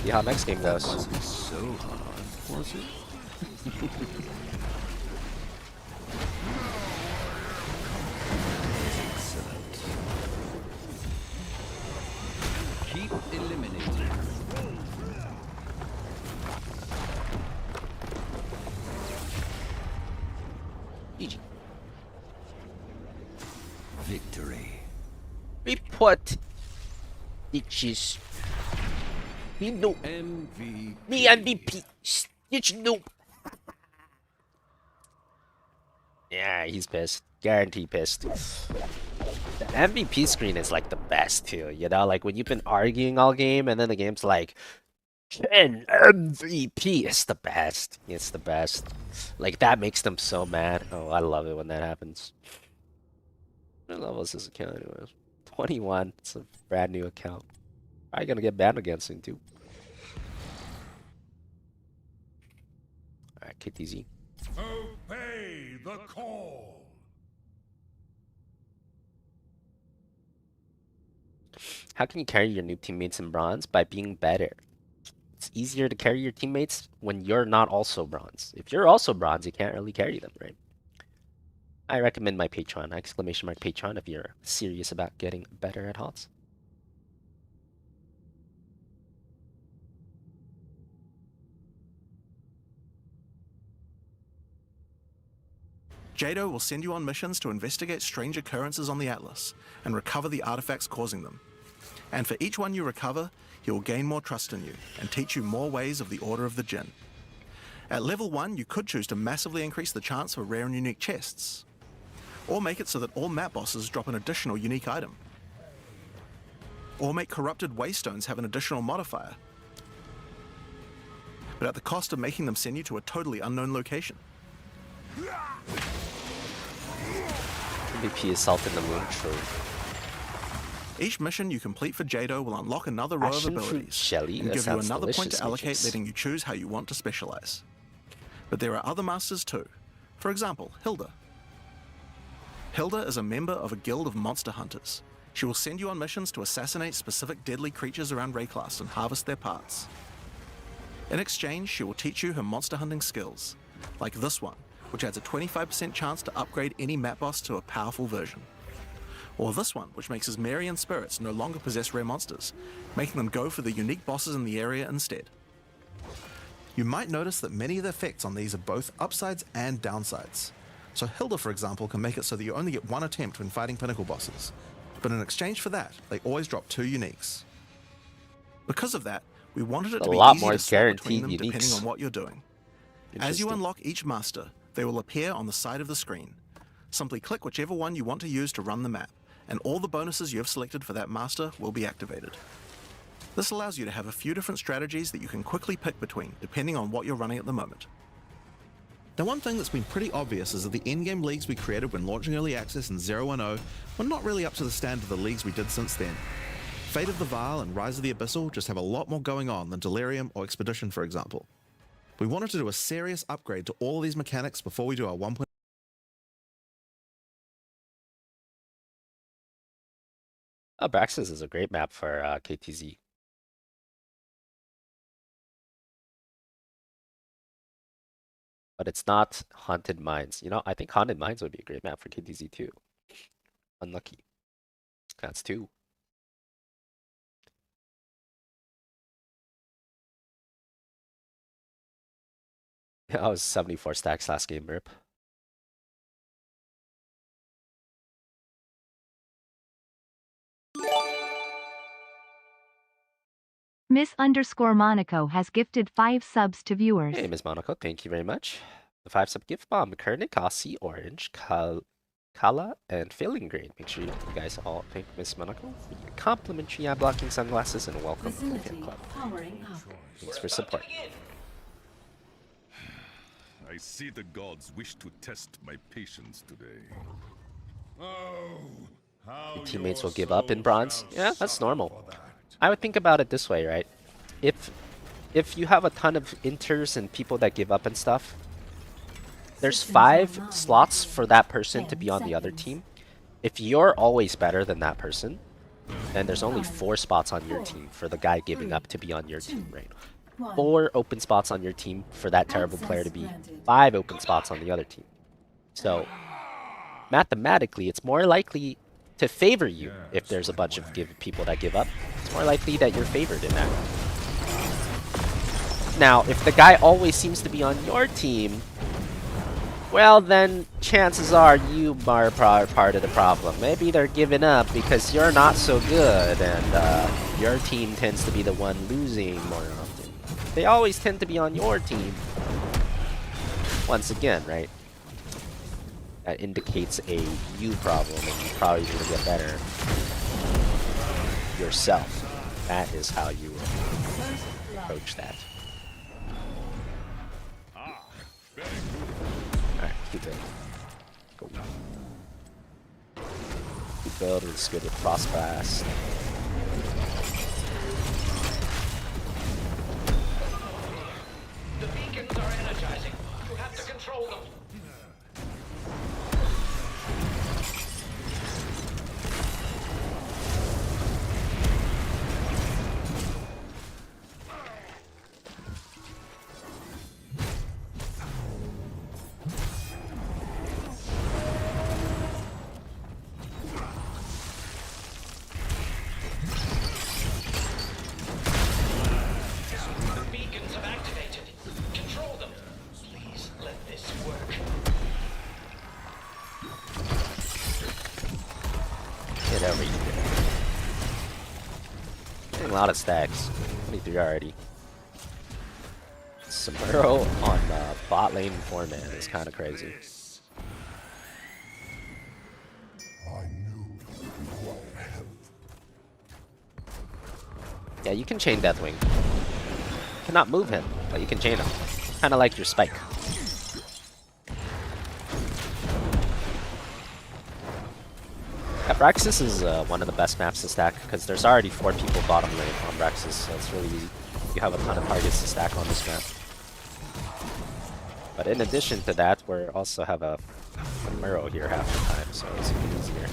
[SPEAKER 2] see how next game goes.
[SPEAKER 4] Wasn't so hard, was it? Excellent. Keep eliminating.
[SPEAKER 2] GG.
[SPEAKER 4] Victory.
[SPEAKER 2] Report. Bitches. Me noob.
[SPEAKER 4] MVP.
[SPEAKER 2] Me MVP. Stitch noob. Yeah, he's pissed. Guarantee pissed. The MVP screen is like the best too, you know? Like when you've been arguing all game and then the game's like 10 MVP. It's the best. It's the best. Like that makes them so mad. Oh, I love it when that happens. What level is this account anyways? 21. It's a brand new account. Probably gonna get banned again soon too. Alright, KTZ.
[SPEAKER 10] Obey the call.
[SPEAKER 2] How can you carry your noob teammates in bronze? By being better. It's easier to carry your teammates when you're not also bronze. If you're also bronze, you can't really carry them, right? I recommend my Patreon, !Patreon, if you're serious about getting better at HOTS.
[SPEAKER 3] Jado will send you on missions to investigate strange occurrences on the Atlas and recover the artifacts causing them. And for each one you recover, he will gain more trust in you and teach you more ways of the Order of the Jinn. At level 1, you could choose to massively increase the chance for rare and unique chests, or make it so that all map bosses drop an additional unique item, or make corrupted waystones have an additional modifier, but at the cost of making them send you to a totally unknown location.
[SPEAKER 2] MVP is Salt in the Moon, true.
[SPEAKER 3] Each mission you complete for Jado will unlock another row of
[SPEAKER 2] Passion fruit
[SPEAKER 3] abilities
[SPEAKER 2] jelly?
[SPEAKER 3] and
[SPEAKER 2] That
[SPEAKER 3] give you
[SPEAKER 2] sounds
[SPEAKER 3] another point
[SPEAKER 2] delicious,
[SPEAKER 3] to allocate,
[SPEAKER 2] Matrix.
[SPEAKER 3] letting you choose how you want to specialize. But there are other masters too. For example, Hilda. Hilda is a member of a guild of monster hunters. She will send you on missions to assassinate specific deadly creatures around Rayclass and harvest their parts. In exchange, she will teach you her monster hunting skills, like this one, which adds a 25% chance to upgrade any map boss to a powerful version. Or this one, which makes his Marian spirits no longer possess rare monsters, making them go for the unique bosses in the area instead. You might notice that many of the effects on these are both upsides and downsides. So Hilda, for example, can make it so that you only get one attempt when fighting pinnacle bosses, but in exchange for that, they always drop 2 uniques. Because of that, we wanted it to
[SPEAKER 2] A
[SPEAKER 3] be
[SPEAKER 2] lot
[SPEAKER 3] easy
[SPEAKER 2] more
[SPEAKER 3] to swap between
[SPEAKER 2] guaranteed
[SPEAKER 3] them depending
[SPEAKER 2] uniques.
[SPEAKER 3] on what you're doing. As you
[SPEAKER 2] Interesting.
[SPEAKER 3] unlock each master, they will appear on the side of the screen. Simply click whichever one you want to use to run the map, and all the bonuses you have selected for that master will be activated. This allows you to have a few different strategies that you can quickly pick between, depending on what you're running at the moment. Now, one thing that's been pretty obvious is that the endgame leagues we created when launching early access in 010 were not really up to the standard of the leagues we did since then. Fate of the Vile and Rise of the Abyssal just have a lot more going on than Delirium or Expedition, for example. We wanted to do a serious upgrade to all of these mechanics before we do our 1.0.
[SPEAKER 2] Braxis is a great map for KTZ. But it's not Haunted Mines. You know, I think Haunted Mines would be a great map for KTZ too. Unlucky. That's 2. I was 74 stacks last game, rip.
[SPEAKER 7] Miss_Monaco has gifted 5 subs to viewers.
[SPEAKER 2] Hey, Ms. Monaco, thank you very much. The 5-sub gift bomb. Kernick, Aussie, Orange, Kala, and Failing Grade. Make sure you guys all thank Ms. Monaco for your complimentary eye blocking sunglasses and welcome to the fan club. Thanks for support.
[SPEAKER 10] I see the gods wish to test my patience today. Oh, how
[SPEAKER 2] Your teammates
[SPEAKER 10] your
[SPEAKER 2] will give up in
[SPEAKER 10] soul
[SPEAKER 2] bronze.
[SPEAKER 10] shall
[SPEAKER 2] Yeah, that's
[SPEAKER 10] suffer
[SPEAKER 2] normal.
[SPEAKER 10] for that.
[SPEAKER 2] I would think about it this way, right? If you have a ton of inters and people that give up and stuff, there's 5 slots for that person to be on the other team. If you're always better than that person, then there's only 4 spots on your team for the guy giving up to be on your team, right? 4 open spots on your team for that terrible player to be 5 open spots on the other team. So mathematically, it's more likely to favor you if there's a bunch of people that give up. It's more likely that you're favored in that. Now, if the guy always seems to be on your team, well then chances are you are part of the problem. Maybe they're giving up because you're not so good and your team tends to be the one losing more often. They always tend to be on your team. Once again, right? That indicates a you problem and you probably need to get better yourself. That is how you approach that. Alright, keep it. Go. Keep building, it's good with Frostblast.
[SPEAKER 5] The beacons are energizing. You have to control them.
[SPEAKER 2] There we go. Getting a lot of stacks. 23 already. Samuro on bot lane 4-man is kind of crazy. Yeah, you can chain Deathwing. You cannot move him, but you can chain him. Kind of like your spike. Yeah, Braxis is one of the best maps to stack because there's already 4 people bottom lane on Braxis, so it's really easy. You have a ton of targets to stack on this map. But in addition to that, we also have a Muro here half the time, so it's even easier.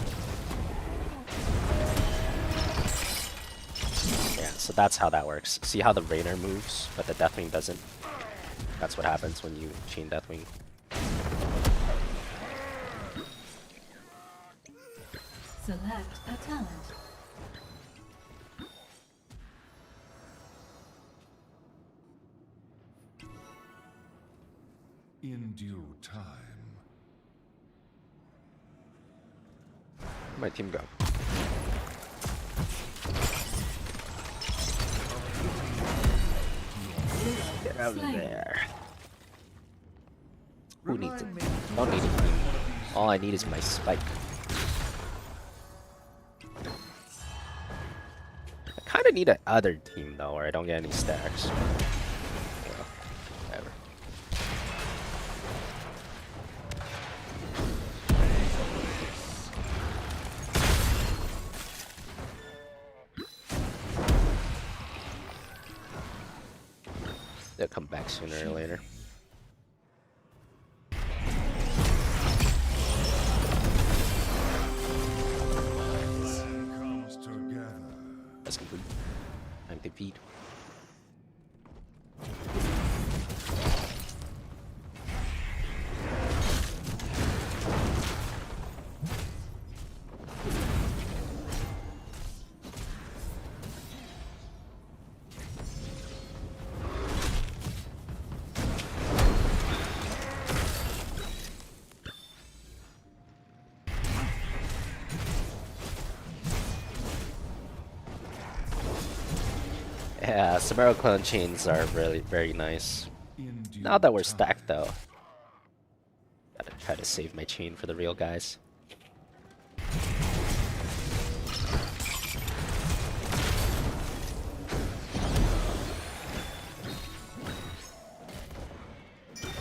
[SPEAKER 2] Yeah, so that's how that works. See how the Rainer moves, but the Deathwing doesn't? That's what happens when you chain Deathwing.
[SPEAKER 6] Select a talent.
[SPEAKER 10] In due time.
[SPEAKER 2] Where'd my team go? Get out of there. Who needs it? Don't need it. All I need is my spike. I kind of need a other team though, where I don't get any stacks. Well, whatever. They'll come back sooner or later. That's complete. I'm defeat. Yeah, Samuro clone chains are really very nice. Now that we're stacked though, gotta try to save my chain for the real guys.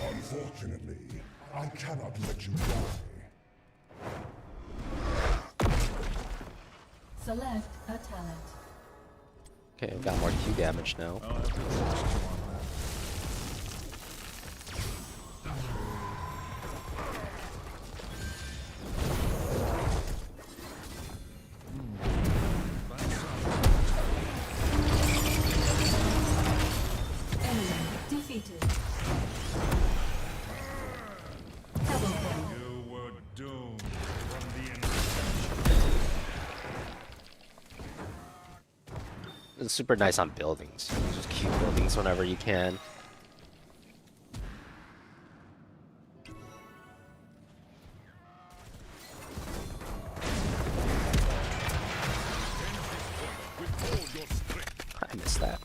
[SPEAKER 4] Unfortunately, I cannot let you die.
[SPEAKER 6] Select a talent.
[SPEAKER 2] Okay, I've got more Q damage now.
[SPEAKER 6] Enemy defeated. Double kill.
[SPEAKER 10] You were doomed from the
[SPEAKER 2] It's super nice on buildings. Just keep buildings whenever you can. I missed that.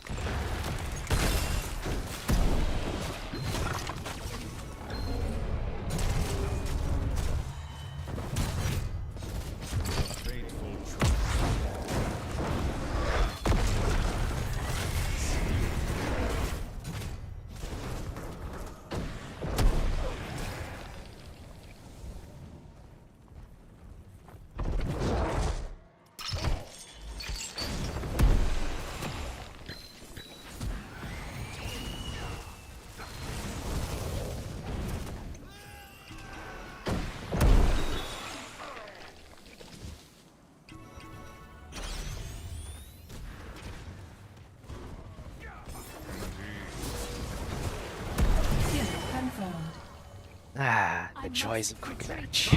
[SPEAKER 2] Ah, the joys of quick match.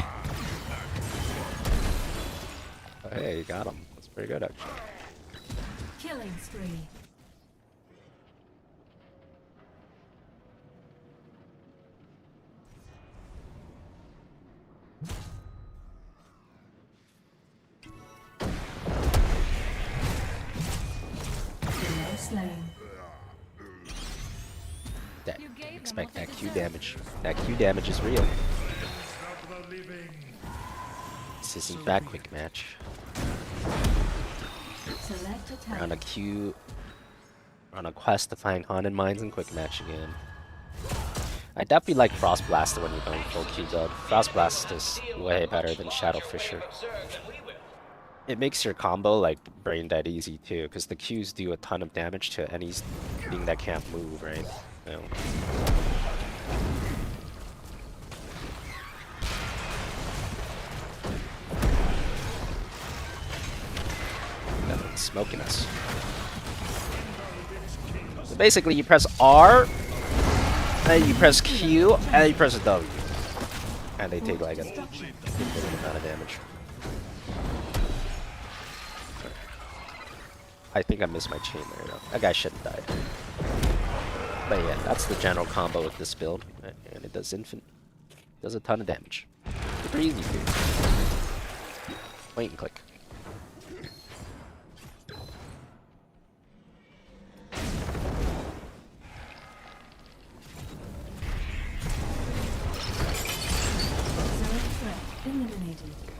[SPEAKER 2] Oh, hey, you got him. That's pretty good, actually.
[SPEAKER 6] Killing spree.
[SPEAKER 2] That, expect that Q damage. That Q damage is real. This is in fact quick match. We're on a Q. We're on a quest to find haunted mines and quick match again. I definitely like Frost Blaster when you're going full Q build. Frost Blast is way better than Shadow Fisher. It makes your combo like brain dead easy too, because the Qs do a ton of damage to anything that can't move, right? You know. That one's smoking us. So basically, you press R, and you press Q, and you press W, and they take like a significant amount of damage. I think I missed my chain there though. That guy shouldn't die. But yeah, that's the general combo with this build, and it does does a ton of damage. Super easy too. Wait and click.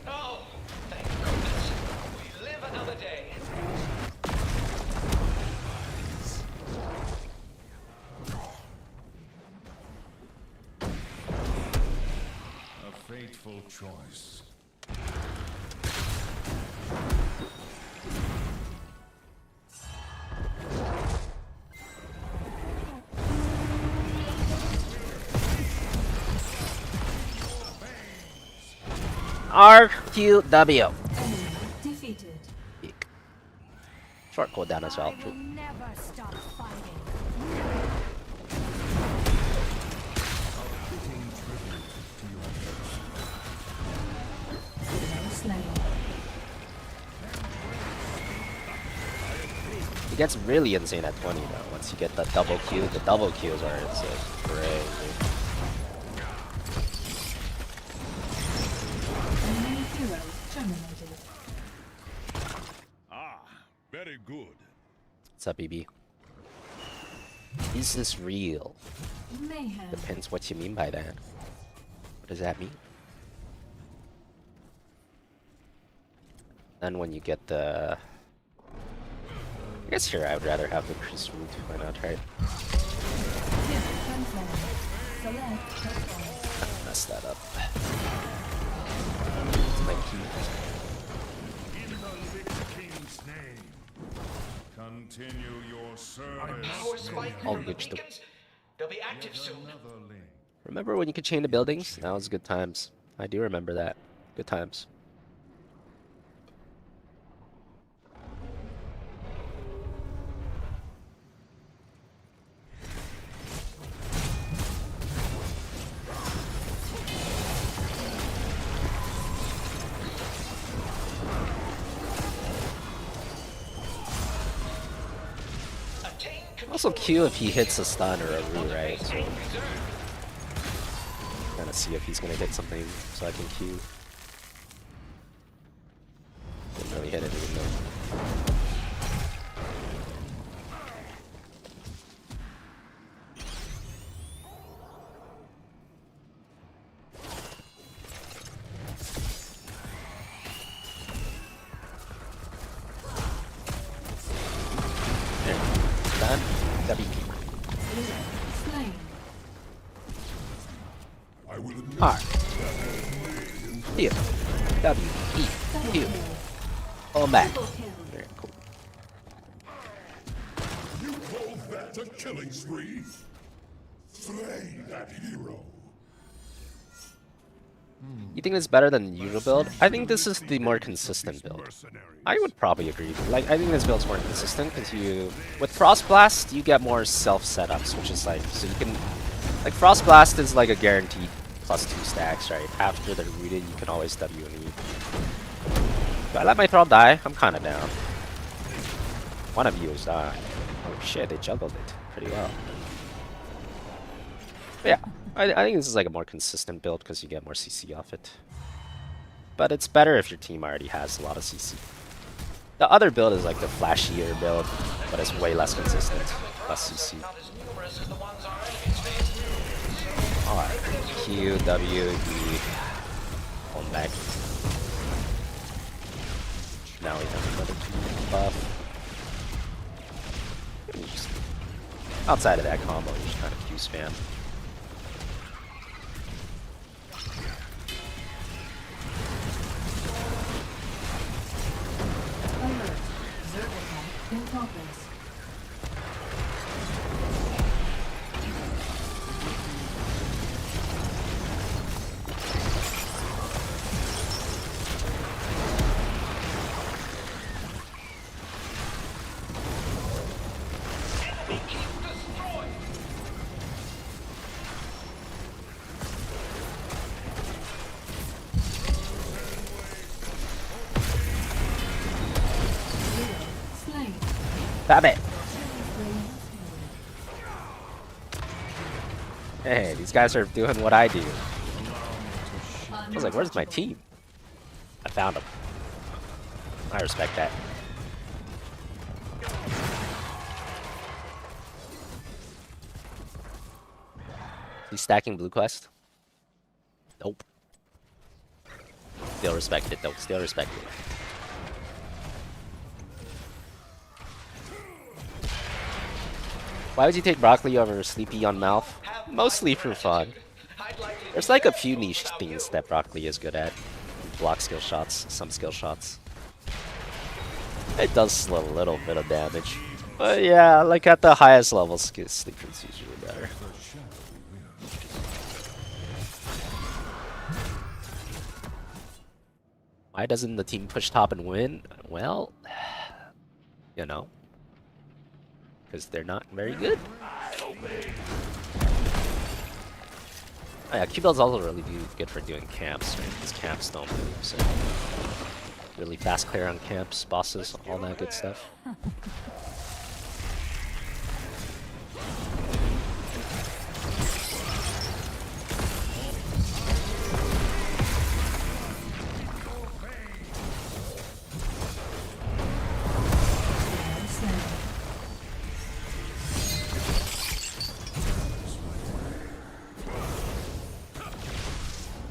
[SPEAKER 5] Oh, thank goodness. We live another day.
[SPEAKER 4] A fateful choice.
[SPEAKER 2] RQW.
[SPEAKER 6] Defeated.
[SPEAKER 2] Short cooldown as well.
[SPEAKER 6] I will never stop fighting.
[SPEAKER 2] It gets really insane at 20 though. Once you get the double Q is where it's like crazy.
[SPEAKER 10] Ah, very good.
[SPEAKER 2] What's up, BB? Is this real?
[SPEAKER 6] Mayhem.
[SPEAKER 2] Depends what you mean by that. What does that mean? Then when you get the... I guess here I would rather have the increased root. Why not, right? Mess that up. It's my key.
[SPEAKER 4] In the living king's name, continue your service.
[SPEAKER 2] I'll glitch them.
[SPEAKER 5] They'll be active soon.
[SPEAKER 4] Another link.
[SPEAKER 2] Remember when you could chain the buildings? That was good times. I do remember that. Good times. Also Q if he hits a stun or a Rune, right? So kind of see if he's gonna hit something so I can Q. Didn't really hit anything though. R Q W E Q. All back. Very cool.
[SPEAKER 4] You call that a killing spree? Slay that hero.
[SPEAKER 2] You think it's better than the usual build? I think this is the more consistent build. I would probably agree. Like, I think this build's more consistent because with Frost Blast, you get more self setups, which is like, so you can, like, Frost Blast is like a guaranteed +2 stacks, right? After the rooted, you can always W and E. Do I let my Thrall die? I'm kind of down. One of you is dying. Oh shit, they juggled it pretty well. But yeah, I think this is like a more consistent build because you get more CC off it. But it's better if your team already has a lot of CC. The other build is like the flashier build, but it's way less consistent, less CC. Alright, Q, W, D, hold back. Now we have another 2 buff. Just, outside of that combo, you're just trying to Q spam.
[SPEAKER 6] In progress.
[SPEAKER 2] Stop it! Hey, these guys are doing what I do. I was like, where's my team? I found them. I respect that. He's stacking blue quest? Nope. Still respect it though, still respect it. Why would you take broccoli over sleepy on mouth? Mostly for fun. There's like a few niche things that broccoli is good at. Block skill shots, some skill shots. It does a little bit of damage. But yeah, like at the highest level, sleepy's usually better. Why doesn't the team push top and win? Well, you know. Because they're not very good. Oh yeah, Q-Bell's also really good for doing camps, right? Because camps don't move, so really fast clear on camps, bosses, all that good stuff.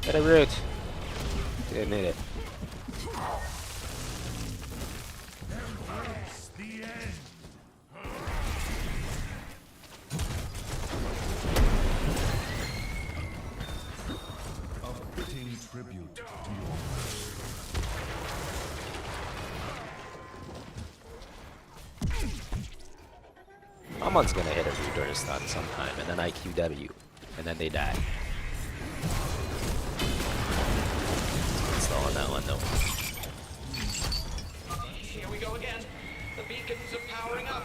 [SPEAKER 2] Get a root. Didn't need it. Someone's gonna hit a root or a stun sometime, and then IQW, and then they die. On that one though.
[SPEAKER 12] Here we go again. The beacons are powering up.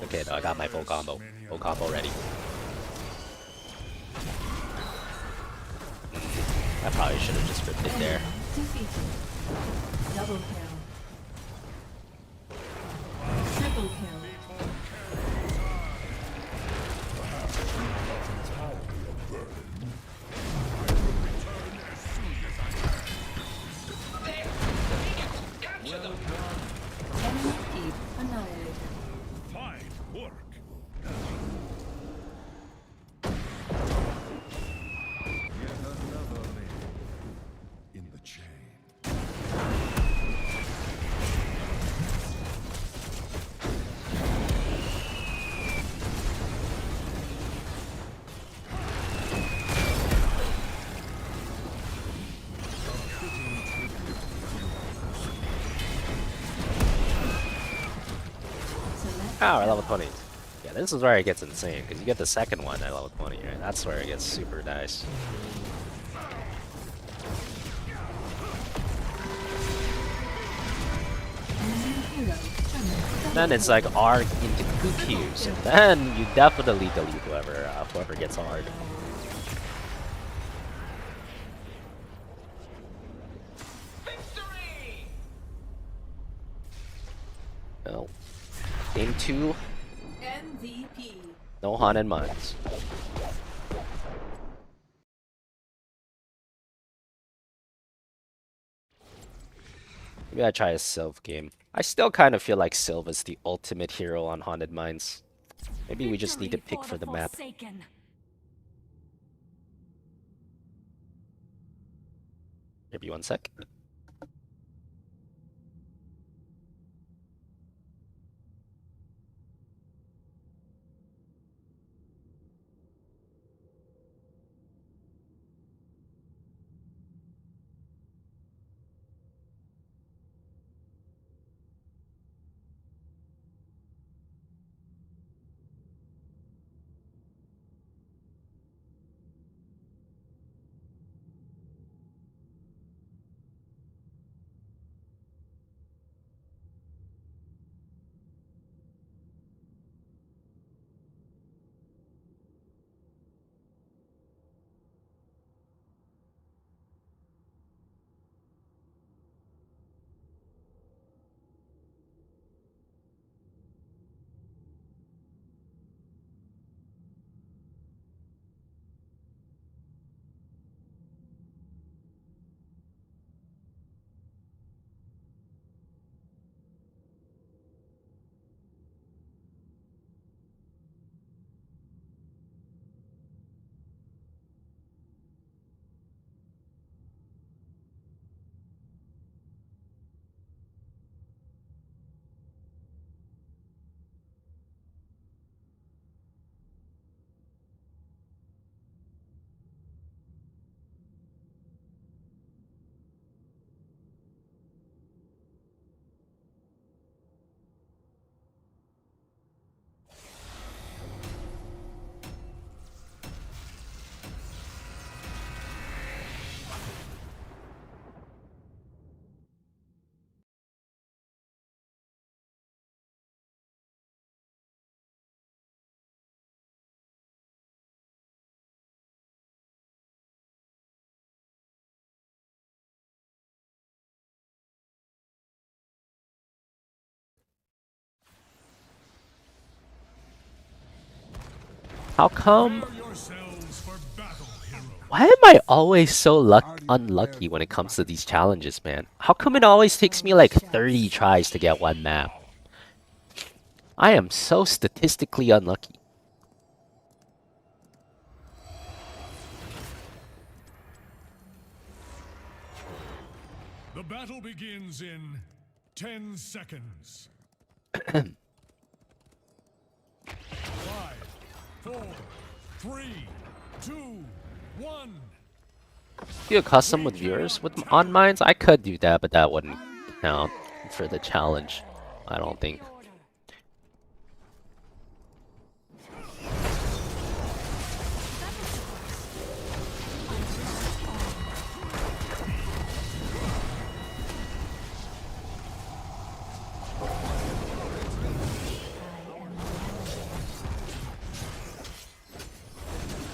[SPEAKER 2] Okay, no, I got my full combo. Full combo ready. I probably should have just ripped it there.
[SPEAKER 6] Double kill. Triple kill.
[SPEAKER 2] Oh, we're level 20. Yeah, this is where it gets insane, because you get the second one at level 20, right? That's where it gets super nice. Then it's like R into QQs, and then you definitely delete whoever gets hard. Well, game 2.
[SPEAKER 6] MVP.
[SPEAKER 2] No haunted mines. Maybe I try a Sylve game. I still kind of feel like Sylve is the ultimate hero on Haunted Mines. Maybe we just need to pick for the map. Maybe 1 sec. How come? Why am I always so unlucky when it comes to these challenges, man? How come it always takes me like 30 tries to get one map? I am so statistically unlucky.
[SPEAKER 4] The battle begins in 10 seconds. 5, 4, 3, 2, 1.
[SPEAKER 2] Do a custom with viewers on mines? I could do that, but that wouldn't count for the challenge, I don't think.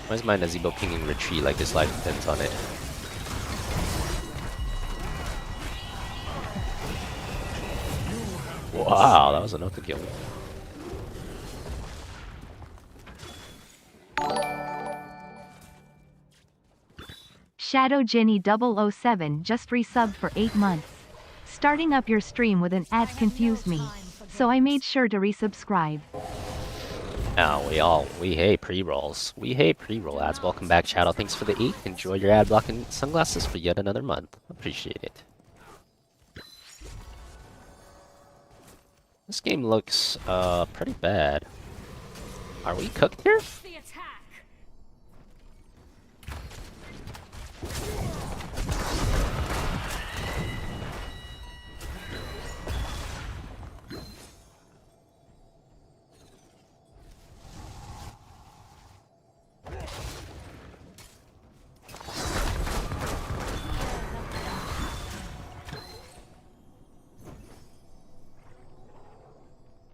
[SPEAKER 2] Why is my Nazebo pinging retreat like his life depends on it? Wow, that was enough to kill me.
[SPEAKER 7] Shadow Jenny 007 just resubbed for 8 months. Starting up your stream with an ad confused me, so I made sure to resubscribe.
[SPEAKER 2] Oh, we hate pre-rolls. We hate pre-roll ads. Welcome back, Shadow. Thanks for the 8. Enjoy your ad blocking sunglasses for yet another month. Appreciate it. This game looks pretty bad. Are we cooked here?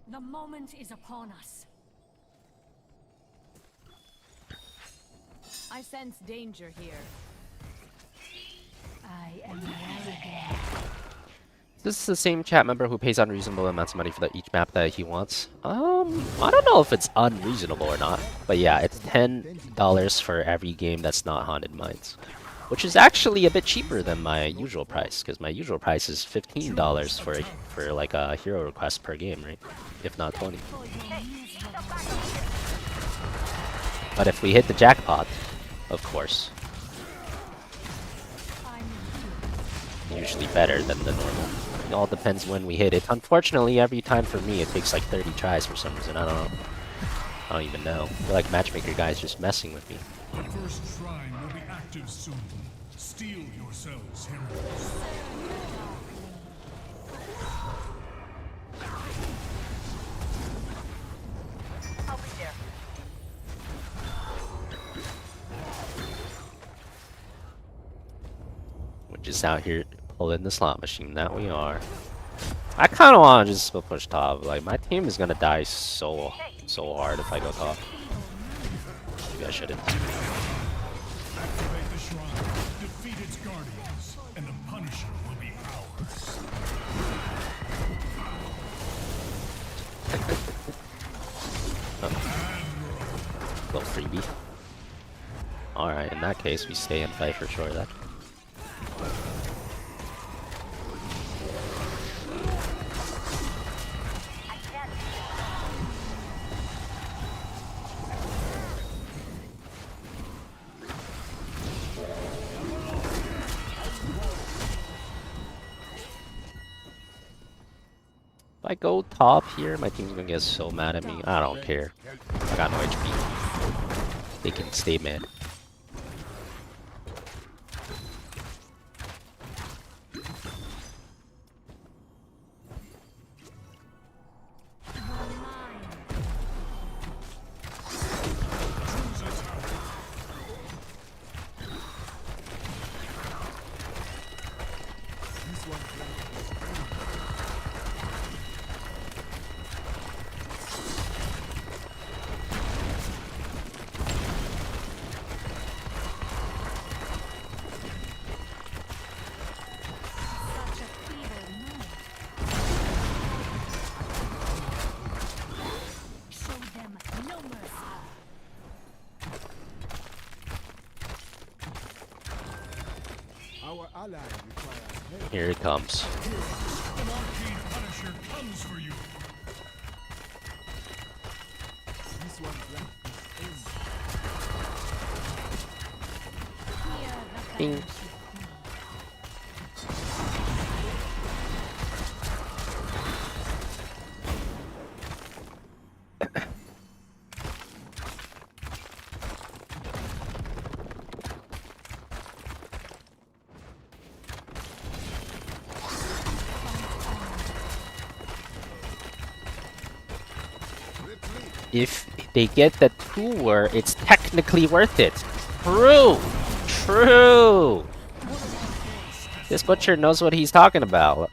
[SPEAKER 6] The moment is upon us. I sense danger here. I am arrogant.
[SPEAKER 2] This is the same chat member who pays unreasonable amounts of money for each map that he wants. I don't know if it's unreasonable or not, but yeah, it's $10 for every game that's not Haunted Mines. which is actually a bit cheaper than my usual price, because my usual price is $15 for like a hero request per game, right? If not 20. But if we hit the jackpot, of course, usually better than the normal. It all depends when we hit it. Unfortunately, every time for me, it takes like 30 tries for some reason. I don't know. I don't even know. I feel like matchmaker guy's just messing with me.
[SPEAKER 4] The first shrine will be active soon. Steel yourselves, heroes.
[SPEAKER 13] I'll be there.
[SPEAKER 2] We're just out here pulling the slot machine. That we are. I kind of want to just push top. Like, my team is gonna die so hard if I go top. Maybe I shouldn't.
[SPEAKER 4] Activate the shrine, defeat its guardians, and the Punisher will be ours.
[SPEAKER 2] Little freebie. Alright, in that case, we stay and fight for sure then. If I go top here, my team's gonna get so mad at me. I don't care. I got no HP. They can stay mad. Here it comes.
[SPEAKER 4] The Arcane Punisher comes for you.
[SPEAKER 2] Ding. If they get the tour, it's technically worth it. True! True! This butcher knows what he's talking about.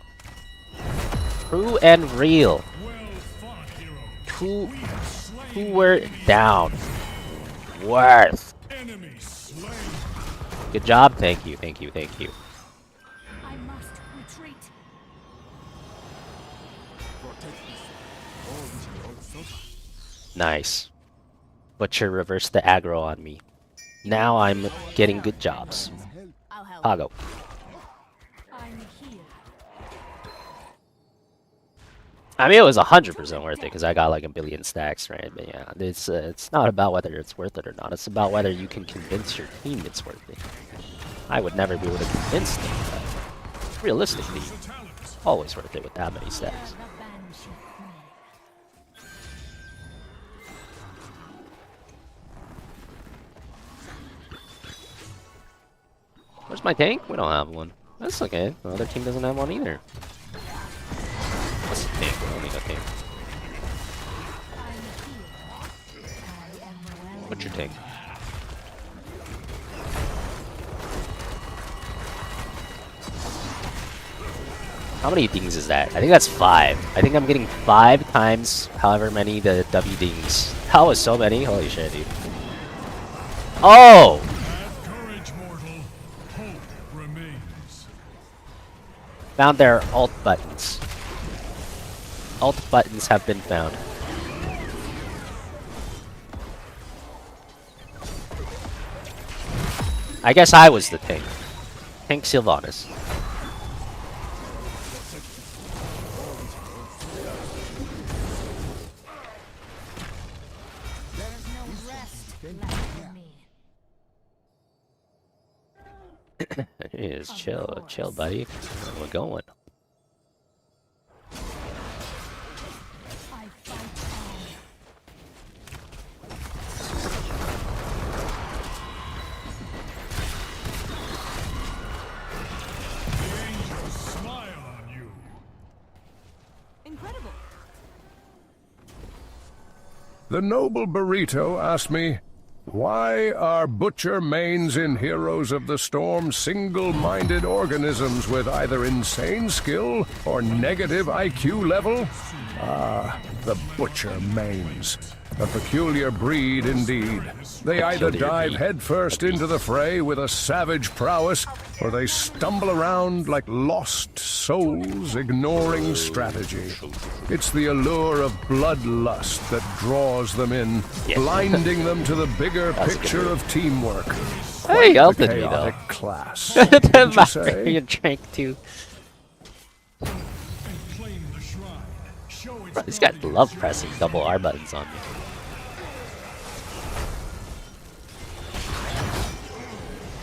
[SPEAKER 2] True and real. Two were down. Worth. Good job. Thank you, thank you, thank you.
[SPEAKER 6] I must retreat.
[SPEAKER 2] Nice. Butcher reversed the aggro on me. Now I'm getting good jobs. Pago.
[SPEAKER 6] I'm here.
[SPEAKER 2] I mean, it was 100% worth it because I got like a billion stacks, right? But yeah, it's not about whether it's worth it or not. It's about whether you can convince your team it's worth it. I would never be able to convince them, but realistically, it's always worth it with that many stacks. Where's my tank? We don't have one. That's okay. The other team doesn't have one either. What's the tank? We don't need a tank. What's your tank? How many dings is that? I think that's 5. I think I'm getting 5 times however many the W dings. That was so many. Holy shit, dude. Oh! Found their alt buttons. Alt buttons have been found. I guess I was the tank. Tank Sylvanas. Is chill, buddy. We're going.
[SPEAKER 6] Incredible.
[SPEAKER 14] The noble Burrito asked me, why are butcher mains in Heroes of the Storm single-minded organisms with either insane skill or negative IQ level? Ah, the butcher mains. A peculiar breed indeed. They either dive headfirst into the fray with a savage prowess, or they stumble around like lost souls ignoring strategy. It's the allure of bloodlust that draws them in, blinding them to the bigger picture of teamwork.
[SPEAKER 2] Hey,
[SPEAKER 14] Quite
[SPEAKER 2] helped
[SPEAKER 14] the
[SPEAKER 2] me though.
[SPEAKER 14] chaotic class. Wouldn't you say?
[SPEAKER 2] Your trank too. Bro, this guy love pressing double R buttons on me.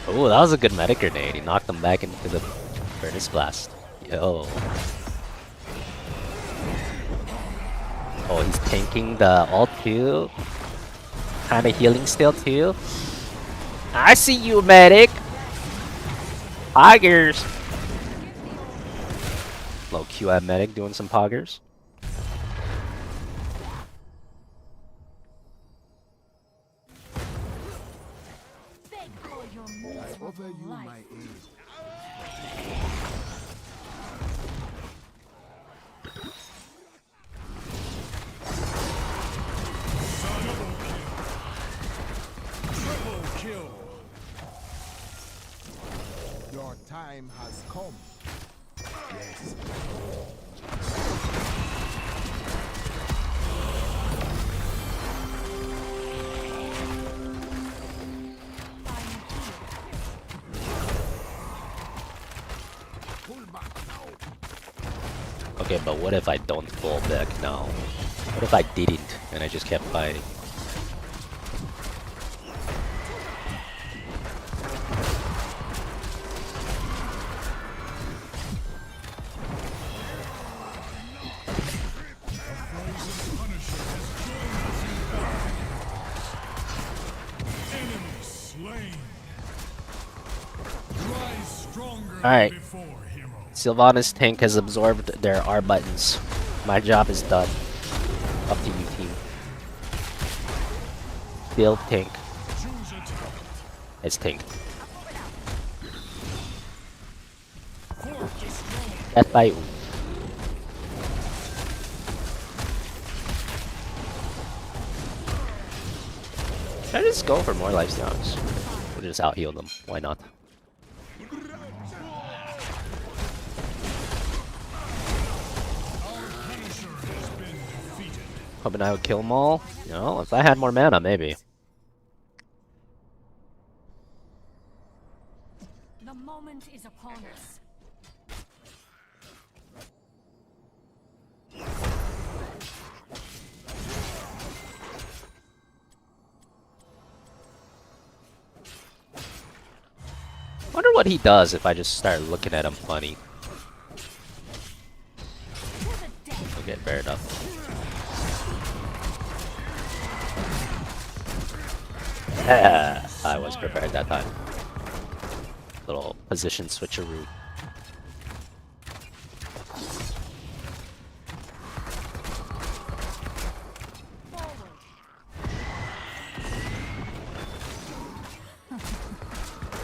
[SPEAKER 2] Oh, that was a good medic grenade. He knocked him back into the furnace blast. Yo. Oh, he's tanking the ult too. Kinda healing still too. I see you, medic. Poggers. Low QM medic doing some poggers.
[SPEAKER 4] Your time has come. Yes.
[SPEAKER 2] Okay, but what if I don't fall back now? What if I didn't and I just kept fighting? Alright. Sylvanas tank has absorbed their R buttons. My job is done. Up to you, team. Build tank. It's tank. Death by Should I just go for more lifesteals? We'll just out heal them. Why not? Hoping I would kill them all. You know, if I had more mana, maybe.
[SPEAKER 6] The moment is upon us.
[SPEAKER 2] Wonder what he does if I just start looking at him funny. Okay, fair enough. I was prepared that time. Little position switcheroo.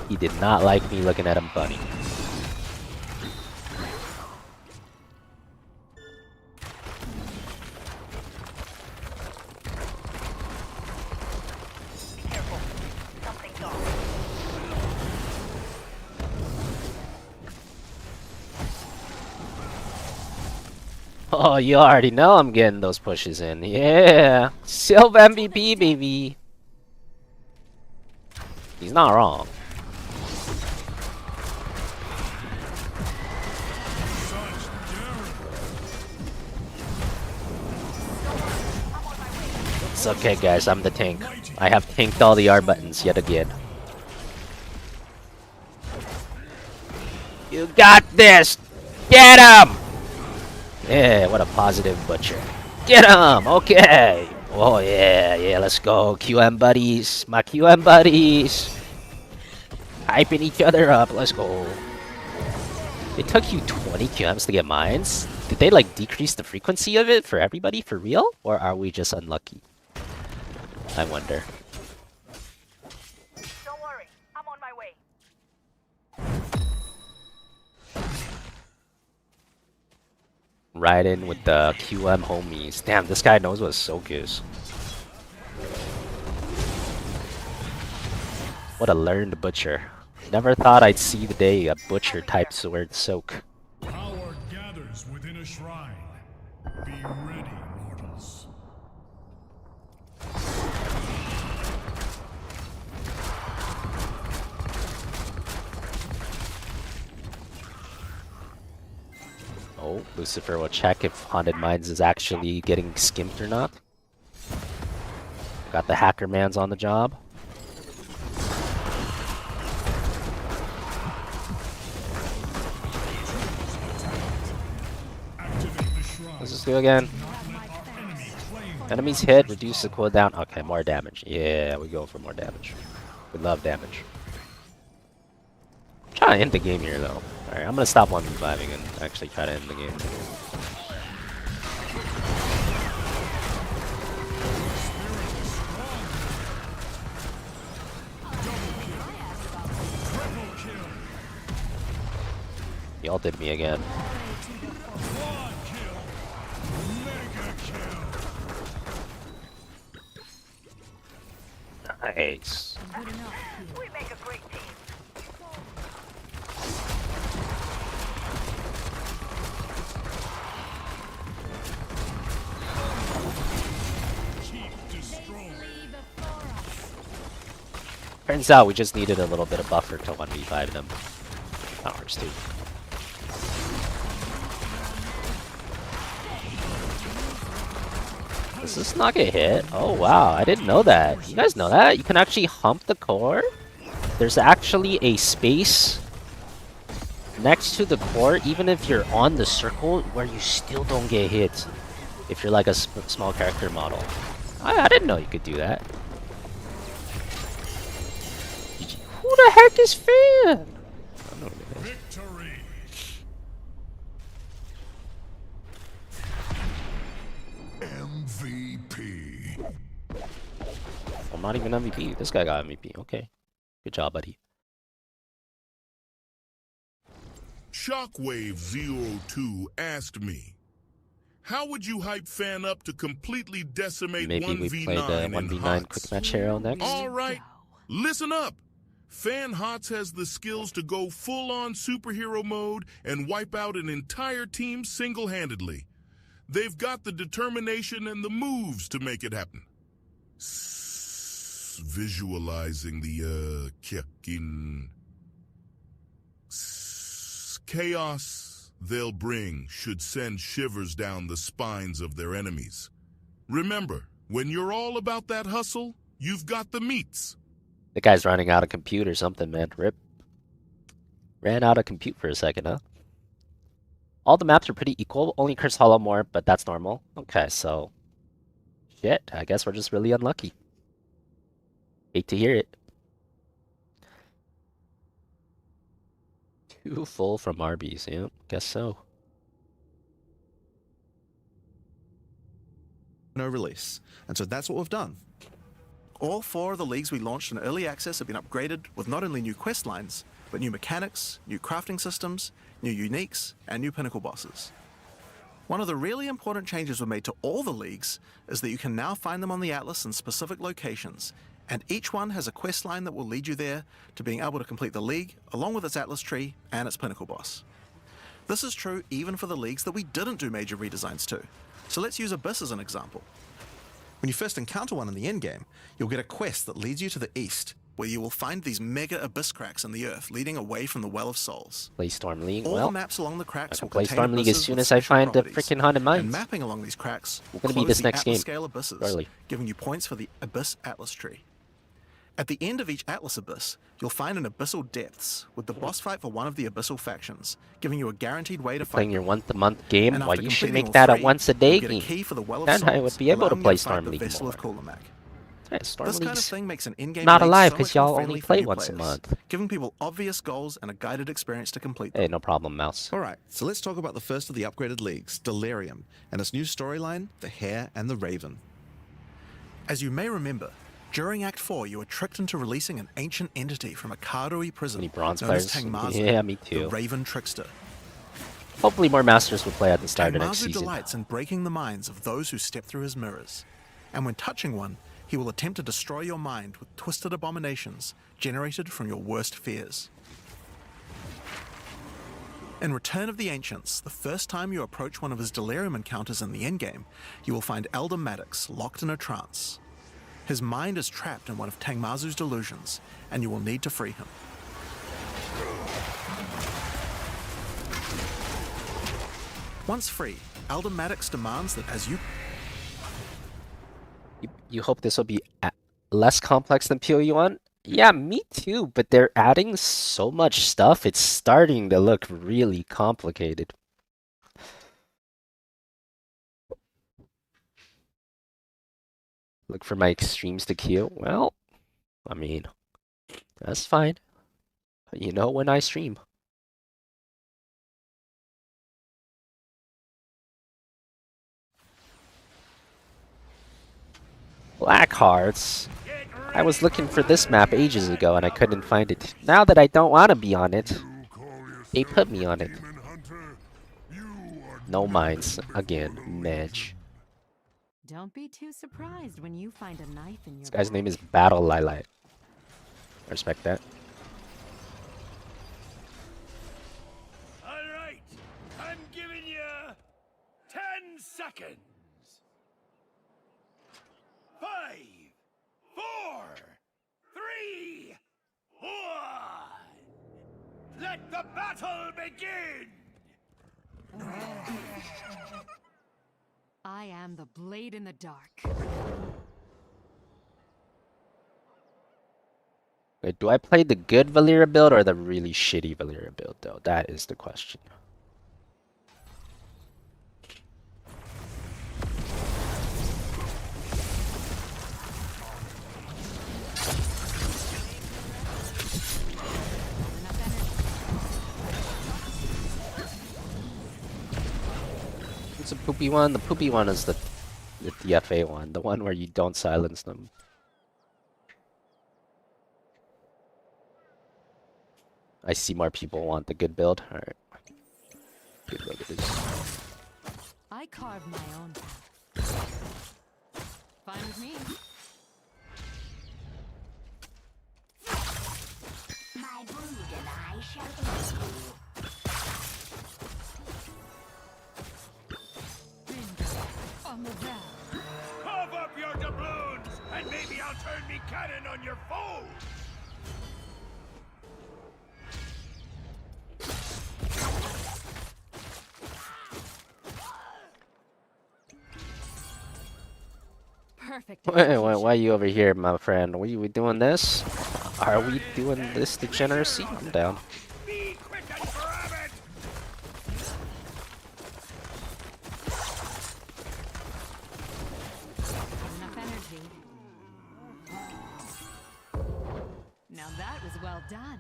[SPEAKER 2] He did not like me looking at him funny. Oh, you already know I'm getting those pushes in. Yeah. Silv MVP, baby. He's not wrong. It's okay, guys. I'm the tank. I have tanked all the R buttons yet again. You got this! Get him! Yeah, what a positive butcher. Get him! Okay! Oh, yeah, let's go. QM buddies. My QM buddies. Hyping each other up. Let's go. It took you 20 QMs to get mines? Did they, like, decrease the frequency of it for everybody for real? Or are we just unlucky? I wonder.
[SPEAKER 13] Don't worry, I'm on my way.
[SPEAKER 2] Right in with the QM homies. Damn, this guy knows what soak is. What a learned butcher. Never thought I'd see the day a butcher type sword soak.
[SPEAKER 4] Power gathers within a shrine. Be ready, mortals.
[SPEAKER 2] Oh, Lucifer will check if Haunted Mines is actually getting skimped or not. Got the hacker mans on the job. Let's just do it again. Enemies hit, reduce the cooldown. Okay, more damage. Yeah, we go for more damage. We love damage. I'm trying to end the game here, though. Alright, I'm gonna stop 1v5ing and actually try to end the game. He ulted me again. Nice.
[SPEAKER 13] We make a great team.
[SPEAKER 2] Turns out we just needed a little bit of buffer to 1v5 them. That works too. Does this not get hit? Oh wow, I didn't know that. You guys know that? You can actually hump the core? There's actually a space next to the core, even if you're on the circle, where you still don't get hit. If you're like a small character model. I didn't know you could do that. Who the heck is Fan? I don't know what it is.
[SPEAKER 4] MVP.
[SPEAKER 2] I'm not even MVP. This guy got MVP. Okay. Good job, buddy.
[SPEAKER 4] Shockwave02 asked me, how would you hype Fan up to completely decimate
[SPEAKER 2] Maybe
[SPEAKER 4] 1v9
[SPEAKER 2] we play the 1v9 quick match hero next.
[SPEAKER 4] Alright, listen up. FanHOTS has the skills to go full-on superhero mode and wipe out an entire team single-handedly. They've got the determination and the moves to make it happen. Visualizing the chaos they'll bring should send shivers down the spines of their enemies. Remember, when you're all about that hustle, you've got the meats.
[SPEAKER 2] The guy's running out of compute or something, man. Rip. Ran out of compute for a second, huh? All the maps are pretty equal. Only Curse Hollow more, but that's normal. Okay, so... shit, I guess we're just really unlucky. Hate to hear it. Too full from Arby's, yeah, guess so.
[SPEAKER 3] No release. And so that's what we've done. All 4 of the leagues we launched in early access have been upgraded with not only new quest lines, but new mechanics, new crafting systems, new uniques, and new pinnacle bosses. One of the really important changes we made to all the leagues is that you can now find them on the Atlas in specific locations, and each one has a quest line that will lead you there to being able to complete the league, along with its Atlas tree and its pinnacle boss. This is true even for the leagues that we didn't do major redesigns to. So let's use Abyss as an example. When you first encounter one in the endgame, you'll get a quest that leads you to the east, where you will find these mega abyss cracks in the earth leading away from the Well of Souls.
[SPEAKER 2] Play Storm League.
[SPEAKER 3] All
[SPEAKER 2] Well,
[SPEAKER 3] the maps along the cracks
[SPEAKER 2] I can
[SPEAKER 3] will
[SPEAKER 2] play
[SPEAKER 3] contain
[SPEAKER 2] Storm League as
[SPEAKER 3] abysses
[SPEAKER 2] soon
[SPEAKER 3] with
[SPEAKER 2] as I
[SPEAKER 3] special
[SPEAKER 2] find the
[SPEAKER 3] properties,
[SPEAKER 2] freaking Haunted
[SPEAKER 3] and
[SPEAKER 2] Mines.
[SPEAKER 3] mapping along these cracks will
[SPEAKER 2] Gonna be
[SPEAKER 3] close
[SPEAKER 2] this
[SPEAKER 3] the
[SPEAKER 2] next
[SPEAKER 3] Atlas
[SPEAKER 2] game.
[SPEAKER 3] scale abysses,
[SPEAKER 2] Early.
[SPEAKER 3] giving you points for the Abyss Atlas tree. At the end of each Atlas abyss, you'll find an Abyssal Depths with the boss fight for one of the Abyssal factions, giving you a guaranteed way to fight
[SPEAKER 2] Playing your
[SPEAKER 3] them.
[SPEAKER 2] once-a-month game.
[SPEAKER 3] And
[SPEAKER 2] Well,
[SPEAKER 3] after
[SPEAKER 2] you should
[SPEAKER 3] completing
[SPEAKER 2] make
[SPEAKER 3] all
[SPEAKER 2] that a
[SPEAKER 3] three,
[SPEAKER 2] once-a-day
[SPEAKER 3] you'll get a
[SPEAKER 2] game.
[SPEAKER 3] key for the Well of
[SPEAKER 2] Then I would
[SPEAKER 3] Souls,
[SPEAKER 2] be able to
[SPEAKER 3] allowing you
[SPEAKER 2] play
[SPEAKER 3] fight
[SPEAKER 2] Storm
[SPEAKER 3] the
[SPEAKER 2] League
[SPEAKER 3] Vessel
[SPEAKER 2] more.
[SPEAKER 3] of Kulamak.
[SPEAKER 2] Yeah, Storm
[SPEAKER 3] This kind of
[SPEAKER 2] League's
[SPEAKER 3] thing makes an in-game
[SPEAKER 2] not
[SPEAKER 3] league
[SPEAKER 2] alive
[SPEAKER 3] so
[SPEAKER 2] because
[SPEAKER 3] much more
[SPEAKER 2] y'all
[SPEAKER 3] friendly
[SPEAKER 2] only
[SPEAKER 3] for
[SPEAKER 2] play
[SPEAKER 3] new
[SPEAKER 2] once a
[SPEAKER 3] players,
[SPEAKER 2] month.
[SPEAKER 3] giving people obvious goals and a guided experience to complete them.
[SPEAKER 2] Hey, no problem, Mouse.
[SPEAKER 3] Alright, so let's talk about the first of the upgraded leagues, Delirium, and its new storyline, The Hare and the Raven. As you may remember, during Act 4 you were tricked into releasing an ancient entity from a Karui prison
[SPEAKER 2] Any bronze
[SPEAKER 3] known as
[SPEAKER 2] players?
[SPEAKER 3] Tangmazu,
[SPEAKER 2] Yeah, me
[SPEAKER 3] the
[SPEAKER 2] too.
[SPEAKER 3] Raven Trickster.
[SPEAKER 2] Hopefully more Masters will play at the start of next
[SPEAKER 3] Tangmazu
[SPEAKER 2] season.
[SPEAKER 3] delights in breaking the minds of those who step through his mirrors, and when touching one, he will attempt to destroy your mind with twisted abominations generated from your worst fears. In Return of the Ancients, the first time you approach one of his Delirium encounters in the endgame, you will find Elder Maddox locked in a trance. His mind is trapped in one of Tangmazu's delusions, and you will need to free him. Once free, Elder Maddox demands that as you
[SPEAKER 2] You hope this will be less complex than PoE1? Yeah, me too, but they're adding so much stuff, it's starting to look really complicated. Look for my extremes to queue. Well, I mean, that's fine. You know when I stream. Blackhearts. I was looking for this map ages ago and I couldn't find it. Now that I don't want to be on it, they put me on it. No mines. Again, Medj.
[SPEAKER 6] Don't be too surprised when you find a knife in your
[SPEAKER 2] This guy's name is Battle Lilac. I respect that.
[SPEAKER 12] Alright, I'm giving you 10 seconds. 5, 4, 3, 1. Let the battle begin!
[SPEAKER 6] I am the blade in the dark.
[SPEAKER 2] Wait, do I play the good Valyria build or the really shitty Valyria build, though? That is the question. It's a poopy one. The poopy one is the DFA one, the one where you don't silence them. I see more people want the good build. Alright. Good look at this.
[SPEAKER 6] I carved my own path. Fine with me.
[SPEAKER 13] My brood and I shall aid you.
[SPEAKER 6] On the ground.
[SPEAKER 12] Cough up your doubloons, and maybe I'll turn me cannon on your foes!
[SPEAKER 6] Perfect.
[SPEAKER 2] Wait, why are you over here, my friend? We doing this? Are we doing this degeneracy? I'm down.
[SPEAKER 12] Be quick and grab it!
[SPEAKER 6] Enough energy. Now that was well done.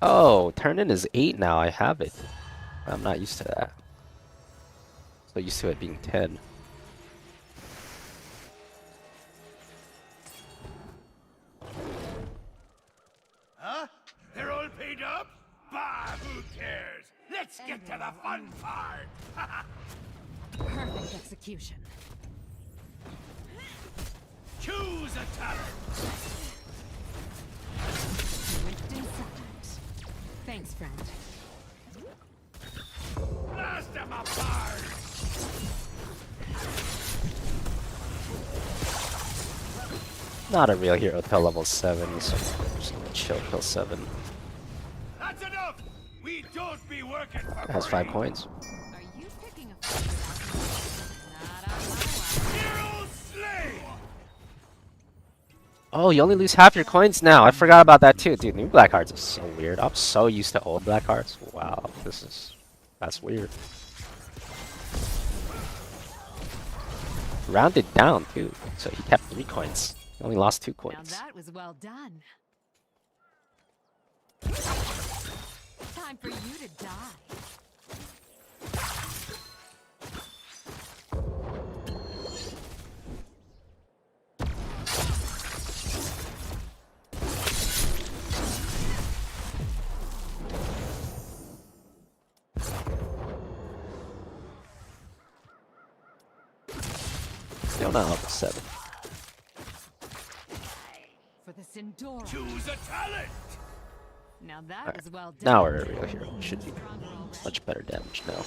[SPEAKER 2] Oh, turn-in is 8 now. I have it. I'm not used to that. So used to it being 10.
[SPEAKER 12] Huh? They're all paid up? Bah, who cares? Let's get to the fun part!
[SPEAKER 6] Perfect execution.
[SPEAKER 12] Choose a talent!
[SPEAKER 6] Swift and silent. Thanks, friend.
[SPEAKER 12] Blast them apart!
[SPEAKER 2] Not a real hero till level 7, so just chill till 7.
[SPEAKER 12] That's enough. We don't be working for
[SPEAKER 2] It has 5 coins.
[SPEAKER 6] Are you picking a fight? Not on my watch.
[SPEAKER 12] Hero slay.
[SPEAKER 2] Oh, you only lose half your coins now. I forgot about that too. Dude, new Blackhearts is so weird. I'm so used to old Blackhearts. Wow, that's weird. Rounded down too, so he kept 3 coins. He only lost 2
[SPEAKER 6] Now
[SPEAKER 2] coins.
[SPEAKER 6] that was well done. Time for you to die.
[SPEAKER 2] Still not level 7.
[SPEAKER 6] For the Sindora.
[SPEAKER 12] Choose a talent.
[SPEAKER 6] Now that
[SPEAKER 2] Alright,
[SPEAKER 6] was well done.
[SPEAKER 2] now we're a real hero. Should be much better damage now.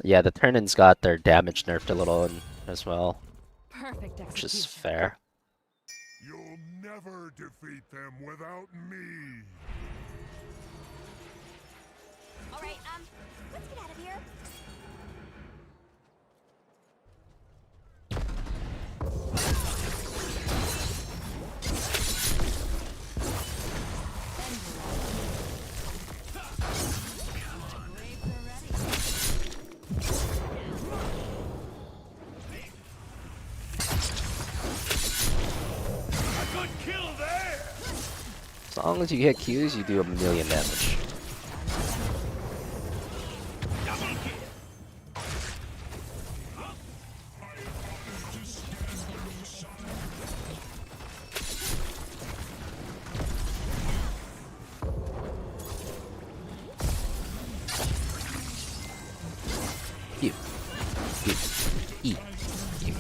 [SPEAKER 2] Yeah, the turn-ins got their damage nerfed a little as well,
[SPEAKER 6] Perfect
[SPEAKER 2] which is
[SPEAKER 6] execution.
[SPEAKER 2] fair.
[SPEAKER 4] You'll never defeat them without me.
[SPEAKER 13] All right, let's get out of here.
[SPEAKER 12] A good kill there.
[SPEAKER 2] As long as you hit Qs, you do 1,000,000 damage.
[SPEAKER 12] Double kill.
[SPEAKER 2] Q. Q. E. Q.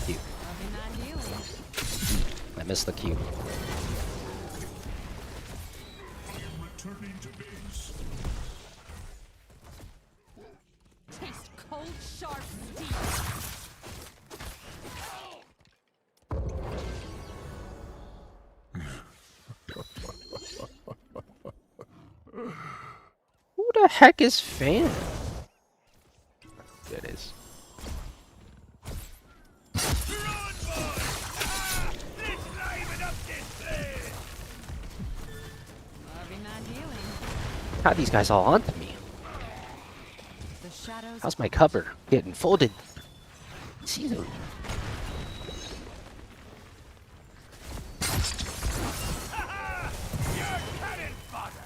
[SPEAKER 2] Q. I missed the Q.
[SPEAKER 4] Returning to base.
[SPEAKER 6] Taste cold, sharp steel.
[SPEAKER 2] Who the heck is Fan? There it is.
[SPEAKER 12] Run, boys. Let's liven up this place.
[SPEAKER 6] Loving not healing.
[SPEAKER 2] How are these guys all onto me?
[SPEAKER 6] The shadows.
[SPEAKER 2] How's my cover getting folded? See them.
[SPEAKER 12] You're cannon fodder.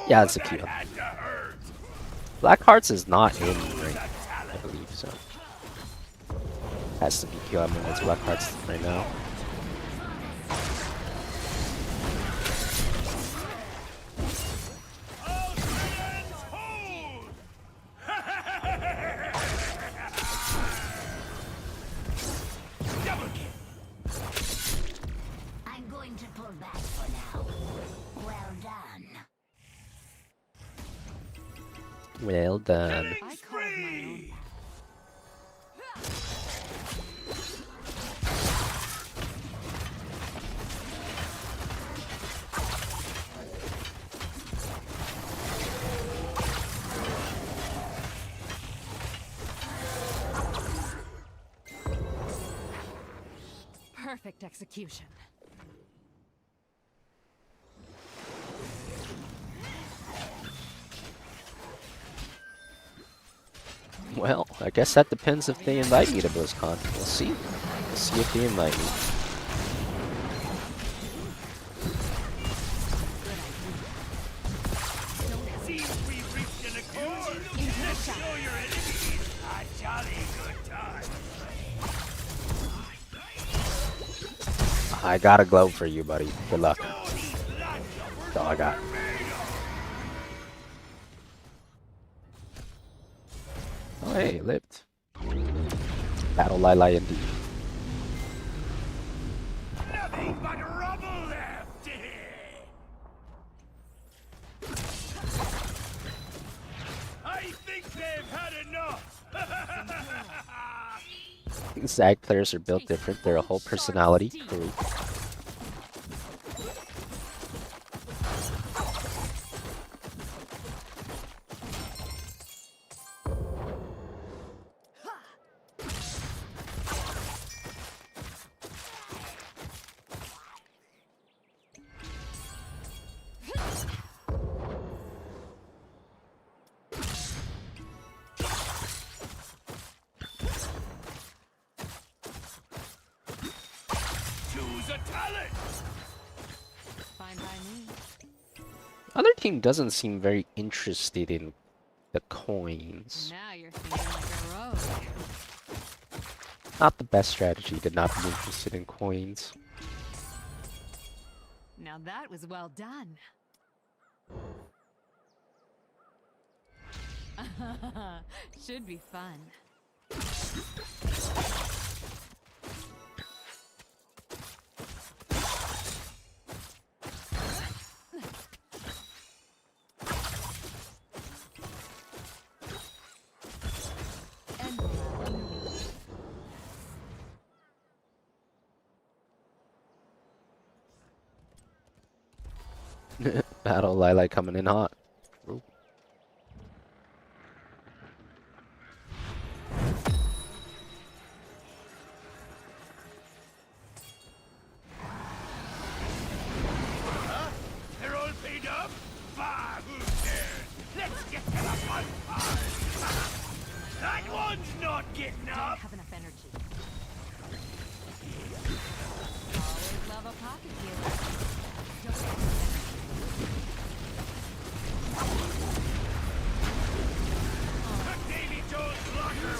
[SPEAKER 2] Yeah, it's a Q.
[SPEAKER 12] Had to hurt.
[SPEAKER 2] Blackhearts is not in rank, I believe, so. Has to be Q. I'm moving to Blackhearts right now.
[SPEAKER 12] All hands hold. Double kill.
[SPEAKER 13] I'm going to pull back for now. Well done.
[SPEAKER 2] Well done.
[SPEAKER 6] I carved my own. Perfect execution.
[SPEAKER 2] Well, I guess that depends if they invite me to BlizzCon. We'll see. We'll see if they invite me.
[SPEAKER 12] Seems we've reached an accord. Let's show your enemies a jolly good time.
[SPEAKER 2] I got a globe for you, buddy. Good luck. That's all I got. Oh, hey, it lived. Battle Lili indeed.
[SPEAKER 12] nothing but rubble left. I think they've had enough.
[SPEAKER 2] Zag players are built different. They're a whole personality. Cool. Other team doesn't seem very interested in the coins.
[SPEAKER 6] Now you're thinking like a rogue.
[SPEAKER 2] Not the best strategy to not be interested in coins.
[SPEAKER 6] Now that was well done. Should be fun.
[SPEAKER 2] Battle Lilac coming in hot. Ooh.
[SPEAKER 12] Huh? They're all paid up? Bah, who cares? Let's get to the fun part. That one's not getting up.
[SPEAKER 6] Have enough energy. Always love a pocket healer.
[SPEAKER 12] Davy Jones blocker.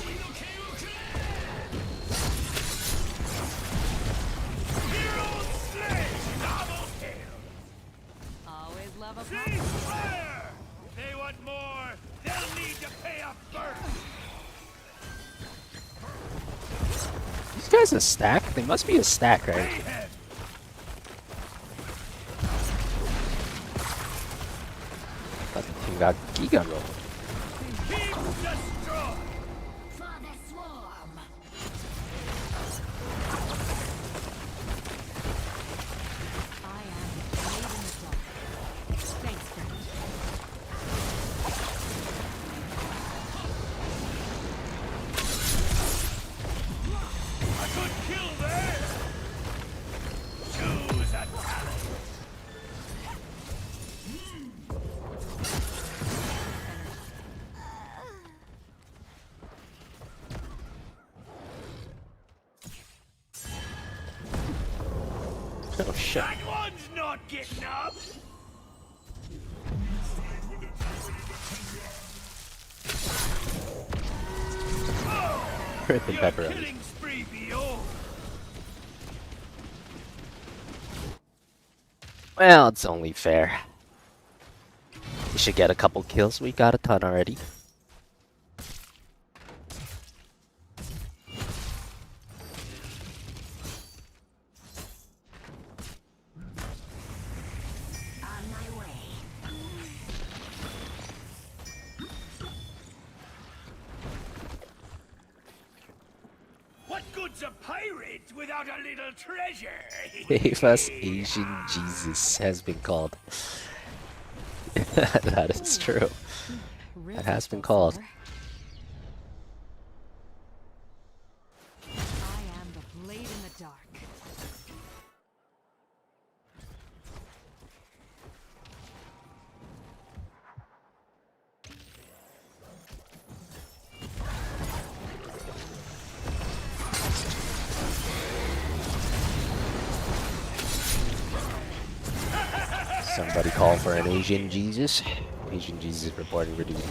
[SPEAKER 12] Hero slay. Double kill.
[SPEAKER 6] Always love a
[SPEAKER 12] Cease
[SPEAKER 6] pocket healer.
[SPEAKER 12] fire. They want more. They'll need to pay up first.
[SPEAKER 2] These guys a stack? They must be a stack, right?
[SPEAKER 12] Mayhem.
[SPEAKER 2] But the team got Giga rolled.
[SPEAKER 12] Keep destroy.
[SPEAKER 13] For the swarm.
[SPEAKER 6] I am made in the dark. Thanks, friend.
[SPEAKER 12] A good kill there. Choose a talent.
[SPEAKER 2] Oh shit.
[SPEAKER 12] That one's not getting up.
[SPEAKER 2] Rip and
[SPEAKER 12] Your
[SPEAKER 2] pepperoni.
[SPEAKER 12] killing spree be over.
[SPEAKER 2] Well, it's only fair. We should get a couple kills. We got a ton already.
[SPEAKER 13] On my way.
[SPEAKER 12] What good's a pirate without a little treasure?
[SPEAKER 2] Famous Asian Jesus has been called. That is true. That has been called.
[SPEAKER 6] I am the blade in the dark.
[SPEAKER 2] Somebody call for an Asian Jesus. Asian Jesus reporting for duty.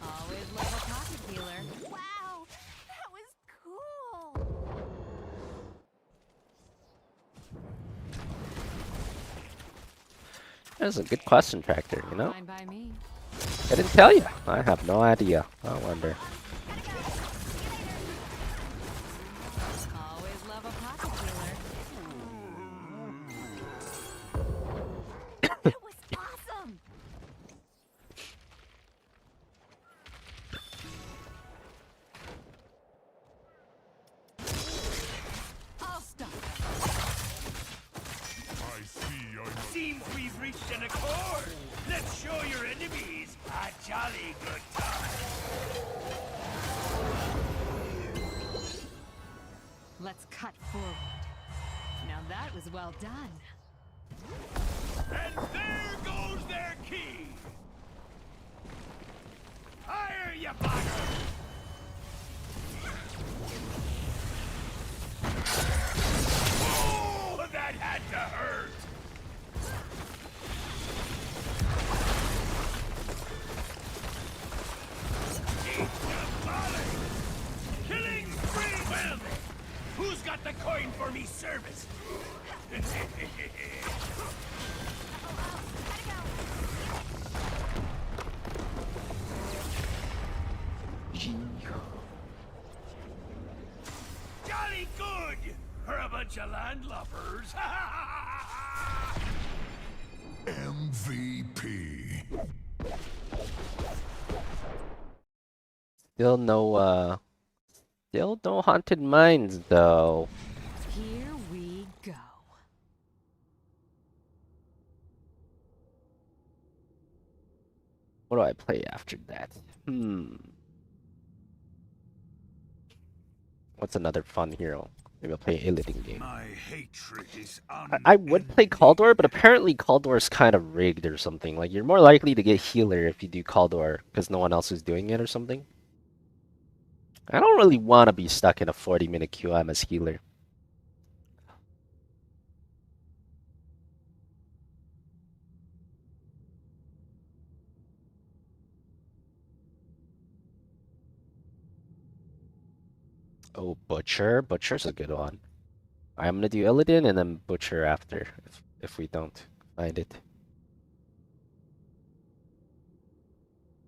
[SPEAKER 6] Always love a pocket healer.
[SPEAKER 13] Wow, that was cool.
[SPEAKER 2] That's a good question tractor, you know?
[SPEAKER 6] Fine by me.
[SPEAKER 2] I didn't tell you. I have no idea. I wonder.
[SPEAKER 6] Let's cut forward. Now that was well done.
[SPEAKER 12] And there goes their key! Hire ya, bugger! Oh, that had to hurt! Eat the volley! Killing spree! Well, who's got the coin for me service? Jolly good for a bunch of landlubbers.
[SPEAKER 14] MVP.
[SPEAKER 2] Still no haunted mines though.
[SPEAKER 6] Here we go.
[SPEAKER 2] What do I play after that? What's another fun hero? Maybe I'll play a Illidan game.
[SPEAKER 12] My hatred is
[SPEAKER 2] I would play Kaldor, but apparently Kaldor's kind of rigged or something. Like, you're more likely to get healer if you do Kaldor because no one else is doing it or something. I don't really want to be stuck in a 40-minute QM as healer. Oh, Butcher. Butcher's a good one. I'm gonna do Illidan and then Butcher after, if we don't find it.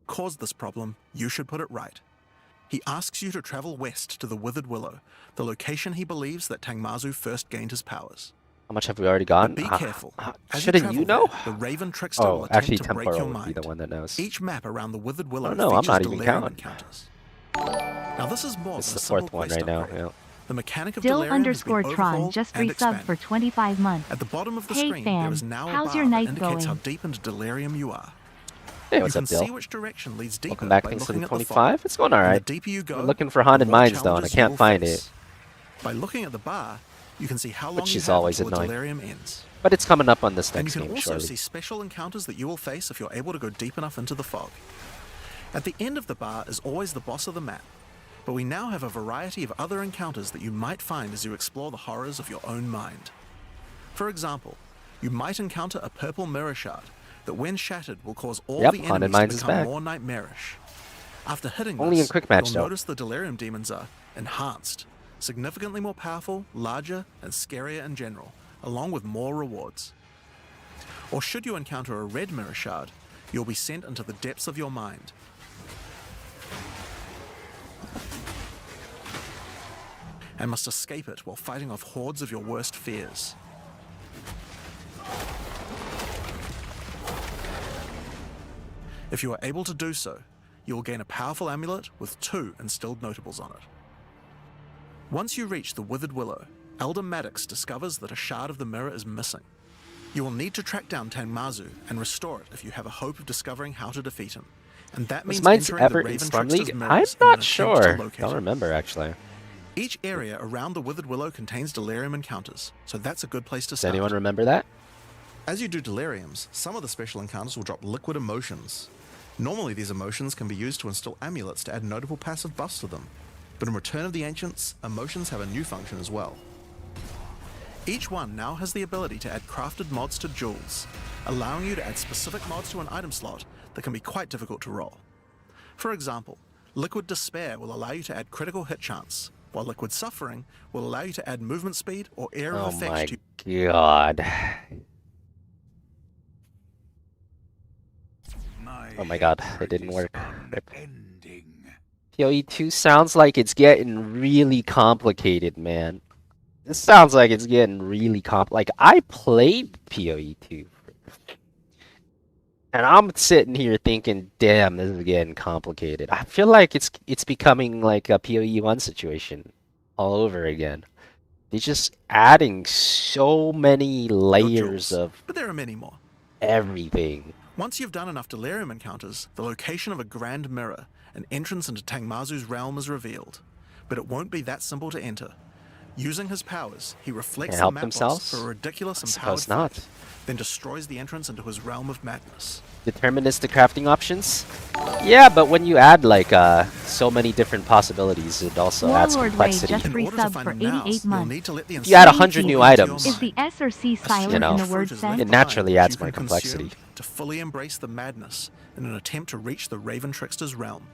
[SPEAKER 3] Caused this problem, you should put it right. He asks you to travel west to the Withered Willow, the location he believes that Tangmazu first gained his powers.
[SPEAKER 2] How much have we already gotten?
[SPEAKER 3] But be careful. As
[SPEAKER 2] Shouldn't
[SPEAKER 3] travel
[SPEAKER 2] you know?
[SPEAKER 3] there, the Raven Trickster will
[SPEAKER 2] Oh,
[SPEAKER 3] attempt
[SPEAKER 2] actually,
[SPEAKER 3] to break your
[SPEAKER 2] Temporal would be
[SPEAKER 3] mind.
[SPEAKER 2] the one that knows.
[SPEAKER 3] Each map around the Withered Willow
[SPEAKER 2] no, I'm
[SPEAKER 3] features
[SPEAKER 2] not even
[SPEAKER 3] Delirium
[SPEAKER 2] counting.
[SPEAKER 3] encounters. Now this is more
[SPEAKER 2] This
[SPEAKER 3] than
[SPEAKER 2] is
[SPEAKER 3] a
[SPEAKER 2] the fourth
[SPEAKER 3] simple
[SPEAKER 2] one
[SPEAKER 3] quest
[SPEAKER 2] right now.
[SPEAKER 3] upgrade.
[SPEAKER 2] Yeah.
[SPEAKER 3] The mechanic of
[SPEAKER 7] Dill
[SPEAKER 3] Delirium has been
[SPEAKER 7] _ Tron
[SPEAKER 3] overhauled
[SPEAKER 7] just
[SPEAKER 3] and
[SPEAKER 7] resubbed
[SPEAKER 3] expanded.
[SPEAKER 7] for 25 months.
[SPEAKER 3] At the bottom of the
[SPEAKER 7] Hey
[SPEAKER 3] screen, there
[SPEAKER 7] fam,
[SPEAKER 3] is now
[SPEAKER 7] how's
[SPEAKER 3] a bar
[SPEAKER 7] your night
[SPEAKER 3] that indicates how
[SPEAKER 7] going?
[SPEAKER 3] deep into Delirium you are.
[SPEAKER 2] Hey,
[SPEAKER 3] You
[SPEAKER 2] what's
[SPEAKER 3] can
[SPEAKER 2] up, Dill?
[SPEAKER 3] see which direction leads deeper
[SPEAKER 2] Welcome back,
[SPEAKER 3] by
[SPEAKER 2] thanks to
[SPEAKER 3] looking
[SPEAKER 2] the
[SPEAKER 3] at the fog.
[SPEAKER 2] 25. It's going
[SPEAKER 3] And
[SPEAKER 2] alright.
[SPEAKER 3] the deeper you go,
[SPEAKER 2] I'm looking for
[SPEAKER 3] the
[SPEAKER 2] haunted
[SPEAKER 3] more
[SPEAKER 2] mines though, and I
[SPEAKER 3] challenges you
[SPEAKER 2] can't
[SPEAKER 3] will
[SPEAKER 2] find
[SPEAKER 3] face.
[SPEAKER 2] it.
[SPEAKER 3] By looking at the bar, you can see how long
[SPEAKER 2] Which
[SPEAKER 3] you
[SPEAKER 2] is
[SPEAKER 3] have
[SPEAKER 2] always
[SPEAKER 3] until
[SPEAKER 2] annoying.
[SPEAKER 3] Delirium ends.
[SPEAKER 2] But it's coming up on this
[SPEAKER 3] And you
[SPEAKER 2] next
[SPEAKER 3] can
[SPEAKER 2] game,
[SPEAKER 3] also
[SPEAKER 2] surely.
[SPEAKER 3] see special encounters that you will face if you're able to go deep enough into the fog. At the end of the bar is always the boss of the map, but we now have a variety of other encounters that you might find as you explore the horrors of your own mind. For example, you might encounter a purple mirror shard that when shattered will cause all
[SPEAKER 2] Yep,
[SPEAKER 3] the
[SPEAKER 2] Haunted
[SPEAKER 3] enemies
[SPEAKER 2] Mines
[SPEAKER 3] to
[SPEAKER 2] is
[SPEAKER 3] become
[SPEAKER 2] back.
[SPEAKER 3] more nightmarish. After hitting
[SPEAKER 2] Only
[SPEAKER 3] this,
[SPEAKER 2] in quick match,
[SPEAKER 3] you'll
[SPEAKER 2] though.
[SPEAKER 3] notice the Delirium demons are enhanced, significantly more powerful, larger, and scarier in general, along with more rewards. Or should you encounter a red mirror shard, you'll be sent into the depths of your mind. And must escape it while fighting off hordes of your worst fears. If you are able to do so, you will gain a powerful amulet with 2 instilled notables on it. Once you reach the Withered Willow, Elder Maddox discovers that a shard of the mirror is missing. You will need to track down Tangmazu and restore it if you have a hope of discovering how to defeat him. And that
[SPEAKER 2] Was
[SPEAKER 3] means
[SPEAKER 2] Mines
[SPEAKER 3] entering
[SPEAKER 2] ever
[SPEAKER 3] the
[SPEAKER 2] in
[SPEAKER 3] Raven
[SPEAKER 2] Storm
[SPEAKER 3] Trickster's
[SPEAKER 2] League? I'm
[SPEAKER 3] mirrors in an
[SPEAKER 2] not
[SPEAKER 3] attempt to
[SPEAKER 2] sure.
[SPEAKER 3] locate
[SPEAKER 2] Don't
[SPEAKER 3] him.
[SPEAKER 2] remember, actually.
[SPEAKER 3] Each area around the Withered Willow contains Delirium encounters, so that's a good place to
[SPEAKER 2] Does
[SPEAKER 3] start.
[SPEAKER 2] anyone remember that?
[SPEAKER 3] As you do Deliriums, some of the special encounters will drop liquid emotions. Normally these emotions can be used to instill amulets to add notable passive buffs to them, but in Return of the Ancients, emotions have a new function as well. Each one now has the ability to add crafted mods to jewels, allowing you to add specific mods to an item slot that can be quite difficult to roll. For example, Liquid Despair will allow you to add critical hit chance, while Liquid Suffering will allow you to add movement speed or air of
[SPEAKER 2] Oh
[SPEAKER 3] effects
[SPEAKER 2] my
[SPEAKER 3] to
[SPEAKER 2] god. Oh my god, it didn't work. Rip. PoE 2 sounds like it's getting really complicated, man. This sounds like it's getting really like I played PoE 2. And I'm sitting here thinking, damn, this is getting complicated. I feel like it's becoming like a PoE 1 situation all over again. They're just adding so many layers of
[SPEAKER 3] but there are many more.
[SPEAKER 2] everything.
[SPEAKER 3] Once you've done enough Delirium encounters, the location of a Grand Mirror, an entrance into Tangmazu's realm, is revealed. But it won't be that simple to enter. Using his powers, he reflects the
[SPEAKER 2] help
[SPEAKER 3] map
[SPEAKER 2] themselves?
[SPEAKER 3] box for a ridiculous
[SPEAKER 2] I
[SPEAKER 3] empowered
[SPEAKER 2] suppose not.
[SPEAKER 3] fight, then destroys the entrance into his realm of madness.
[SPEAKER 2] Deterministic crafting options? Yeah, but when you add like so many different possibilities, it also adds
[SPEAKER 7] Warlord
[SPEAKER 2] complexity.
[SPEAKER 7] Ray just resubbed for 88 months.
[SPEAKER 2] If you add 100 new items,
[SPEAKER 7] Is the S or C silent in the word sense?
[SPEAKER 2] it naturally adds
[SPEAKER 3] You
[SPEAKER 2] more
[SPEAKER 3] can
[SPEAKER 2] complexity.
[SPEAKER 3] consume to fully embrace the madness in an attempt to reach the Raven Trickster's realm.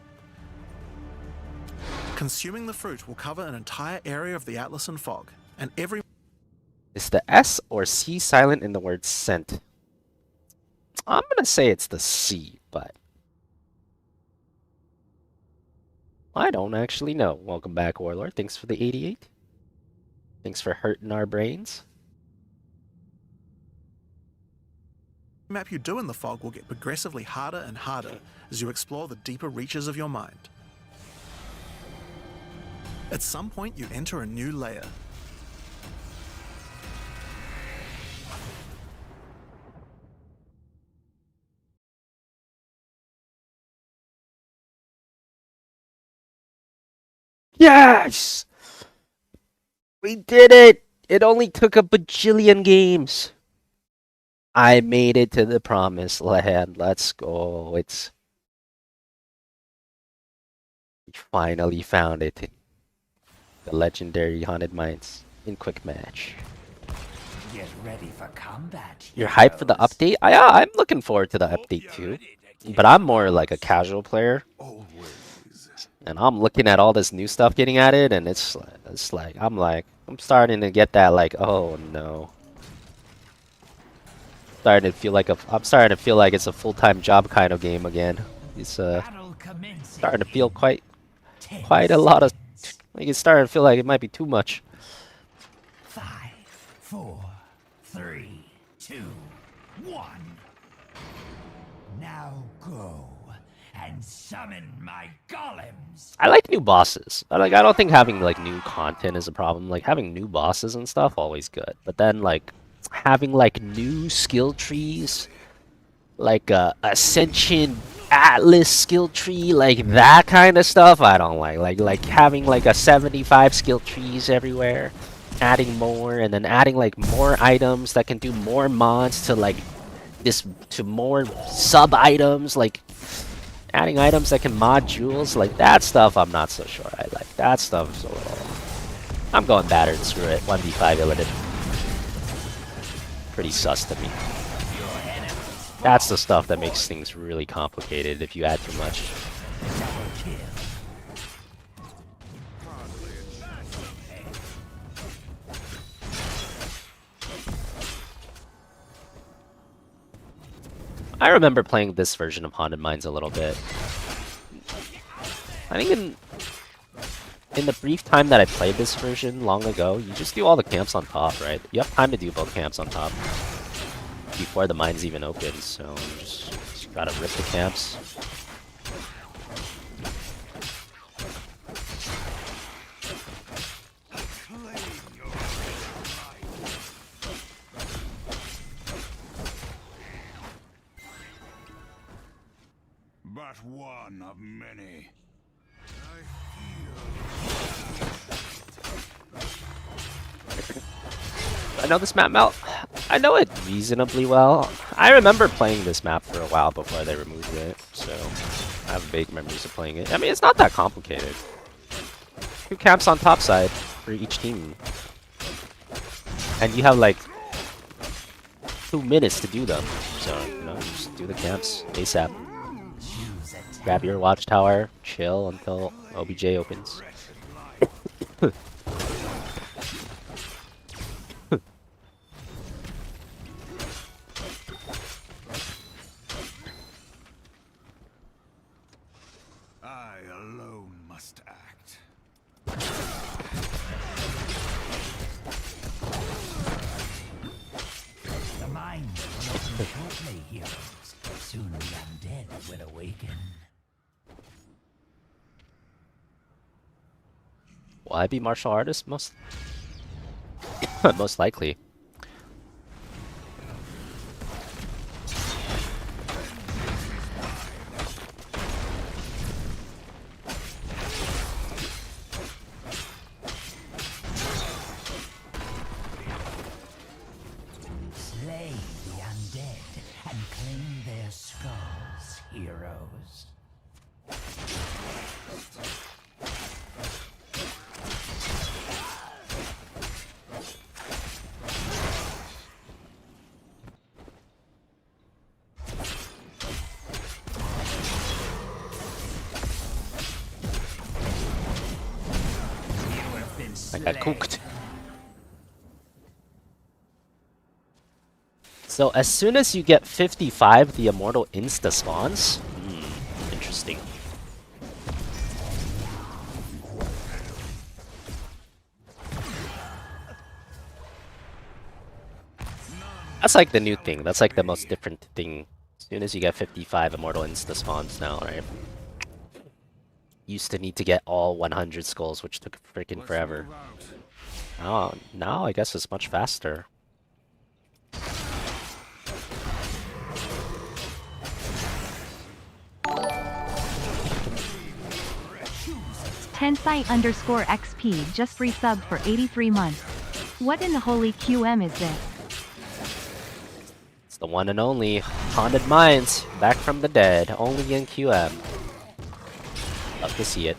[SPEAKER 3] Consuming the fruit will cover an entire area of the Atlas and Fog, and every...
[SPEAKER 2] Is the S or C silent in the word scent? I'm gonna say it's the C, but I don't actually know. Welcome back, Warlord. Thanks for the 88. Thanks for hurting our brains.
[SPEAKER 3] map you do in the fog will get progressively harder and harder as you explore the deeper reaches of your mind. At some point, you enter a new layer.
[SPEAKER 2] Yes! We did it! It only took a bajillion games. I made it to the promised land. Let's go. We finally found it. The legendary Haunted Mines in quick match.
[SPEAKER 5] Get ready for combat.
[SPEAKER 2] You're hyped for the update? I'm looking forward to the update too. But I'm more like a casual player. And I'm looking at all this new stuff getting added, and it's like I'm starting to get that like, oh no. I'm starting to feel like it's a full-time job kind of game again. It's starting to feel quite a lot of, like it's starting to feel like it might be too much.
[SPEAKER 5] 5, 4, 3, 2, 1. Now go and summon my golems.
[SPEAKER 2] I like new bosses. I don't think having like new content is a problem. Like having new bosses and stuff always good. But then like having like new skill trees, like Ascension Atlas skill tree, like that kind of stuff I don't like. Like having like a 75 skill trees everywhere, adding more and then adding like more items that can do more mods to like to more sub items, like adding items that can mod jewels, like that stuff I'm not so sure I like. That stuff is a little... I'm going battered, screw it. 1v5 Illidan. Pretty sus to me. That's the stuff that makes things really complicated if you add too much. I remember playing this version of Haunted Mines a little bit. I think in the brief time that I played this version long ago, you just do all the camps on top, right? You have time to do both camps on top before the mines even open, so you just gotta rip the camps.
[SPEAKER 12] But one of many.
[SPEAKER 2] I know this map, I know it reasonably well. I remember playing this map for a while before they removed it, so I have vague memories of playing it. I mean, it's not that complicated. 2 camps on top side for each team. And you have like 2 minutes to do them. So, you know, just do the camps ASAP. Grab your watchtower, chill until OBJ opens.
[SPEAKER 12] I alone must act.
[SPEAKER 5] The mind will open shortly, heroes. Soon the undead will awaken.
[SPEAKER 2] Will I be martial artist? Most likely. I got cooked. So as soon as you get 55, the immortal insta spawns. Interesting. That's like the new thing. That's like the most different thing. As soon as you get 55, immortal insta spawns now, right? Used to need to get all 100 skulls, which took freaking forever. Oh, now I guess it's much faster.
[SPEAKER 7] Tensai_XP just resubbed for 83 months. What in the holy QM is this?
[SPEAKER 2] It's the one and only Haunted Mines, back from the dead, only in QM. Love to see it.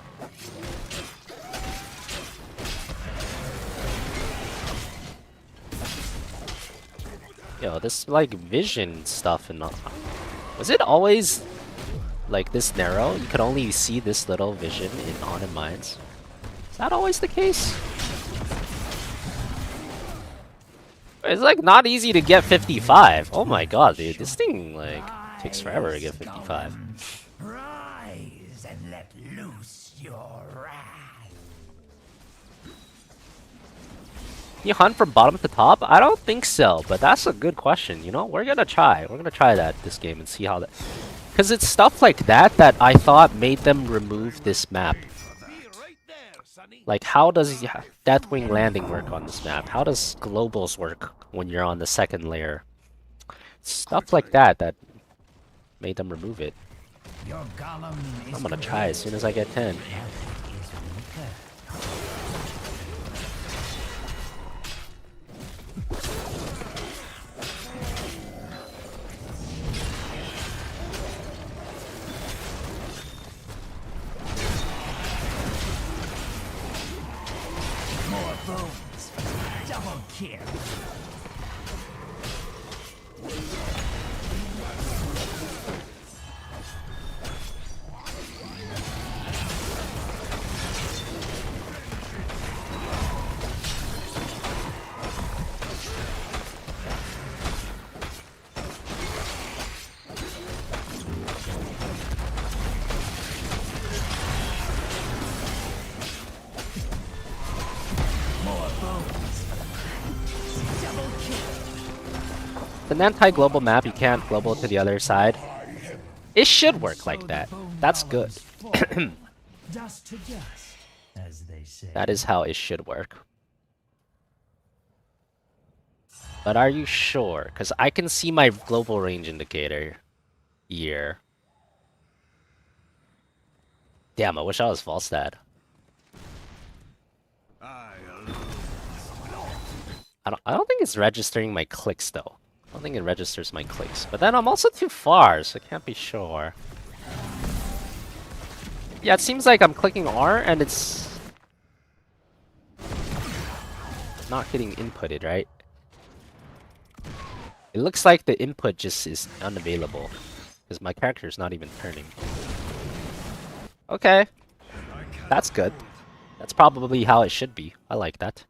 [SPEAKER 2] Yo, this like vision stuff and all. Was it always like this narrow? You could only see this little vision in Haunted Mines. Is that always the case? It's like not easy to get 55. Oh my god, dude, this thing like takes forever to get 55.
[SPEAKER 5] Rise and let loose your wrath.
[SPEAKER 2] You hunt from bottom to top? I don't think so, but that's a good question. You know, we're gonna try. We're gonna try that this game and see how that. Because it's stuff like that that I thought made them remove this map. Like, how does Deathwing Landing work on this map? How does globals work when you're on the second layer? Stuff like that that made them remove it. I'm gonna try as soon as I get 10.
[SPEAKER 5] More bones. Double kill.
[SPEAKER 2] An anti-global map, you can't global to the other side. It should work like that. That's good.
[SPEAKER 5] Dust to dust, as they say.
[SPEAKER 2] That is how it should work. But are you sure? Because I can see my global range indicator here. Damn, I wish I was false stat. I don't think it's registering my clicks though. I don't think it registers my clicks. But then I'm also too far, so I can't be sure. Yeah, it seems like I'm clicking R and it's not getting inputted, right? It looks like the input just is unavailable because my character is not even turning. Okay, that's good. That's probably how it should be. I like that.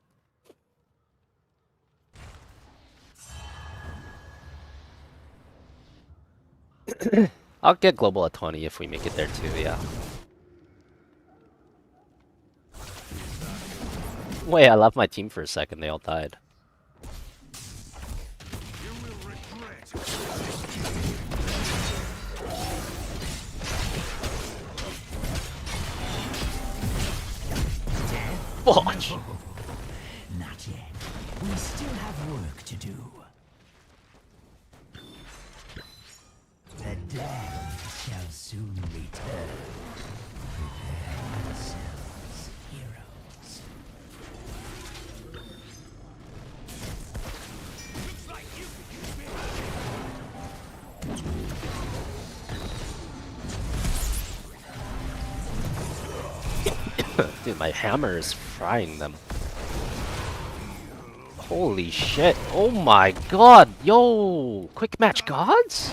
[SPEAKER 2] I'll get global at 20 if we make it there too, yeah. Wait, I left my team for a second, they all died. Watch!
[SPEAKER 5] Not yet. We still have work to do. The damned shall soon return. Prepare yourselves, heroes. Looks like you
[SPEAKER 2] Dude, my hammer is frying them. Holy shit. Oh my god. Yo! Quick match gods?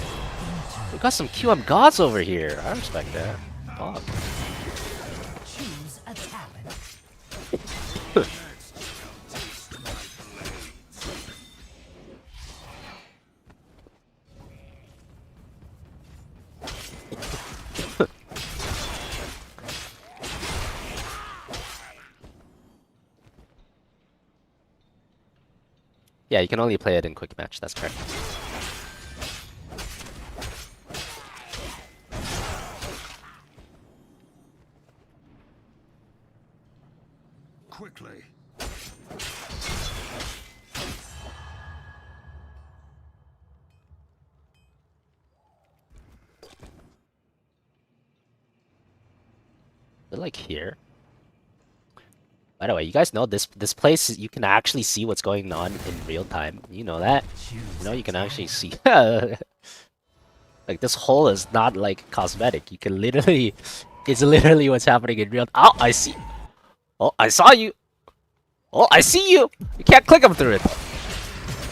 [SPEAKER 2] We got some QM gods over here. I respect that. Fuck.
[SPEAKER 5] choose a talent.
[SPEAKER 2] Yeah, you can only play it in quick match. That's correct.
[SPEAKER 12] Quickly.
[SPEAKER 2] They're like here. By the way, you guys know this place, you can actually see what's going on in real time. You know that? You know you can actually see. Like this hole is not like cosmetic. You can literally, it's literally what's happening in real. Oh, I see. Oh, I saw you. Oh, I see you. You can't click them through it.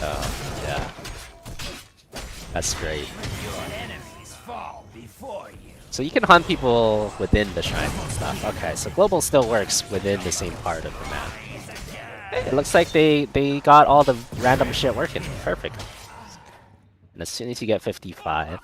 [SPEAKER 2] Oh, yeah. That's great. So you can hunt people within the shrine and stuff. Okay, so global still works within the same part of the map. Hey, it looks like they got all the random shit working. Perfect. And as soon as you get 55.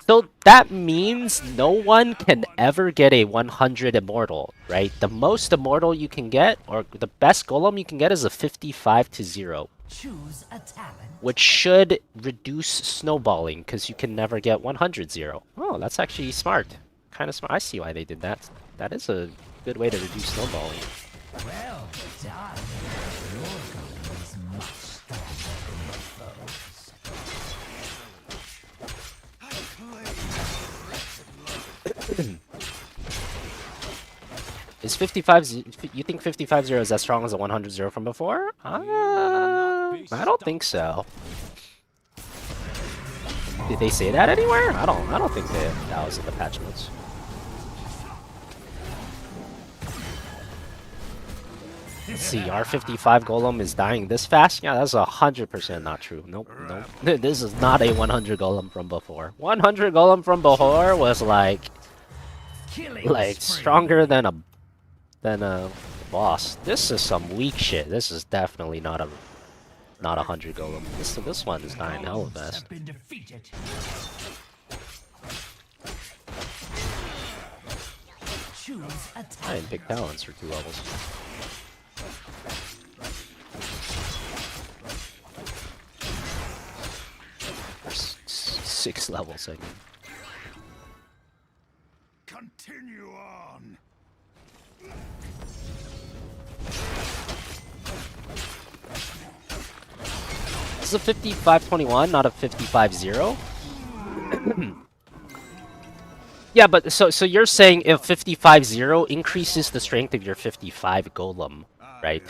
[SPEAKER 2] So that means no one can ever get a 100 immortal, right? The most immortal you can get, or the best golem you can get, is a 55-0.
[SPEAKER 5] Choose a talent.
[SPEAKER 2] Which should reduce snowballing, because you can never get 100-0. Oh, that's actually smart. Kind of smart. I see why they did that. That is a good way to reduce snowballing.
[SPEAKER 5] Well done. Your golem is much stronger than your foes.
[SPEAKER 2] Is 55? You think 55-0 is as strong as a 100-0 from before? I don't think so. Did they say that anywhere? I don't think that was in the patch notes. Let's see, our 55 golem is dying this fast? Yeah, that's 100% not true. Nope, nope. This is not a 100 golem from before. 100 golem from before was like stronger than a boss. This is some weak shit. This is definitely not a 100 golem. This one is dying hella fast. I didn't pick talents for 2 levels. Or 6 levels, I mean.
[SPEAKER 12] Continue on.
[SPEAKER 2] This is a 55-21, not a 55-0. Yeah, but so you're saying if 55-0 increases the strength of your 55 golem, right?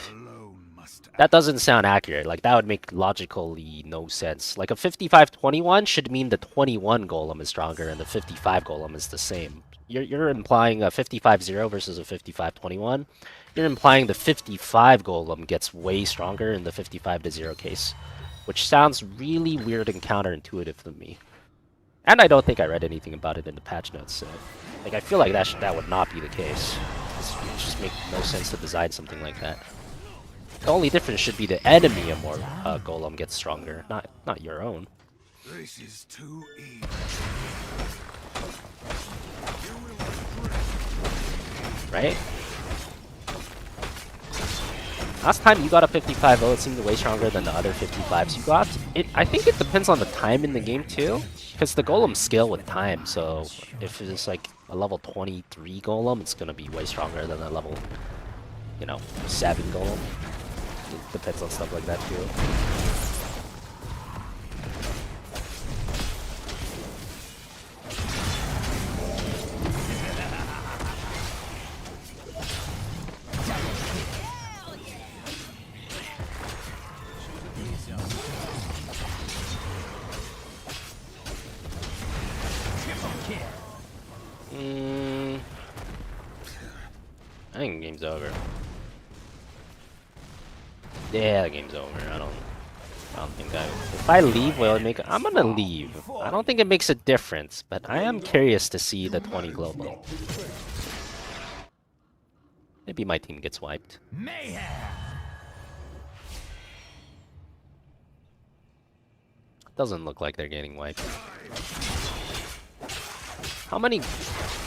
[SPEAKER 2] That doesn't sound accurate. Like, that would make logically no sense. Like, a 55-21 should mean the 21 golem is stronger and the 55 golem is the same. You're implying a 55-0 versus a 55-21. You're implying the 55 golem gets way stronger in the 55-0 case, which sounds really weird and counterintuitive to me. And I don't think I read anything about it in the patch notes. So, like, I feel like that would not be the case. It just makes no sense to design something like that. The only difference should be the enemy golem gets stronger, not your own.
[SPEAKER 12] This is too easy.
[SPEAKER 2] Right? Last time you got a 55, it seemed way stronger than the other 55s you got. I think it depends on the time in the game too, because the golems scale with time. So if it's like a level 23 golem, it's gonna be way stronger than a level, 7 golem. It depends on stuff like that too. I think the game's over. Yeah, the game's over. I don't think if I leave, will it make? I'm gonna leave. I don't think it makes a difference, but I am curious to see the 20 global. Maybe my team gets wiped. Doesn't look like they're getting wiped. How many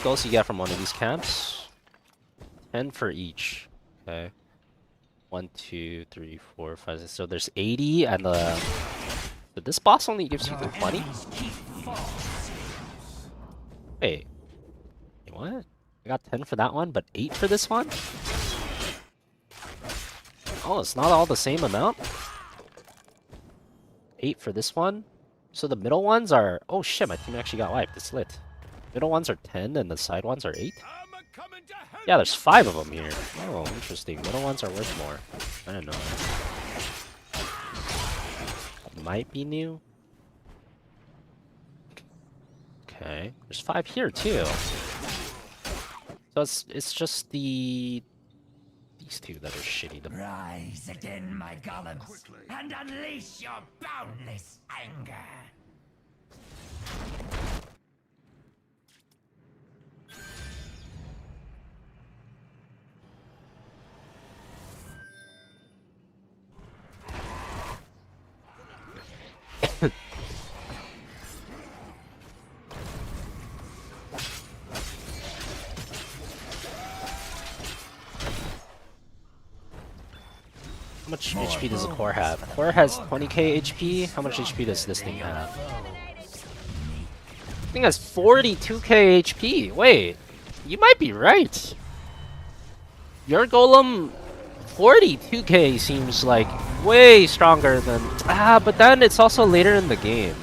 [SPEAKER 2] goals you get from one of these camps? 10 for each. Okay. 1, 2, 3, 4, 5, 6. So there's 80, and but this boss only gives you 20? Wait, what? I got 10 for that one, but 8 for this one? Oh, it's not all the same amount? 8 for this one? So the middle ones are... Oh shit, my team actually got wiped. It's lit. Middle ones are 10 and the side ones are 8? Yeah, there's 5 of them here. Oh, interesting. Middle ones are worth more. I don't know. That might be new. Okay. There's 5 here too. So it's just these two that are shitty.
[SPEAKER 5] Rise again, my golems, and unleash your boundless anger.
[SPEAKER 2] How much HP does the core have? Core has 20k HP. How much HP does this thing have? This thing has 42k HP. Wait, you might be right. Your golem 42k seems like way stronger than... but then it's also later in the game.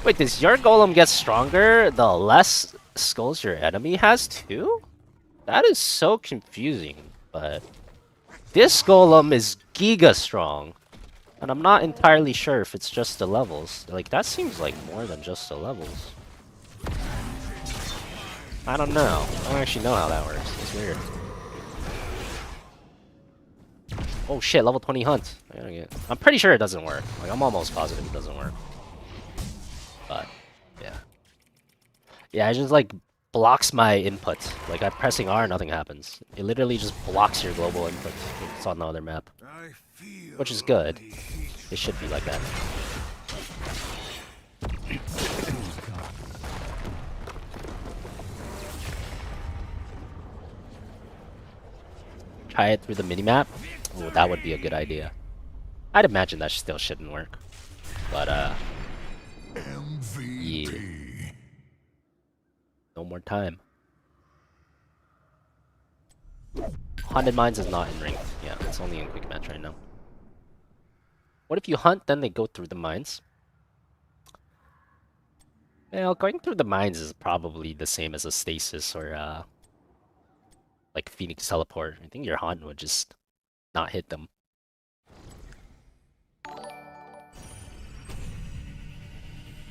[SPEAKER 2] Wait, does your golem get stronger the less skulls your enemy has too? That is so confusing, but... This golem is giga strong. And I'm not entirely sure if it's just the levels. Like, that seems like more than just the levels. I don't know. I don't actually know how that works. It's weird. Oh shit, level 20 hunt. I'm pretty sure it doesn't work. Like, I'm almost positive it doesn't work. But, yeah. Yeah, it just, like, blocks my input. Like, I'm pressing R, nothing happens. It literally just blocks your global input. It's on the other map. Which is good. It should be like that. Try it through the minimap? Ooh, that would be a good idea. I'd imagine that still shouldn't work. But, yeah. No more time. Haunted Mines is not in ranked. Yeah, it's only in quick match right now. What if you hunt, then they go through the mines? Well, going through the mines is probably the same as a stasis or like Phoenix teleport. I think your hunt would just not hit them.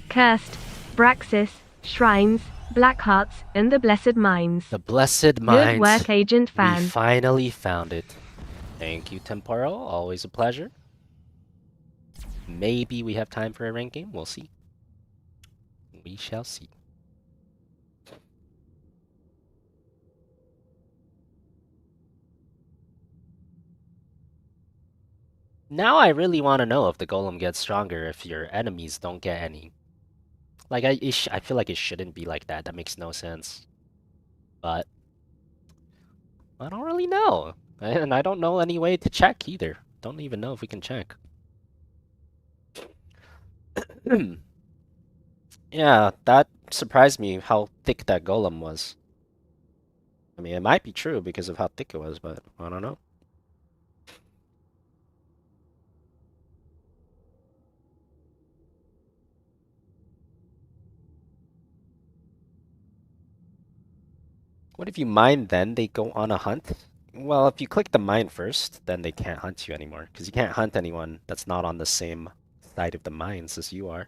[SPEAKER 11] Cursed, Braxis, Shrines, Blackhearts, and the Blessed Mines.
[SPEAKER 2] The Blessed Mines.
[SPEAKER 11] Good work, Agent Fan.
[SPEAKER 2] We finally found it. Thank you, Temporal. Always a pleasure. Maybe we have time for a rank game. We'll see. We shall see. Now I really want to know if the golem gets stronger if your enemies don't get any. Like, I feel like it shouldn't be like that. That makes no sense. But I don't really know. And I don't know any way to check either. Don't even know if we can check. Yeah, that surprised me how thick that golem was. I mean, it might be true because of how thick it was, but I don't know. What if you mine then they go on a hunt? Well, if you click the mine first, then they can't hunt you anymore. Because you can't hunt anyone that's not on the same side of the mines as you are.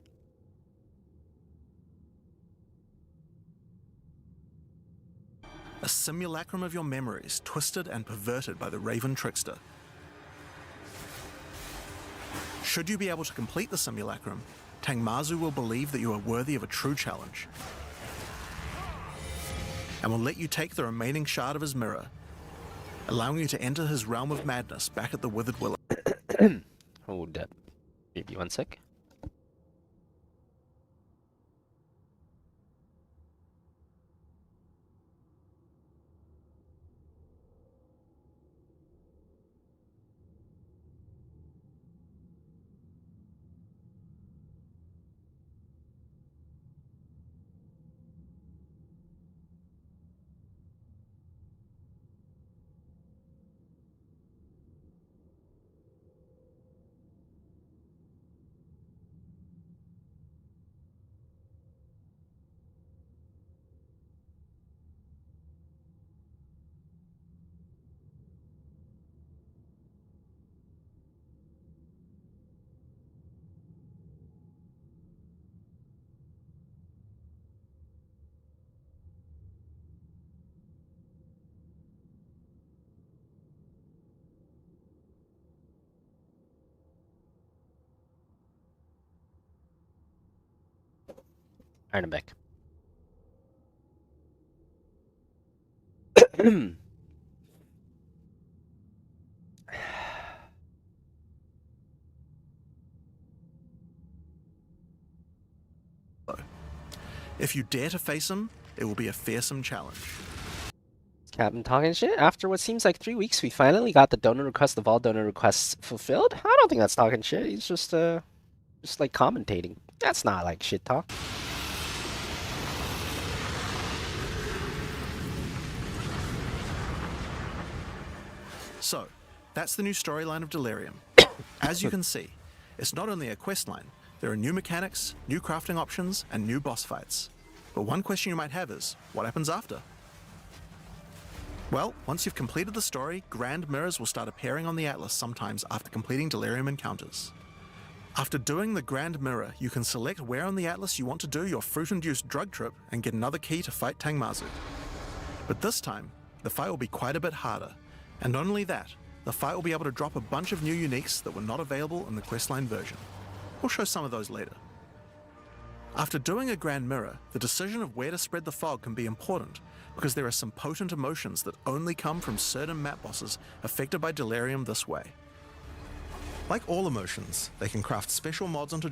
[SPEAKER 3] A simulacrum of your memories, twisted and perverted by the Raven Trickster. Should you be able to complete the simulacrum, Tangmazu will believe that you are worthy of a true challenge, and will let you take the remaining shard of his mirror, allowing you to enter his realm of madness back at the Withered Willow.
[SPEAKER 2] Hold up. Maybe one sec. Iron back.
[SPEAKER 3] If you dare to face him, it will be a fearsome challenge.
[SPEAKER 2] Captain talking shit. After what seems like 3 weeks, we finally got the donor request of all donor requests fulfilled. I don't think that's talking shit. He's just like commentating. That's not like shit talk.
[SPEAKER 3] So, that's the new storyline of Delirium. As you can see, it's not only a quest line, there are new mechanics, new crafting options, and new boss fights. But one question you might have is, what happens after? Well, once you've completed the story, grand mirrors will start appearing on the Atlas sometimes after completing Delirium encounters. After doing the grand mirror, you can select where on the Atlas you want to do your fruit-induced drug trip and get another key to fight Tangmazu. But this time, the fight will be quite a bit harder. And not only that, the fight will be able to drop a bunch of new uniques that were not available in the questline version. We'll show some of those later. After doing a grand mirror, the decision of where to spread the fog can be important because there are some potent emotions that only come from certain map bosses affected by Delirium this way. Like all emotions, they can craft special mods onto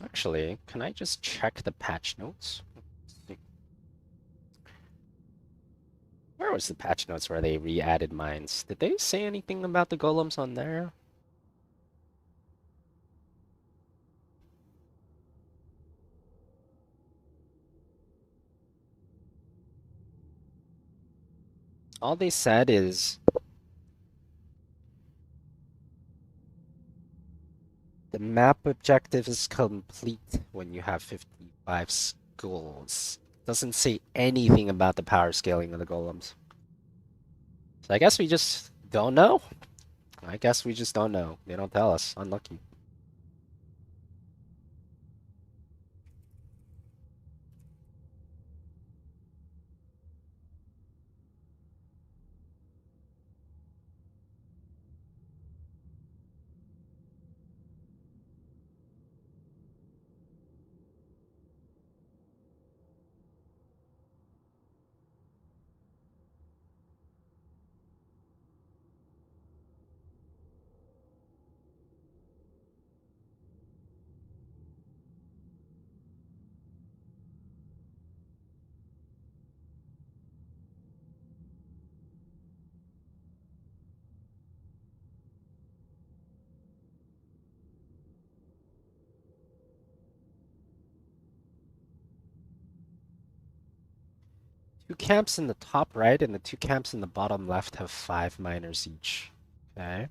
[SPEAKER 2] Actually, can I just check the patch notes? Where was the patch notes where they re-added mines? Did they say anything about the golems on there? All they said is the map objective is complete when you have 55 skulls. Doesn't say anything about the power scaling of the golems. So I guess we just don't know. I guess we just don't know. They don't tell us. Unlucky. Two camps in the top right and the two camps in the bottom left have 5 miners each. Okay.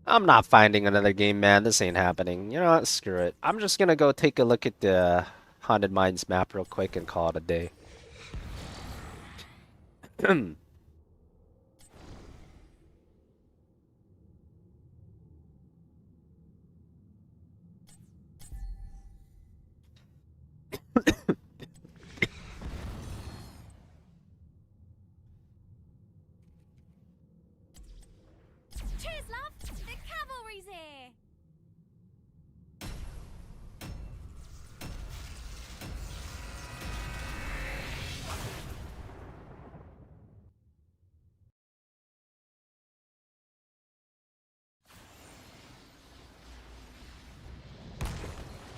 [SPEAKER 2] I'm not finding another game, man. This ain't happening. You know what? Screw it. I'm just gonna go take a look at the Haunted Mines map real quick and call it a day.
[SPEAKER 6] Cheers, love! The cavalry's here!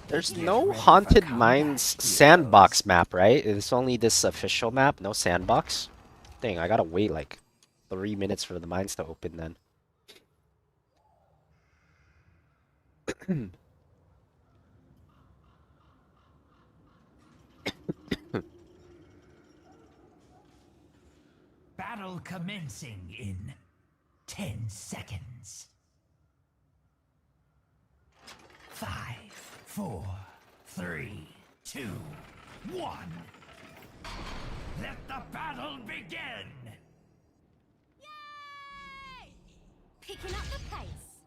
[SPEAKER 2] There's no Haunted Mines sandbox map, right? It's only this official map, no sandbox. Dang, I gotta wait like 3 minutes for the mines to open then.
[SPEAKER 5] Battle commencing in 10 seconds. 5, 4, 3, 2, 1. Let the battle begin!
[SPEAKER 6] Yay! Picking up the pace.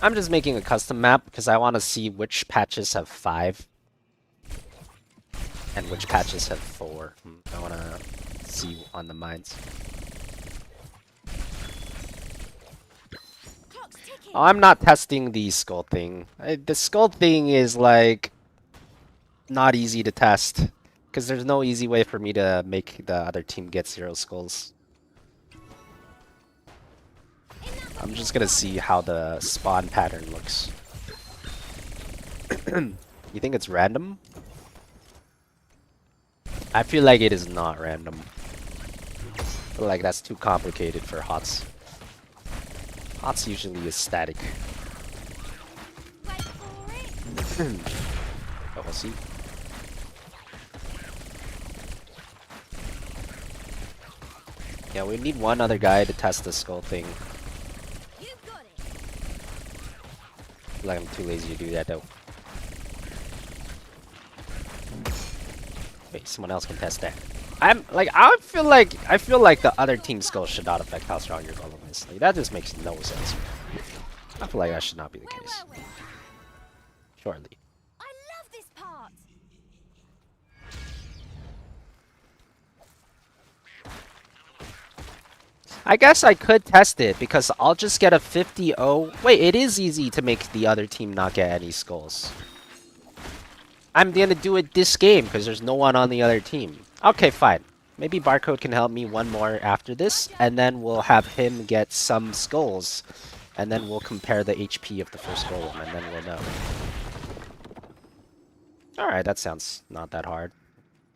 [SPEAKER 2] I'm just making a custom map because I want to see which patches have 5 and which patches have 4. I want to see on the mines. Oh, I'm not testing the skull thing. The skull thing is like not easy to test because there's no easy way for me to make the other team get 0 skulls. I'm just gonna see how the spawn pattern looks. You think it's random? I feel like it is not random. I feel like that's too complicated for HOTS. HOTS usually is static. Oh, we'll see. Yeah, we need one other guy to test the skull thing. Like I'm too lazy to do that though. Wait, someone else can test that. I feel like the other team's skull should not affect how strong your golem is. Like that just makes no sense. I feel like that should not be the case. Surely.
[SPEAKER 6] I love this part.
[SPEAKER 2] I guess I could test it because I'll just get a 50-0. Wait, it is easy to make the other team not get any skulls. I'm gonna do it this game because there's no one on the other team. Okay, fine. Maybe Barcode can help me one more after this, and then we'll have him get some skulls, and then we'll compare the HP of the first golem, and then we'll know. Alright, that sounds not that hard.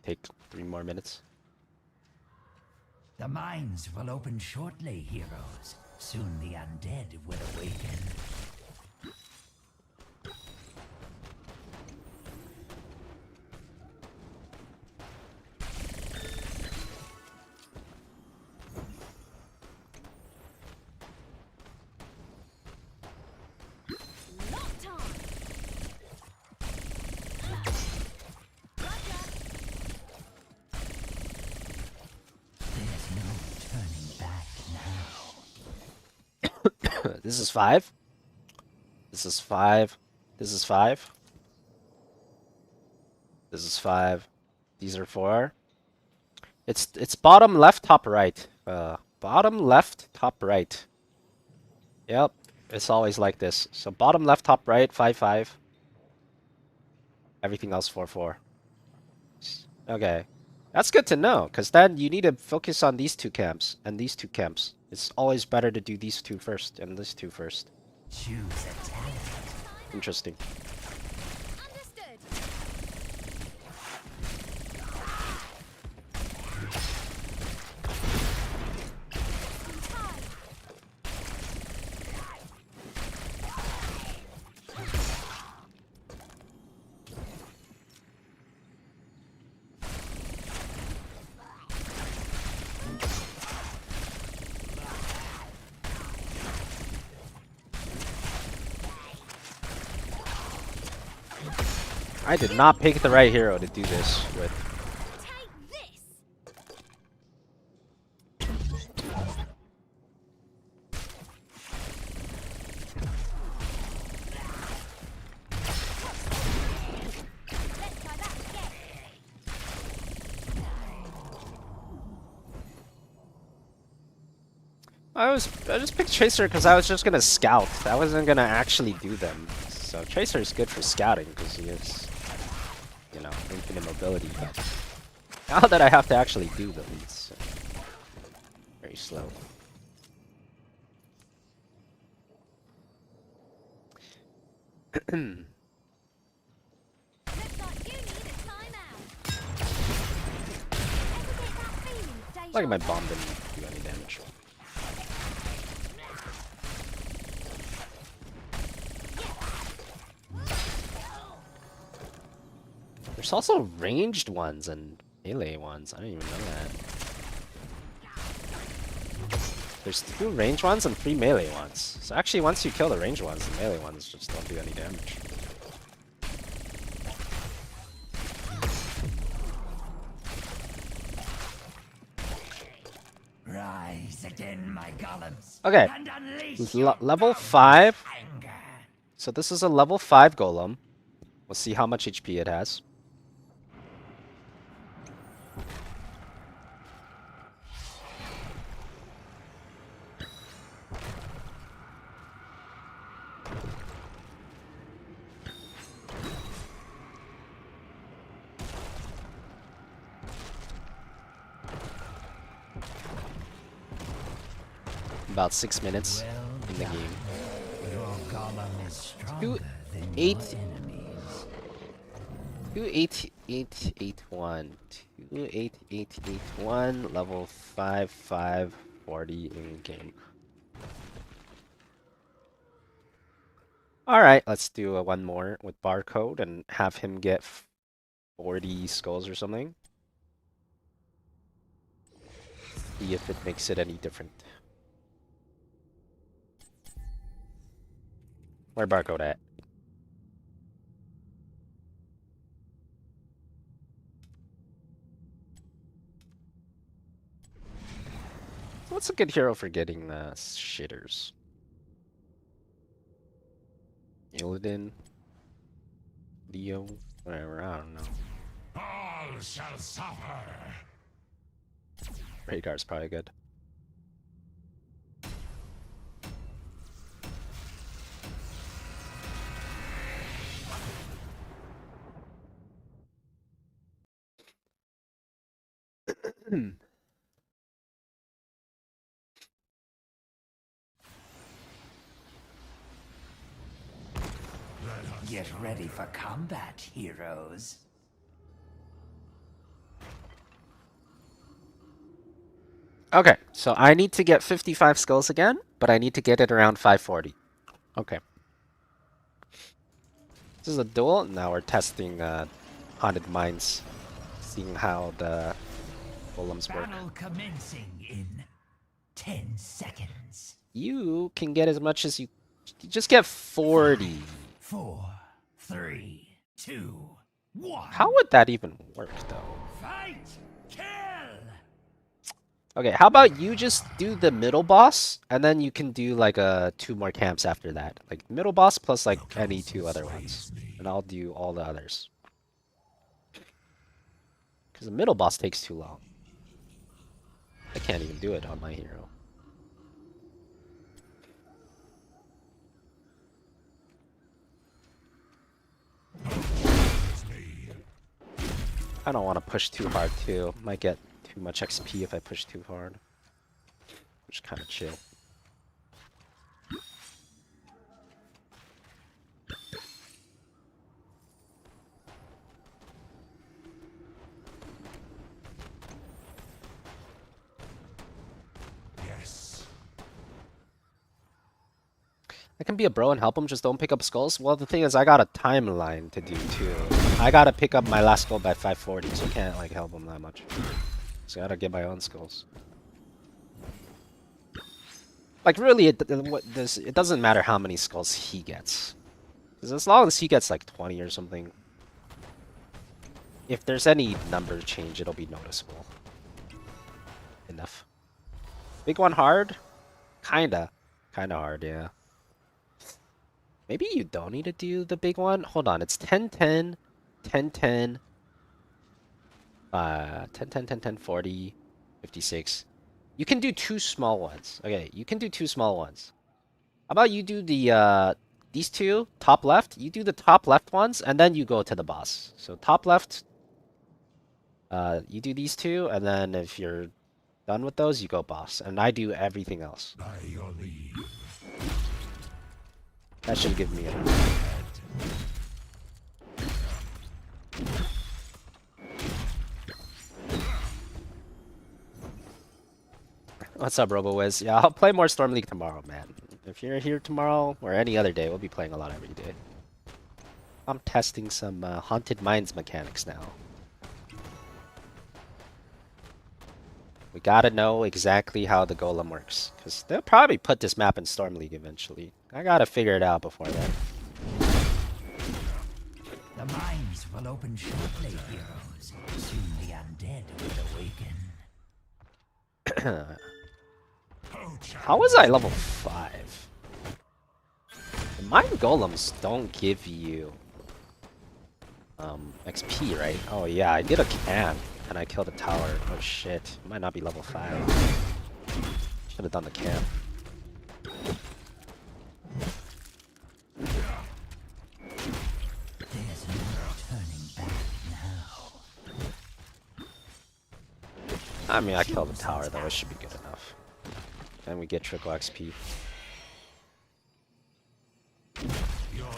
[SPEAKER 2] Take 3 more minutes.
[SPEAKER 5] The mines will open shortly, heroes. Soon the undead will awaken.
[SPEAKER 2] This is 5. This is 5. This is 5. This is 5. These are 4. It's bottom left, top right. Bottom left, top right. Yep, it's always like this. So bottom left, top right, 5 5. Everything else 4 4. Okay, that's good to know because then you need to focus on these 2 camps and these 2 camps. It's always better to do these 2 first and this 2 first.
[SPEAKER 5] Choose a talent.
[SPEAKER 2] Interesting. I did not pick the right hero to do this with. I just picked Tracer because I was just gonna scout. I wasn't gonna actually do them. So Tracer is good for scouting because he has, you know, infinite mobility. But now that I have to actually do them, it's very slow. Look at my bomb didn't do any damage. There's also ranged ones and melee ones. I didn't even know that. There's 2 ranged ones and 3 melee ones. So actually, once you kill the ranged ones, the melee ones just don't do any damage.
[SPEAKER 5] Rise again, my golems.
[SPEAKER 2] Okay, level 5. So this is a level 5 golem. We'll see how much HP it has. About 6 minutes in the game.
[SPEAKER 5] Your golem is stronger
[SPEAKER 2] Two,
[SPEAKER 5] than
[SPEAKER 2] eight,
[SPEAKER 5] your enemies.
[SPEAKER 2] 28881. 28881, level 5540 in game. Alright, let's do one more with barcode and have him get 40 skulls or something. See if it makes it any different. Where barcode at? What's a good hero for getting shitters? Illidan? Leo? Whatever, I don't know.
[SPEAKER 12] All shall suffer.
[SPEAKER 2] Rhaegar's probably good.
[SPEAKER 5] Get ready for combat, heroes.
[SPEAKER 2] Okay, so I need to get 55 skulls again, but I need to get it around 540. Okay. This is a duel. Now we're testing Haunted Mines, seeing how the golems work.
[SPEAKER 5] Battle commencing in 10 seconds.
[SPEAKER 2] You can get as much as you just get 40.
[SPEAKER 5] 4, 3, 2, 1.
[SPEAKER 2] How would that even work, though?
[SPEAKER 5] Fight! Kill!
[SPEAKER 2] Okay, how about you just do the middle boss, and then you can do like 2 more camps after that. Like middle boss plus like any 2 other ones. And I'll do all the others. Because the middle boss takes too long. I can't even do it on my hero. I don't want to push too hard too. Might get too much XP if I push too hard. Just kind of chill.
[SPEAKER 12] Yes.
[SPEAKER 2] I can be a bro and help him, just don't pick up skulls. Well, the thing is, I got a timeline to do too. I gotta pick up my last skull by 540, so I can't like help him that much. So I gotta get my own skulls. Like really, it doesn't matter how many skulls he gets, because as long as he gets like 20 or something, if there's any number change, it'll be noticeable enough. Big one hard, kinda hard, yeah. Maybe you don't need to do the big one. Hold on, it's 10, 10, 10, 10, 10, 10, 10, 10, 40, 56. You can do 2 small ones. Okay, you can do 2 small ones. How about you do the these 2 top left? You do the top left ones, and then you go to the boss. So top left, you do these 2, and then if you're done with those, you go boss. And I do everything else.
[SPEAKER 12] By your leave.
[SPEAKER 2] That should give me a... What's up, RoboWiz? Yeah, I'll play more Storm League tomorrow, man. If you're here tomorrow, or any other day, we'll be playing a lot every day. I'm testing some Haunted Mines mechanics now. We gotta know exactly how the golem works, because they'll probably put this map in Storm League eventually. I gotta figure it out before then.
[SPEAKER 5] The mines will open shortly, heroes. Soon the undead will awaken.
[SPEAKER 2] How was I level 5? Mine golems don't give you XP, right? Oh yeah, I did a camp and I killed a tower. Oh shit, might not be level 5. Should have done the camp.
[SPEAKER 5] There's no turning back now.
[SPEAKER 2] I mean, I killed the tower though, it should be good enough. And we get triple XP.
[SPEAKER 12] You're loyal.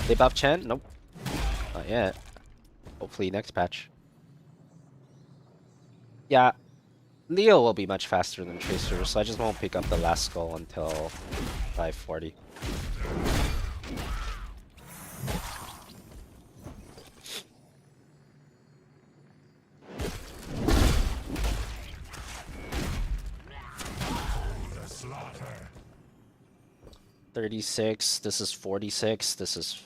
[SPEAKER 2] They buff Chen? Nope. Not yet. Hopefully next patch. Yeah. Leo will be much faster than Tracer, so I just won't pick up the last skull until 540.
[SPEAKER 12] The slaughter.
[SPEAKER 2] 36, this is 46, this is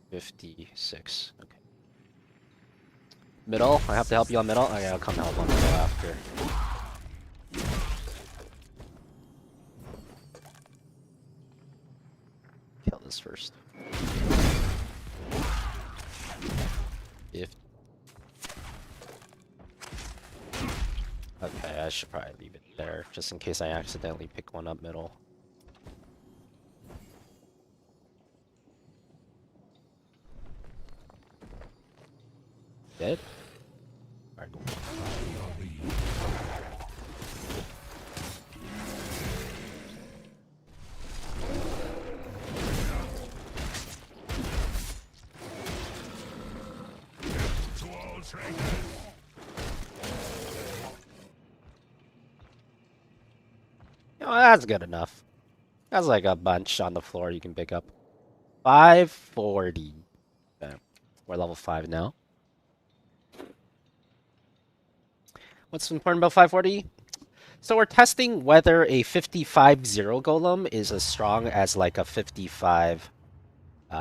[SPEAKER 2] 56. Okay. Middle, I have to help you on middle? Okay, I'll come help on middle after. Kill this first. If okay, I should probably leave it there, just in case I accidentally pick one up middle. Dead? Alright, cool. You know, that's good enough. That's like a bunch on the floor you can pick up. 540. Okay. We're level 5 now. What's important about 540? So we're testing whether a 55-0 golem is as strong as like a 55... Wait,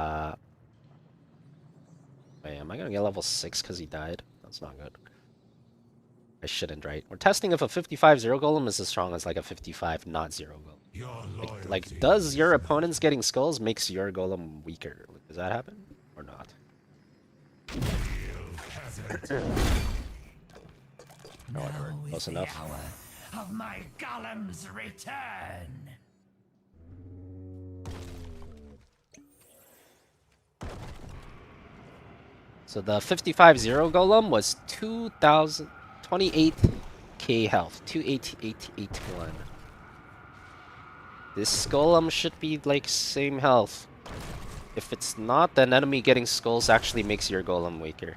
[SPEAKER 2] am I gonna get level 6 because he died? That's not good. I shouldn't, right? We're testing if a 55-0 golem is as strong as like a 55 not 0 golem. Like, does your opponent's getting skulls makes your golem weaker? Does that happen? Or not? No, close enough.
[SPEAKER 5] The hour of my golem's return.
[SPEAKER 2] So the 55-0 golem was 28k health. 28881. This golem should be like same health. If it's not, then enemy getting skulls actually makes your golem weaker.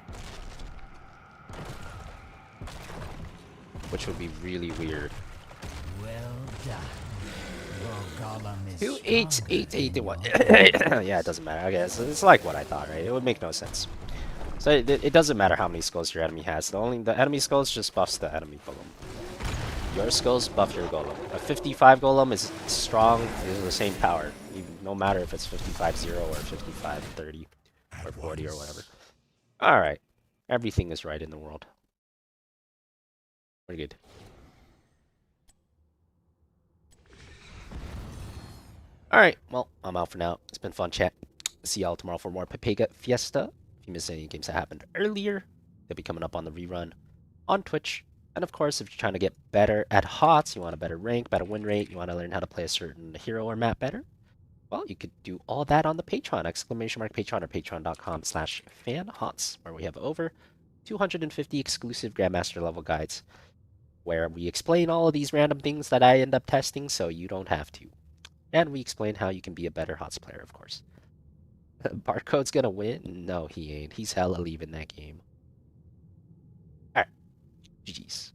[SPEAKER 2] Which would be really weird.
[SPEAKER 5] Well done. Your golem is
[SPEAKER 2] 28881. Yeah, it doesn't matter. Okay, so it's like what I thought, right? It would make no sense. So it doesn't matter how many skulls your enemy has. The enemy skulls just buffs the enemy golem. Your skulls buff your golem. A 55 golem is strong, is the same power. No matter if it's 55-0 or 55-30 or 40 or whatever. Alright. Everything is right in the world. Pretty good. Alright, well, I'm out for now. It's been fun chat. See y'all tomorrow for more Pepega Fiesta. If you missed any games that happened earlier, they'll be coming up on the rerun on Twitch. And of course, if you're trying to get better at HOTS, you want a better rank, better win rate, you want to learn how to play a certain hero or map better, well, you could do all that on the Patreon, !Patreon or patreon.com/FanHOTS, where we have over 250 exclusive Grandmaster level guides, where we explain all of these random things that I end up testing so you don't have to. And we explain how you can be a better HOTS player, of course. Barcode's gonna win? No, he ain't. He's hella leaving that game. Alright. GG's.